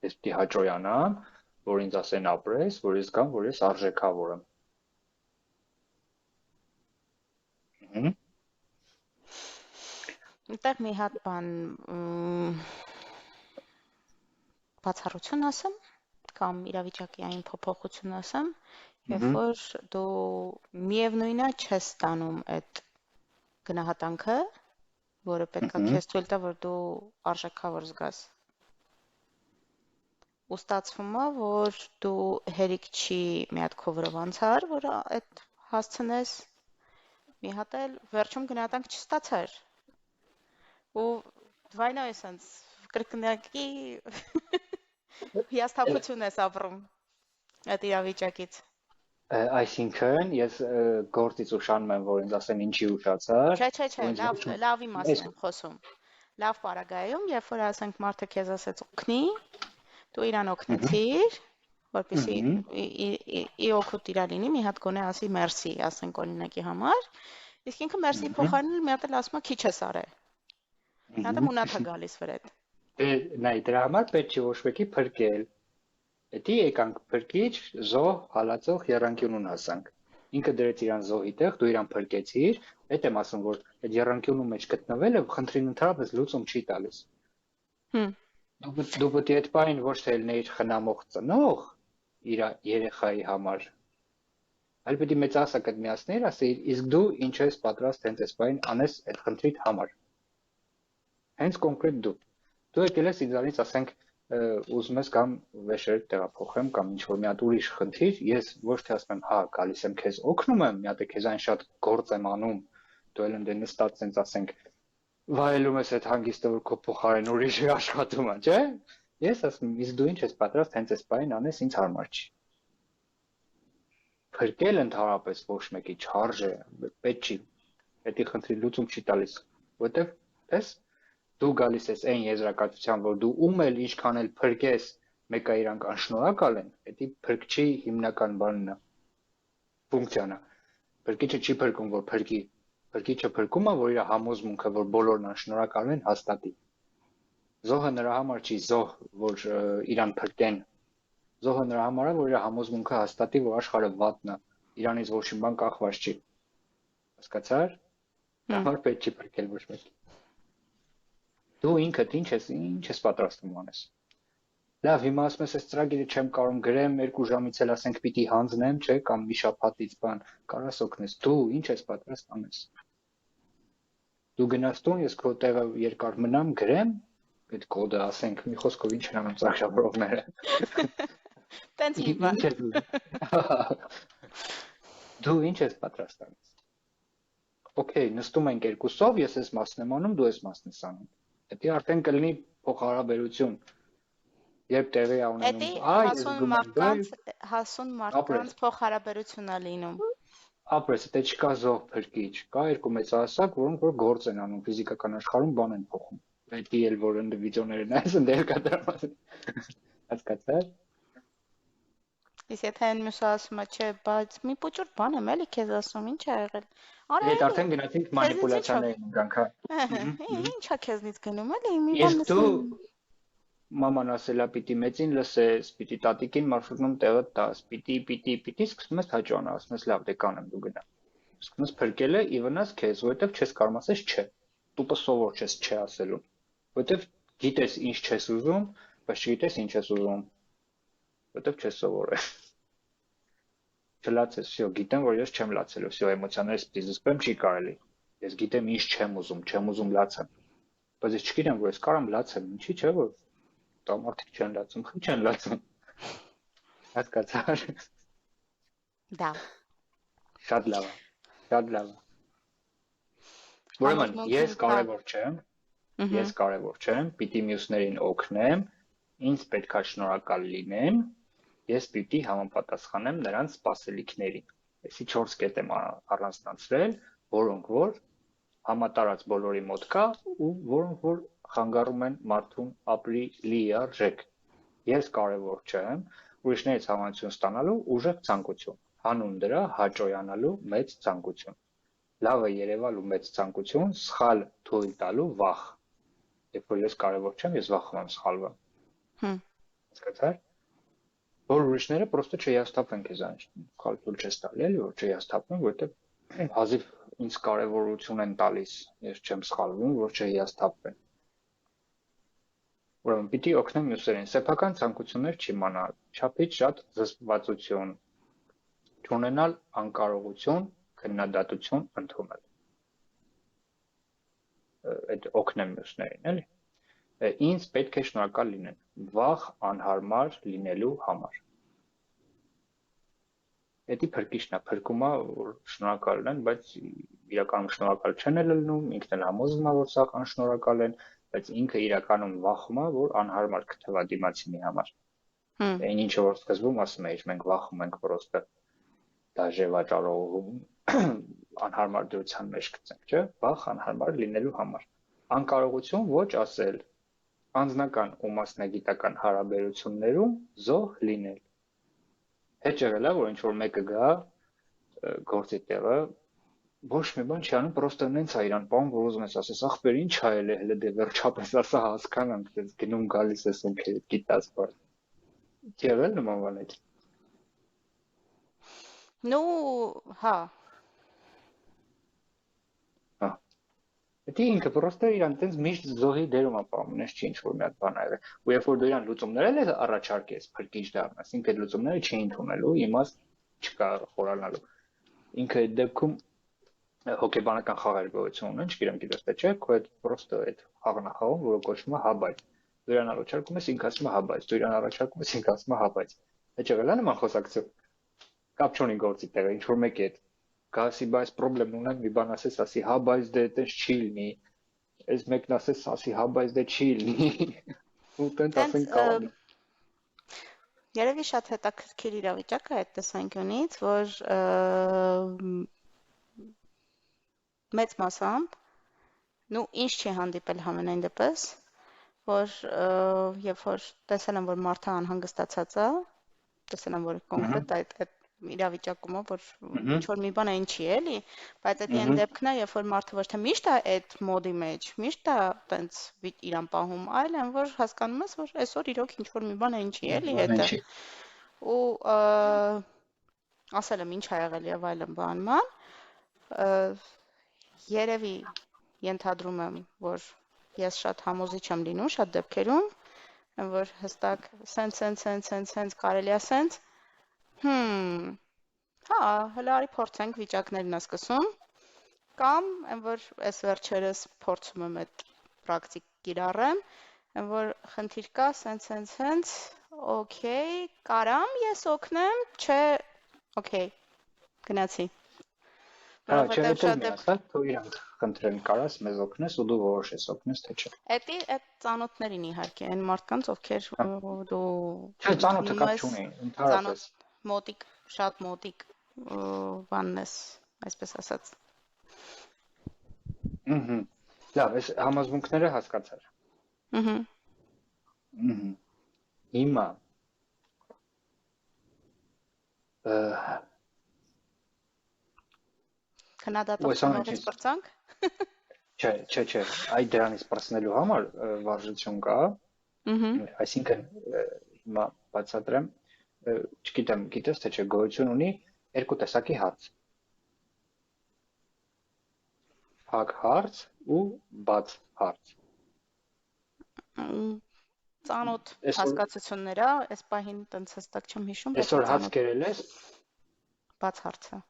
Ես պիտի հաճոյանամ, որ ինձ ասեն ապրես, որ ես զգամ, որ ես արժեքավոր եմ։ Այդտեղ մի հատ բան բացառություն ասեմ կամ իրավիճակային փոփոխություն ասեմ, երբ որ դու միևնույնը չես ստանում այդ գնահատանքը, որը պետք է քեզ թույլ տա, որ դու արժեքավոր զգաս։ Ու ստացվում է, որ դու հերիք չի մի հատ քո վրով անցար, որ այդ հասցնես, մի հատ էլ վերջում գնահատանք չստացար։ Ու դվայնա էսենց կրկնակի հիասթափություն ես ապրում այդ իրավիճակից։ Այսինքն ես գործից ուշանում եմ, որ ինձ ասեն ինչի ուշացար։ Չէ, լավի մասին եմ խոսում։ Լավ պարագայում, երբ որ ասենք մարդը քեզ ասեց օգնի, դու իրան օգնեցիր, որպեսզի ի օգուտ իրա լինի, մի հատ գոնե ասի մերսի, ասենք օրինակի համար, իսկ ինքը մերսի փոխարինել մի հատ էլ ասում է քիչ ես արել։ Մի հատ մունաթ է գալիս վրեդ։ Նայ, դրա համար պետք չի ոչ մեկի փրկել։ Էդի եկանք փրկիչ, զոհ, հալածող եռանկյունուն հասանք։ Ինքը դրեց իրան զոհի տեղ, դու իրան փրկեցիր, այդ եմ ասում, որ այդ եռանկյունու մեջ գտնվելը խնդրին ընդհանրապես լուծում չի տալիս։ Դու պետք է այդ բանին ոչ թե ելնեիր խնամող ծնող իր երեխայի համար, այլ պետք է մեծահասակ միացներ, ասեիր, իսկ դու ինչ ես պատրաստ հենց այս բանին անես այդ խնդրիդ համար։ Հենց կոնկրետ դու եկել ես ինձանից ասենք ուզում ես կամ վեշերը տեղափոխեմ կամ ինչ-որ մի հատ ուրիշ խնդիր, ես ոչ թե ասում եմ, հա, գալիս եմ քեզ օգնում եմ, մի հատ է քեզ այն շատ գործ եմ անում, դու էլ ընդ նստած sense ասենք վայելում ես այդ հանգիստը, որ քո փոխարեն ուրիշը աշխատում է, չէ՞։ Ես ասում եմ, իսկ դու ինչ ես պատրաստ հենց այս բանին անես, ինձ հարմար չի։ Փրկել ընդհանրապես ոչ մեկի չարժե, պետք չի։ Դա խնդրի լուծում չի տալիս, որովհետև ես դու գալիս ես այն եզրակացության, որ դու ում էլ ինչքան էլ փրկես, մեկը իրանք անշնորհակալ են, դա փրկչի հիմնական բանն է, ֆունկցիան է։ Փրկիչը չի փրկում, որ փրկի, փրկիչը փրկում է, որ իր համոզմունքը, որ բոլորն անշնորհակալ են, հաստատի։ Զոհը նրա համար չի զոհ, որ իրան փրկեն։ Զոհը նրա համար է, որ իր համոզմունքը հաստատի, որ աշխարհը վատն է, իրանից ոչ մի բան կախված չի։ Հասկացա՞ր։ Դա համար պետք չի փրկել ոչ մեկի։ Դու ինքդ ինչ ես պատրաստվում անես։ Լավ, հիմա ասում ես, այս ծրագիրը չեմ կարող գրեմ 2 ժամից էլ ասենք պիտի հանձնեմ, չէ, կամ մի շաբաթից բան, կարաս օգնես։ Դու ինչ ես պատրաստ անես։ Դու գնաս տուն, ես քո տեղը երկար մնամ, գրեմ, այդ կոդը ասենք, մի խոսքով ինչ են անում ծախսավորողները։ Տենց մի բան։ Դու ինչ ես պատրաստ անես։ Okay, նստում ենք երկուսով, ես այս մասն եմ անում, դու այս մասն ես անում։ Դա արդեն կլինի փոխհարաբերություն։ Երբ տեղի է ունենում, հասուն մարդկանց փոխհարաբերություն է լինում։ Ապրես, դա չկա զոհ փրկիչ, կա երկու մեծահասակ, որոնք որ գործ են անում ֆիզիկական աշխարհում, բան են փոխում։ Դա էլ որ ինդիվիդուալները նայես ընդեր կատարում։ Հասկացա՞ր։ Իսկ եթե այն մյուսը ասում է, չէ, բայց մի փոքր բան եմ էլի քեզ ասում, ինչ ա եղել։ Այդ արդեն գնացինք մանիպուլյացիաների ընկանք։ Ինչա քեզնից գնում էլի, մի բան Իսկ դու մաման ասելա պիտի մեծին լսես, պիտի տատիկին մարշրուտում տեղը տաս, պիտի սկսում ես հաճոանալ, ասում ես լավ, դե կանեմ դու գնա։ Սկսում ես փրկելը ի վնաս քեզ, որովհետև չես կարող ասես չէ։ Տուպը սովոր չես չէ ասելուն։ Որովհետև գիտես ինչ չես ուզում, բայց չգիտես ինչ ես ուզում։ Որովհետև չես սովորել։ Չլացես, всё, գիտեմ, որ ես չեմ լացելու, всё, էմոցիաներս պիտի զսպեմ, չի կարելի։ Ես գիտեմ ինչ չեմ ուզում լացեմ։ բայց ես չգիտեմ, որ ես կարամ լացեմ, ինչի՞ չէ, որ տամարտիկ չեն լացում, խի չեն լացում։ Հասկացար։ Դա։ Շատ լավ է, շատ լավ է։ Ուրեմն, ես կարևոր չեմ, պիտի մյուսներին օգնեմ, ինձ պետքա շնորհակալ լինեմ, ես պիտի համապատասխանեմ նրանց սպասելիքներին։ Այսի 4 կետ եմ առանձնացրել, որոնք որ համատարած բոլորի մոտ կա ու որոնք որ խանգարում են մարդուն ապրի լիարժեք։ Ես կարևոր չեմ, ուրիշներից հավանություն ստանալու ուժեղ ցանկություն, հանուն դրա հաճոյանալու մեծ ցանկություն, լավը երևալու մեծ ցանկություն, սխալ թույլ տալու վախ։ Երբ որ ես կարևոր չեմ, ես վախում եմ սխալվեմ։ Հասկացա՞ր։ Որ ուրիշները պրոստը չհիասթափեն քեզանից, սխալ թույլ չես տալի, էլի որ չհիասթափեն, որովհետև հազիվ ինձ կարևորություն են տալիս, ես չեմ սխալվում, որ չհիասթափվեն։ Ուրեմն պիտի օգնեմ մյուսերին, սեփական ցանկություններ չիմանալ, չափից շատ զսպվածություն, չունենալ անկարողություն, քննադատություն ընդունել։ Այդ օգնեմ մյուսներին, էլի։ Ինձ պետք է շնորհակալ լինեն, վախ անհարմար լինելու համար։ Էդի փրկիչն է, փրկում է, որ շնորհակալ են, բայց իրականում շնորհակալ չեն ելնում, ինքն էլ համոզվում է, որ սա անշնորհակալ են, բայց ինքը իրականում վախում է, որ անհարմար կթվա դիմացինի համար։ Այն ինչը որ սկզբում ասում էի, մենք վախում ենք պրոստը դաժե վաճառողում անհարմար դրության մեջ գցենք, չէ՞, վախ անհարմար լինելու համար։ Անկարողություն ոչ ասել, անձնական ու մասնագիտական հարաբերություններում զոհ լինել։ Հետ եղել է, որ ինչ որ մեկը գա գործի տեղը, ոչ մի բան չի անում, պրոստը նենց է իրան պահում, որ ուզում ես ասես, ախպեր ինչ ա ել է, հələ դե վերջապես ասա հասկանանք, դες գնում գալիս ես ում գիտած բան։ Եղել նման բան այդ։ Ну, հա։ Դա ինքը պրոստը իրան տենց միշտ զոհի դերում է պահում, նես չի ինչ որ մի հատ բան ա եղել։ Ու երբ որ դու իրան լուծումներ ես առաջարկես, փրկիչ դառնաս, ինքը այդ լուծումները չի ընդունելու, իմաստ չկա խորանալու։ Ինքը այդ դեպքում հոգեբանական խաղեր գոյություն ունեն, չգիտեմ գիտես թե չէ, քո այդ պրոստը այդ խաղն է խաղում, որը կոչվում է հա բայց։ Դու իրան առաջարկում ես, ինքը ասում է հա բայց, դու իրան առաջարկում ես, ինքը ասում է հա բայց։ Այդ եղել է նման խոսակցություն։ Կապ չունի գործի տեղը, ինչ որ մեկի հետ գասի բայց խնդրեմ ունեմ մի բան ասես, ասի հա բայց դե այդպես չի լինի։ Այս մեկն ասես, ասի հա բայց դե չի լինի։ Ու տենց ասենք կան։ Երևի շատ հետաքրքիր իրավիճակ է այդ տեսանկյունից, որ մեծ մասամբ, նու ինչ չի հանդիպել համենայն դեպս, որ երբ որ տեսել եմ, որ մարդը անհանգստացած է, տեսել եմ, որ կոնկրետ այդ իրավիճակում է, որ ինչ որ մի բան է ինչի էլի, բայց այդ այն դեպքն է, երբ որ մարդը ոչ թե միշտ է այդ մոդի մեջ, միշտ է տենց իրան պահում, այլ են որ հասկանում ես, որ այսօր իրոք ինչ որ մի բան է ինչի էլի հետը։ Ու ասել եմ ինչ ա եղել եւ այլն բանման, երևի ենթադրում եմ, որ ես շատ համոզիչ եմ լինում շատ դեպքերում, որ հստակ սենց կարելի է սենց հա, հələ արի փորձենք վիճակներն է սկսում, կամ այն որ այս վերջերս փորձում եմ այդ պրակտիկ կիրառեմ, այն որ խնդիր կա, սենց, օքեյ, կարամ ես օգնեմ, չէ, օքեյ, գնացի։ Հա, չէ, դու իրանք խնդրեն կարաս մեզ օգնես ու դու որոշես օգնես թե չէ։ Էդի այդ ծանոթներին իհարկե, այն մարդկանց, ովքեր դու Չէ, ծանոթը կապ չունի, ընդհանրապես մոտիկ, շատ մոտիկ բանն ես, այսպես ասած։ Լավ, այս համոզմունքները հասկացար։ Հիմա քննադատությունից բրցանք։ Չէ, այդ դրանից բրցնելու համար վարժություն կա։ Այսինքն հիմա բացատրեմ, չգիտեմ, գիտես թե չէ, գոյություն ունի երկու տեսակի հարց։ Փակ հարց ու բաց հարց։ Ծանոթ հասկացություններ է, այս պահին տենց հստակ չեմ հիշում, բայց այսօր հարց կերել ես։ Բաց հարցը։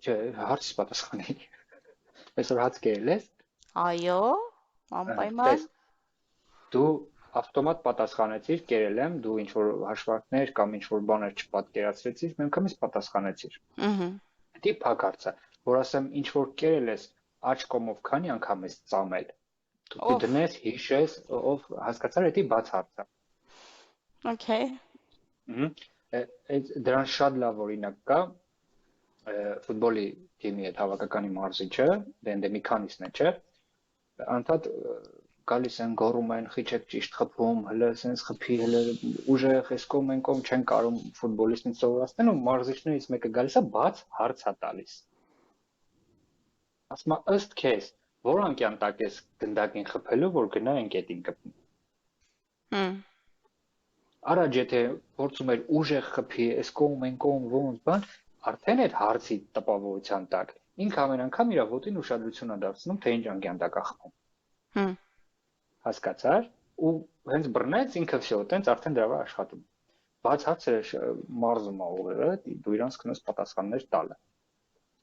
Չէ, հարցից պատասխանի։ Այսօր հարց կերել ես։ Այո, Անպայման։ Դու ավտոմատ պատասխանեցիր, կերել եմ, դու ինչ որ հաշվարկներ կամ ինչ որ բաներ չպատկերացրեցիր, միանգամից պատասխանեցիր։ Դա փակ հարց է, որ ասեմ ինչ որ կերել ես աջ կողմով քանի անգամ ես ծամել։ Դու դնես, հիշես, ով հասկացար, դա բաց հարց է։ Okay։ Դրան շատ լավ օրինակ կա ֆուտբոլի թիմի հետ հավաքականի մարզիչը, դե մի քանիսն է, չէ՞։ Անդադ գալիս են գոռում են, խիչ եք ճիշտ խփում, հələ sense խփի, հələ ուժեղ էս կողմ են կողմ չեն կարող ֆուտբոլիստին սովորացնել ու մարզիչներից մեկը գալիս է բաց հարց է տալիս։ Ասում է ըստ քեզ, որ անկյան տակ ես գնդակին խփելու, որ գնա այն կետին կպնի։ Առաջ եթե փորձում էր ուժեղ խփի, էս կողմ են կողմ ոնց բան, արդեն այդ հարցի տպավորության տակ ինքը ամեն անգամ իր ոտին ուշադրություն է դարձնում, թե ինչ անկյան տակ է խփում։ Հասկացար ու հենց բռնեց ինքը всё, տենց արդեն դրա վրա աշխատում։ Բաց հարցերը մարզում է ուղեղը, դու իրանց կնոս պատասխաններ տալը։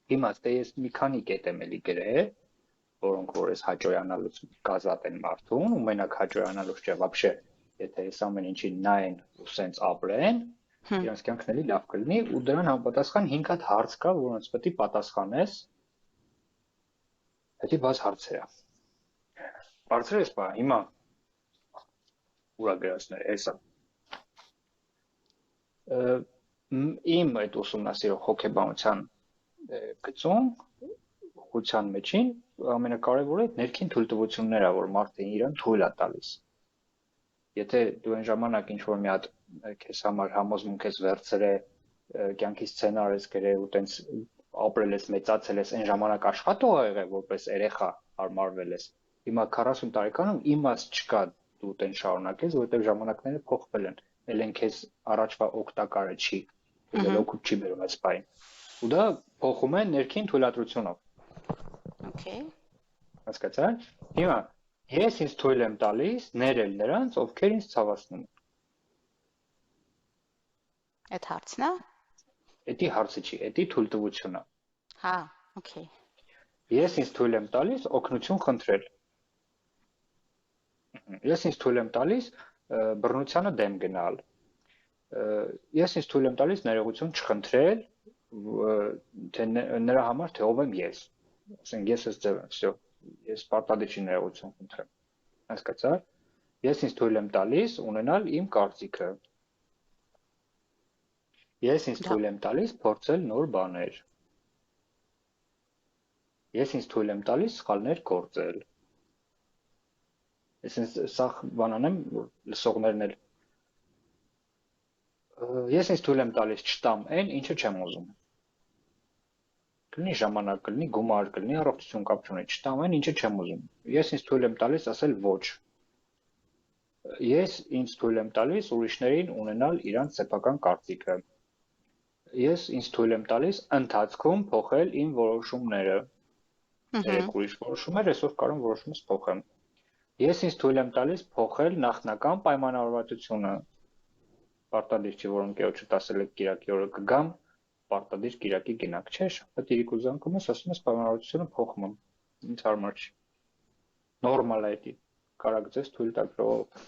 Հիմա դե ես մի քանի կետ եմ էլի գրել, որոնք որ ես հաջողանալուց կազատ են մարդուն, ու մենակ հաջողանալուց չէ, вообще, եթե ես ամեն ինչին նայեն ու սենց ապրեն, իրանց կյանքն էլի լավ կլինի, ու դրան համապատասխան 5 հատ հարց կա, որոնց պետք է պատասխանես։ Դա բաց հարցեր է։ Բարձր ես բա, հիմա ուրա գրածներ, հեսա։ Իմ այդ ուսումնասիրող հոգեբանության գծում, ուղղության մեջին ամենակարևորը ներքին թույլտվությունները, որ մարդը իրան թույլ է տալիս։ Եթե դու այն ժամանակ ինչ որ մի հատ քեզ համար համոզմունք ես վերցրել, կյանքի սցենար ես գրել ու տենց ապրել ես, մեծացել ես, այն ժամանակ աշխատող ա եղել, որպես երեխա հարմարվել ես։ Հիմա 40 տարեկանում իմաստ չկա դու տեն շարունակես, որովհետև ժամանակները փոխվել են։ Էլ են քեզ առաջվա օգտակարը չի, օգուտ չի բերում այս բային։ Ու դա փոխում է ներքին թույլատրությունով։ Okay։ Հասկացա՞ր։ Հիմա ես ինձ թույլ եմ տալիս ներել նրանց, ովքեր ինձ ցավացնում են։ Այդ հարցն է։ Դա հարցը չի, դա թույլտվությունն է։ Հա, okay։ Ես ինձ թույլ եմ տալիս օգնություն խնդրել։ Ես ինձ թույլ եմ տալիս բռնությանը դեմ գնալ։ Ես ինձ թույլ եմ տալիս ներողություն չխնդրել, թե նրա համար թե ով եմ ես։ Ասենք ես ես ձև եմ, всё։ Ես պարտադիր չի ներողություն խնդրեմ։ Հասկացա՞ր։ Ես ինձ թույլ եմ տալիս ունենալ իմ կարծիքը։ Ես ինձ թույլ եմ տալիս փորձել նոր բաներ։ Ես ինձ թույլ եմ տալիս սխալներ գործել։ Ես ինձ սա բան անեմ, որ լսողներն էլ ես ինձ թույլ եմ տալիս չտամ այն, ինչը չեմ ուզում։ Կլինի ժամանակ, կլինի գումար, կլինի առողջություն կապ չունի, չտամ այն, ինչը չեմ ուզում։ Ես ինձ թույլ եմ տալիս ասել ոչ։ Ես ինձ թույլ եմ տալիս ուրիշներին ունենալ իրանց սեփական կարծիքը։ Ես ինձ թույլ եմ տալիս ընթացքում փոխել իմ որոշումները։ Երեք ուրիշ որոշումներ, այսօր կարող եմ որոշումս փոխեմ։ Ես ինձ թույլ եմ տալիս փոխել նախնական պայմանավորվածությունը։ Պարտադիր չի, որ ընկերոջդ ասել եք Կիրակի օրը կգամ, պարտադիր Կիրակի գնաք, չէ՞, շաբաթ երեկո զանգում ես, ասում ես պայմանավորվածությունը փոխում եմ։ Ինձ հարմար չի։ Նորմալ է դա։ Կարա գցես թույլ տակ ժողովուրդ։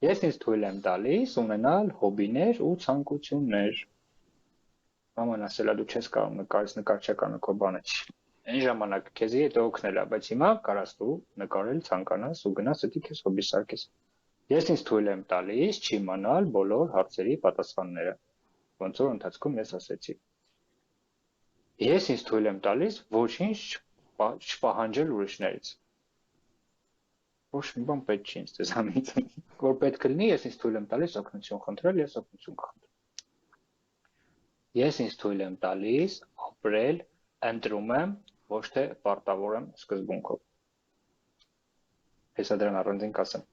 Ես ինձ թույլ եմ տալիս ունենալ հոբիներ ու ցանկություններ։ Մաման ասել է դու չես կարող նկարես, նկարչականը քո բանը չի։ Այն ժամանակ քեզի հետո օգնել է, բայց հիմա կարաս դու նկարել ցանկանաս ու գնաս դի քեզ հոբի սարքես։ Ես ինձ թույլ եմ տալիս չիմանալ բոլոր հարցերի պատասխանները, ոնց որ ընթացքում ես ասեցի։ Ես ինձ թույլ եմ տալիս ոչինչ չպահանջել ուրիշներից։ Ոչ մի բան պետք չի ինձ ձեզանից։ Որ պետք լինի, ես ինձ թույլ եմ տալիս օգնություն խնդրել, ես օգնություն կխնդրեմ։ Ես ինձ թույլ եմ տալիս ապրել, ընտրում եմ, ոչ թե պարտավոր եմ սկզբունքով։ Հեսա դրան առանձին կասեմ։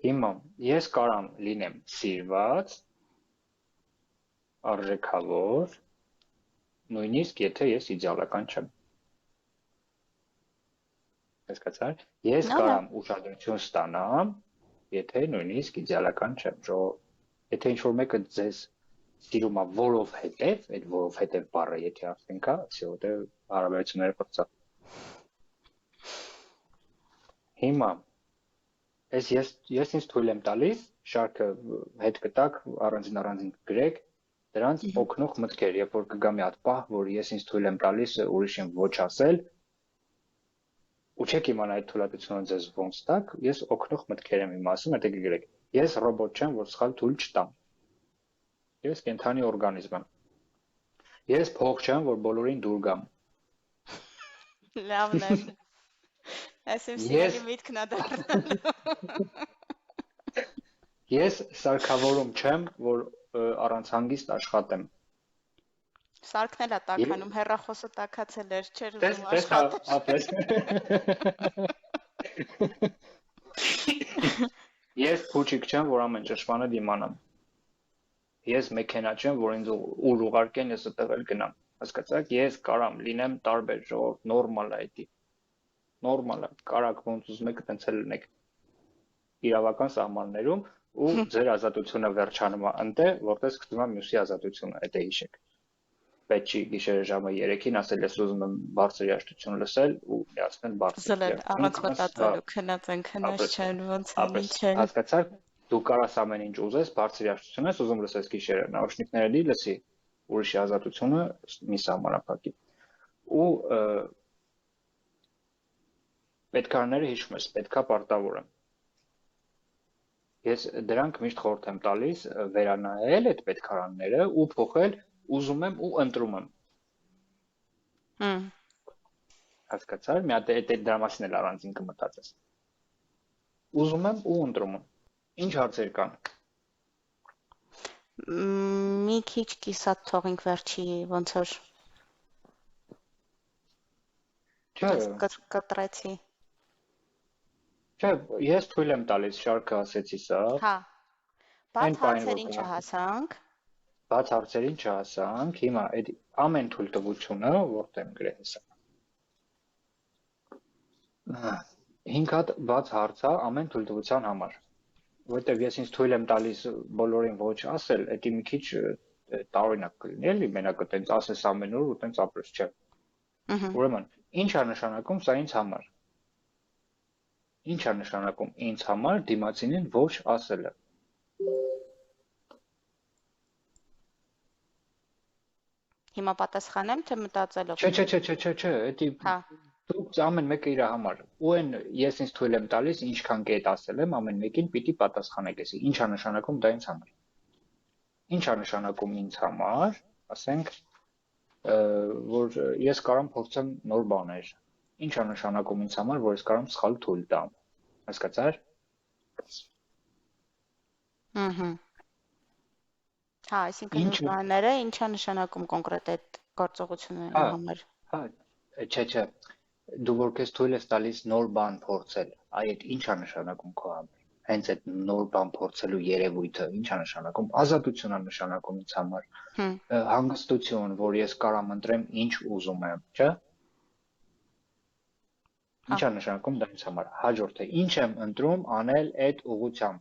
Հիմա ես կարամ լինեմ սիրված, արժեքավոր, նույնիսկ եթե ես իդեալական չեմ։ Հասկացա՞ր։ Ես կարամ ուշադրություն ստանամ, եթե նույնիսկ իդեալական չեմ։ Եթե ինչ-որ մեկը ձեզ սիրում է որովհետև, այդ որովհետև բառը եթե ասենք, всё, դե հարաբերությունները փոխած։ Հիմա ես ինձ թույլ եմ տալիս շարքը հետ կտակ առանձին գրեք դրանց օգնող մտքեր, երբ որ կգա մի հատ պահ, որ ես ինձ թույլ եմ տալիս ուրիշին ոչ ասել, ու չեք իմանա այդ թույլատությունը ձեզ ոնց տակ, ես օգնող մտքեր եմ իմ ասում, հետո գրեք։ Ես ռոբոտ չեմ, որ սխալ թույլ չտամ։ Ես կենդանի օրգանիզմ եմ։ Ես փող չեմ, որ բոլորին դուր գամ։ Լավն է։ Այս իմ սիրելի միտքն է դառնալու։ Ես սարքավորում չեմ, որ առանց հանգիստ աշխատեմ։ Սարքն էլ է տաքանում, հեռախոսը տաքացել էր, չէր ուզում աշխատել։ Ես փուչիկ չեմ, որ ամեն ճշմարիտ իմանամ։ Ես մեքենա չեմ, որ ինձ ուր ուղարկեն, ես այդտեղ էլ գնամ։ Հասկացաք, ես կարամ լինեմ տարբեր ժողովուրդ, նորմալ է դա։ Նորմալ է, կարաք ոնց ուզում եք տենց էլ լինեք։ Իրավական սահմաններում ու ձեր ազատությունը վերջանում է ընտե, որտեղ սկսում է մյուսի ազատությունը, դա հիշեք։ Պետք չի գիշերը ժամը 3-ին ասել ես ուզում եմ բարձր երաժշտություն լսել ու միացնել բարձր։ Զլել առանց մտածելու, քնած չեն ոնց է ինչ։ Հասկացար, դու կարաս ամեն ինչ ուզես, բարձր երաժշտություն ես ուզում լսես գիշերը, նաուշնիկները դի լսի ուրիշի ազատությունը մի սահմանափակի։ Ու պետքարները հիշում ես, պետքա պարտավոր եմ։ Ես դրանք միշտ խորհուրդ եմ տալիս վերանայել այդ պետքարանները ու փոխել ուզում եմ ու ընտրում եմ։ Հասկացար, մի հատ դրա մասին էլ առանձին կմտածես։ Ուզում եմ ու ընտրում եմ։ Ինչ հարցեր կան։ Մի քիչ կիսատ թողինք վերջի ոնց որ կտրեցի։ Չէ, ես թույլ եմ տալիս շարքը ասեցի սա։ Հա։ Բաց հարցերին չհասանք։ Բաց հարցերին չհասանք, հիմա այդ ամեն թույլտվությունը որտեղ գրել հեսա։ 5 հատ բաց հարց է ամեն թույլտվության համար։ Որտեղ ես ինձ թույլ եմ տալիս բոլորին ոչ ասել, դա մի քիչ տարօրինակ կլինի, էլի, մենակ այտենց ասես ամեն օր ու այտենց ապրես, չէ։ Ուրեմն, ինչ է նշանակում սա ինձ համար։ Ինչ է նշանակում ինձ համար դիմացինին ոչ ասելը։ Հիմա պատասխանեմ, թե մտածելով։ Չէ, դա դուք ամեն մեկը իր համար։ Ու այն ես ինձ թույլ եմ տալիս, ինչքան կետ ասել եմ, ամեն մեկին պիտի պատասխանեք էսի։ Ինչ է նշանակում դա ինձ համար։ Ինչ է նշանակում ինձ համար, ասենք, որ ես կարամ փորձեմ նոր բաներ։ Ինչ է նշանակում ինձ համար, որ ես կարամ սխալ թույլ տամ։ Հասկացար։ Հա, այսինքն բաները ինչ է նշանակում կոնկրետ այդ գործողությունների համար։ Հա, չէ, դու որ քեզ թույլ ես տալիս նոր բան փորձել, այդ ինչ է նշանակում քո համար։ Հենց այդ նոր բան փորձելու երևույթը ինչ է նշանակում, ազատություն է նշանակում ինձ համար։ Հանգստություն, որ ես կարամ ընտրեմ ինչ ուզում եմ, չէ՞։ Ինչ է նշանակում դա ինձ համար։ Հաջորդը, ինչ եմ ընտրում անել այդ ուղղությամբ։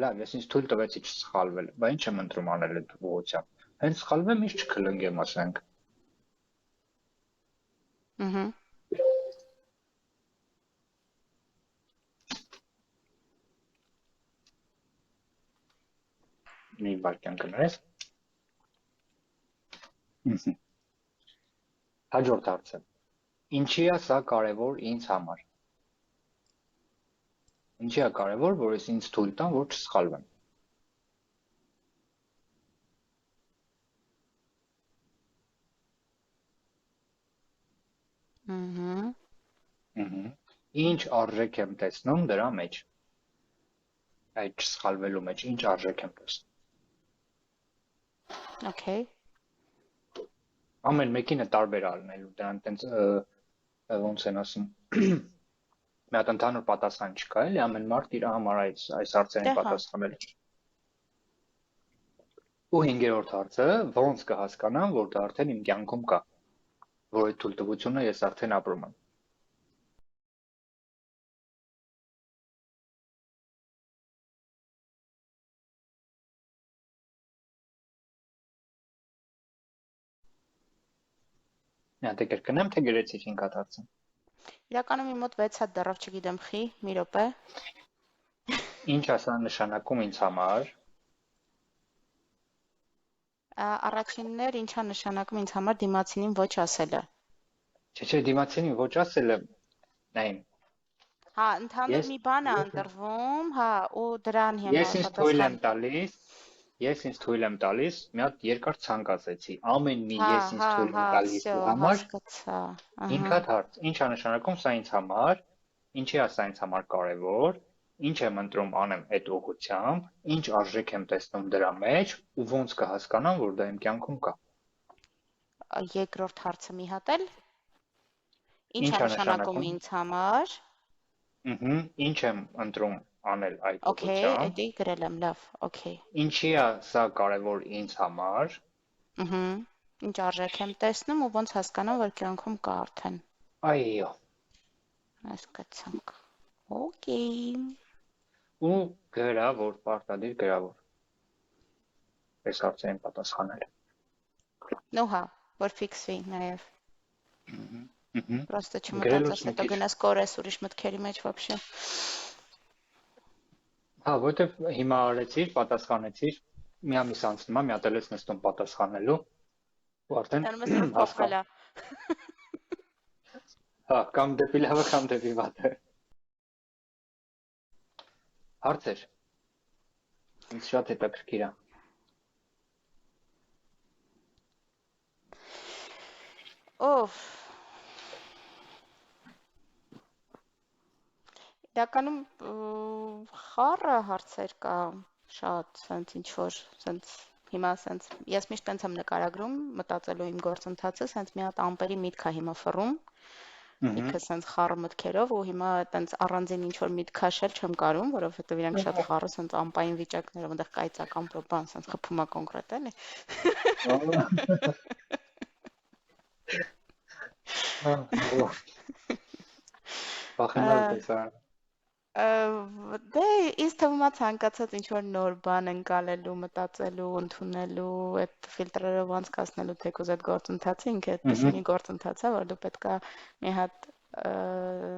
Լավ, ես ինձ թույլ տվեցի չսխալվել, բայց ինչ եմ ընտրում անել այդ ուղղությամբ։ Հենց սխալվեմ, ինչ չքլնգեմ, ասենք։ Մի վարքյան կներես։ Հաջորդ հարցը։ Ինչի է սա կարևոր ինձ համար։ Ինչի է կարևոր, որ ես ինձ թույլ տամ, որ չսխալվեմ։ Ինչ արժեք եմ տեսնում դրա մեջ։ Այդ չսխալվելու մեջ ինչ արժեք եմ տեսնում։ Okay։ Ամեն մեկին է տարբեր ալնելու, դրան տենց ոնց են ասում։ Մի հատ ընդհանուր պատասխան չկա, էլի, ամեն մարդ իր համար այս հարցերին պատասխանել է։ Ու 5-րդ հարցը, ոնց կհասկանամ, որ դա արդեն իմ կյանքում կա, որ այդ թույլտվությունը ես արդեն ապրում եմ։ Մի հատ կրկնեմ, թե գրեցի 5 հատ հարցը։ Իրականում իմ մոտ 6 հատ դեռավ չգիտեմ խի, մի րոպե։ Ինչ է սա նշանակում ինձ համար։ Առաջինն էր ինչա նշանակում ինձ համար դիմացինին ոչ ասելը։ Չէ, դիմացինին ոչ ասելը, նայ, Հա, ընդհանուր մի բան է ընտրվում, հա, ու դրան հիմա ես ինձ թույլ եմ տալիս, մի հատ երկար ցանկ ասեցի, ամեն մի ես ինձ թույլ եմ տալիս համար, հասկացա, 5 հատ հարց, ինչ է նշանակում սա ինձ համար, ինչի է սա ինձ համար կարևոր, ինչ եմ ընտրում անեմ այդ ուղղությամբ, ինչ արժեք եմ տեսնում դրա մեջ ու ոնց կհասկանամ, որ դա իմ կյանքում կա։ Երկրորդ հարցը մի հատ էլ։ Ինչ է նշանակում ինձ համար։ Ինչ եմ ընտրում անել այդ Okay, ուղղությամբ։ էդի գրել եմ, լավ, okay։ Ինչի է սա կարևոր ինձ համար։ Ինչ արժեք եմ տեսնում ու ոնց հասկանամ, որ կյանքում կա արդեն։ Այո։ Հասկացանք։ Okay։ Ու գրավոր, պարտադիր գրավոր։ Այս հարցերին պատասխանել։ Ну հա, որ ֆիքսվի նաև։ Պրոստը Գրելուց չմտածես, մի հետո քիչ։ գնաս կորես ուրիշ մտքերի մեջ вообще։ Հա, որովհետև հիմա արեցիր, պատասխանեցիր, մի ամիս անցնում է, մի հատ էլ ես նստում պատասխանելու, ու արդեն Դեռ մսրը փոխվել է։ Հա, կամ դեպի լավը, կամ դեպի վատը։ Հարցեր։ Ինձ շատ հետաքրքիր է։ Օֆ։ Իրականում խառը հարցեր կա շատ, սենց ինչ որ, սենց հիմա սենց ես միշտ տենց եմ նկարագրում մտածելու իմ գործընթացը, սենց մի հատ ամպերի միտք է հիմա ֆռում, լիքը սենց խառը մտքերով ու հիմա տենց առանձին ինչ որ միտք քաշել չեմ կարում, որովհետև իրանք շատ խառը սենց ամպային վիճակներով, այնտեղ կայծակամ բան սենց խփում է կոնկրետ էլի։ Բախնալ տեսա։ Դե ինձ թվում է ցանկացած ինչ որ նոր բան ընկալելու, մտածելու, ընդունելու, այդ ֆիլտրերով անցկացնելու թեկուզ այդ գործընթացը ինքը այդպեսի մի գործընթաց է, որ դու պետքա մի հատ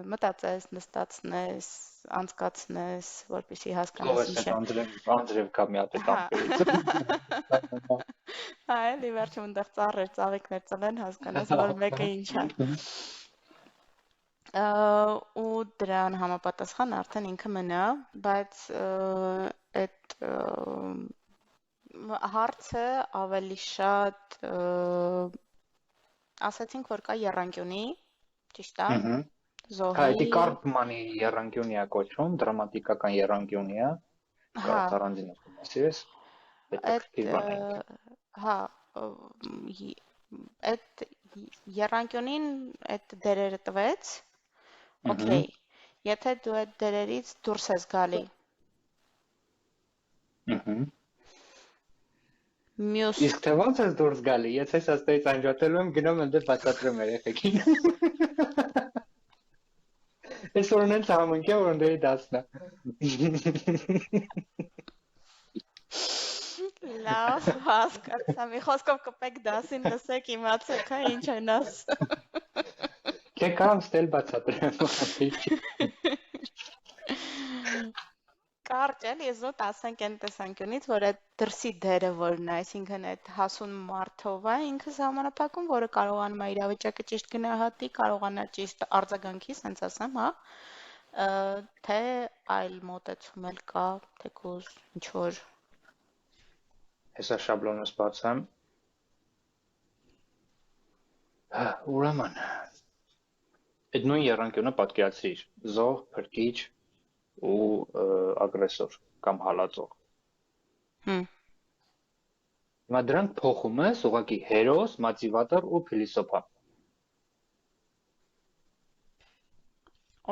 մտածես, նստածնես, անցկացնես, որպեսզի հասկանաս ինչ է։ Անձրև կա մի հատ տամպերից։ Հա, էլի վերջում այնտեղ ծառեր, ծաղիկներ ծլեն, հասկանաս, որ մեկը ինչ է։ Ու դրան համապատասխան արդեն ինքը մնա, բայց այդ հարցը ավելի շատ ասացինք, որ կա եռանկյունի, ճիշտ է, Հա, զոհի։ դա Կարպմանի եռանկյունի է կոչվում, դրամատիկական եռանկյունի է։ Կարաս առանձին ասես, հետաքրքիր բան է։ Հա, այդ եռանկյունին այդ դերերը տվեց։ Okay, եթե դու այդ դերերից դուրս ես գալի։ Մյուս Իսկ թե ո՞նց ես դուրս գալի, եթե ես աստեղից անջատելու եմ, գնում եմ դե բացատրում երեխեքին։ Այսօր ունեն համընկել, որ դե դասնա։ Լավ, հասկացա։ Մի խոսքով կպեք դասին, լսեք, իմացեք, հա, ինչ են ասում։ Չէ, կամ ստել բացատրեմ։ Կարճ էլի, ես զոտ ասենք այն տեսանկյունից, որ այդ դրսի դերը որն է, այսինքն այդ հասուն մարդով է, ինքը ժամանակակում, որը կարողանում է իրավիճակը ճիշտ գնահատի, կարողանա ճիշտ արձագանքի, սենց ասեմ, հա, թե այլ մոտեցում էլ կա, թեկուզ ինչ որ Հեսա շաբլոնս բացեմ։ Ուրեմն այդ նույն եռանկյունը պատկերացրիր զոհ, փրկիչ ու ագրեսոր կամ հալածող։ Հիմա դրանք փոխում ես ուղղակի հերոս, մոտիվատոր ու փիլիսոփա։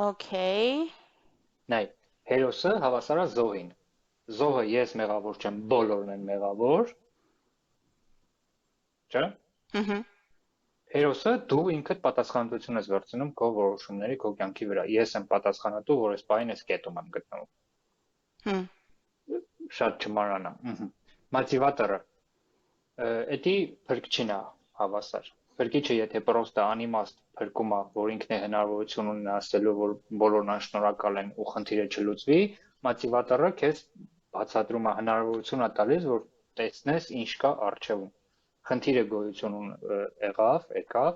Okay։ Նայ, հերոսը հավասար է զոհին։ Զոհը ես մեղավոր չեմ, բոլորն են մեղավոր։ Չէ՞։ Հերոսը դու ինքդ պատասխանատվություն ես վերցնում քո որոշումների, քո կյանքի վրա։ Ես եմ պատասխանատու, որ այս պահին ես կետում եմ գտնվում։ Շատ չմանանա։ Մոտիվատորը։ Էդի փրկչին է հավասար։ Փրկիչը եթե պրոստը անիմաստ փրկում է, որ ինքն է հնարավորություն ունի ասելու, որ բոլորն անշնորհակալ են ու խնդիրը չլուծվի, մոտիվատորը քեզ բացատրում է հնարավորություն է տալիս, որ տեսնես ինչ կա առջևում։ Խնդիրը գոյություն եկավ,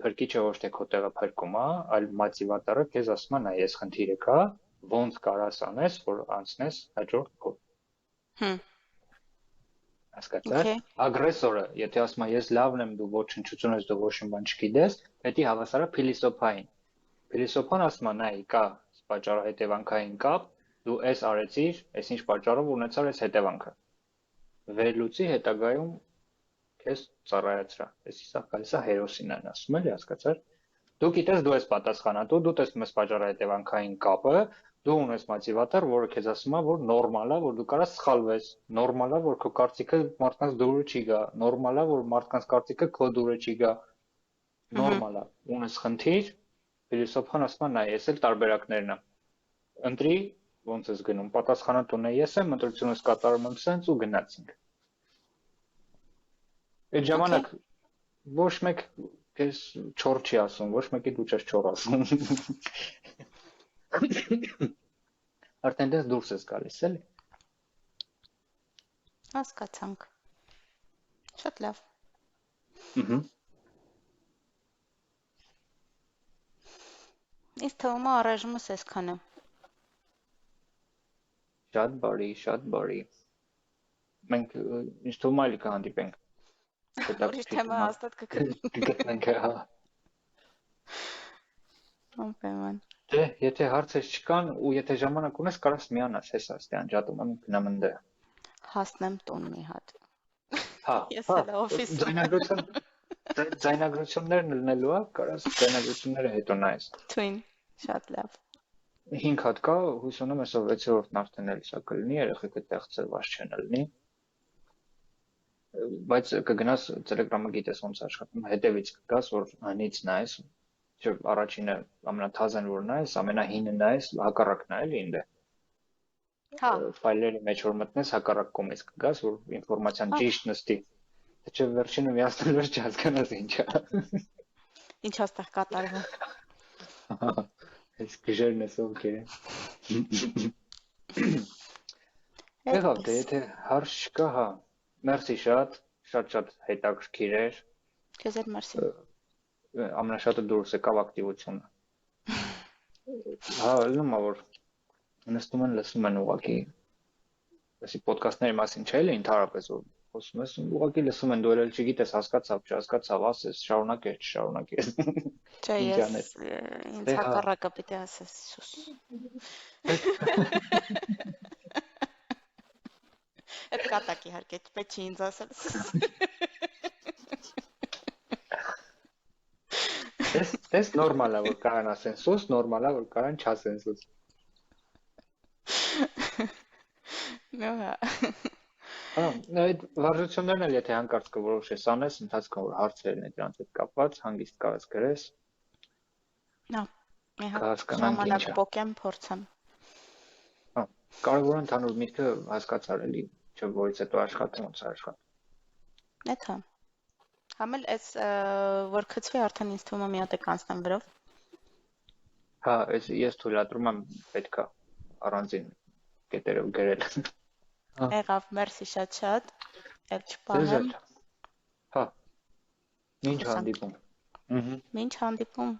փրկիչը ոչ թե քո տեղը փրկում է, այլ մոտիվատորը քեզ ասում է, նայ, ես խնդիրը կա, ոնց կարաս անես, որ անցնես հաջորդ փուլ։ Հասկացա՞ր։ Okay. Ագրեսորը, եթե ասում է ես լավն եմ, դու ոչնչություն ես, դու ոչ մի բան չգիտես, պետք է հավասարը փիլիսոփային։ Փիլիսոփան ասում է, նայ, կա պատճառահետևանքային կապ, դու այս արեցիր, այս ինչ պատճառով ունեցար այս հետևանքը։ Վերլուծի հետագայում քեզ ծառայացրա։ Այսի սա գալիս է հերոսին են ասում, էլի հասկացա՞ր։ Դու գիտես դու ես պատասխանատու, դու տեսնում ես պատճառահետևանքային կապը, դու ունես մոտիվատոր, որը քեզ ասում է, որ նորմալ է, որ դու կարաս սխալվես, նորմալ է, որ քո կարծիքը մարդկանց դուրը չի գա, նորմալ է, որ մարդկանց կարծիքը քո դուրը չի գա, նորմալ է։ Ունես խնդիր, փիլիսոփան ասում է, նայ, ես էլ տարբերակներն եմ։ Ընտրի, ոնց ես գնում, պատասխանատուն ես եմ, ընտրությունս կատարում եմ սենց ու գնացինք։ Այդ ժամանակ ոչ մեկ քեզ չոր չի ասում, ոչ մեկի դու չես չոր ասում։ Արդեն դες դուրս ես գալիս, էլի։ Հասկացանք։ Շատ լավ։ Ինձ թվում է առայժմս այսքանը։ Շատ բարի, շատ բարի։ Մենք ինձ թվում է այլ կհանդիպենք։ Ուրիշ թեմա հաստատ կգտնենք, հա։ Անպայման։ Դե, եթե հարցեր չկան ու եթե ժամանակ ունես, կարաս միանաս, հեսա, ստե անջատում եմ գնամ ընդ։ Հասնեմ տուն մի հատ։ Հա, Ես էլ օֆիսում։ Ձայնագրություններն լնելու է, կարաս ձայնագրությունները հետո նայես։ Twin, շատ լավ։ 5 հատ կա, հույս ունեմ այսօր 6-րդն արդեն էլ սա կլինի, երեխեքը տեղցրված չեն լինի։ Բայց կգնաս Telegram-ը գիտես ոնց աշխատում, հետևից կգաս, որ հնից նայես, չէ, առաջինը ամենաթազեն որ նայես, ամենահինը նայես, հակառակն է էլի ինձ։ Հա։ Ֆայլերի մեջ որ մտնես, հակառակ կողմից կգաս, որ ինֆորմացիան ճիշտ նստի։ Թե չէ վերջինը միացնելուց չհասկանաս ինչ է։ Ինչ աստեղ կատարվում։ Այս գժերն ես ովքեր են։ Եղավ, դե եթե հարց չկա, հա, մերսի շատ հետաքրքիր էր։ Քեզ էլ մերսի։ Ամենաշատը դուրս եկավ ակտիվությունը։ Հա, լնումա որ նստում են, լսում են ուղղակի, այսի ոդկասթների մասին չէ էլի ընդհանրապես որ խոսում ես, ուղղակի լսում են, դու էլ չգիտես, հասկացավ, չհասկացավ, ասես, շարունակես, չշարունակես։ Չէ, ես ինձ հակառակը պիտի ասես, սուս։ Այդ կատակ իհարկե, պետք չի ինձ ասել։ Դες նորմալ է որ կարան ասեն սուս, նորմալ է որ կարան չասեն սուս։ Նո հա։ Հա, այդ վարժություններն էլ եթե հանկարծ կորոշես անես, ընթացքում որ հարցերն են դրանց հետ կապված, հանգիստ կարաս գրես։ Նա, ժամանակ փոքեմ փորձեմ։ Հա, կարևորը ընդհանուր միտքը հասկացար էլի, չէ՞ որից հետո աշխատում ոնց աշխատում։ Էթա։ Համել այս որ քցվի արդեն ինձ թվում է մի հատ է կանցնեմ վրով։ Հա, ես թույլատրում եմ պետքա առանձին կետերով գրել։ Եղավ, մերսի շատ, էլ չպահեմ։ Հա, ինչ հանդիպում։ Ինչ հանդիպում։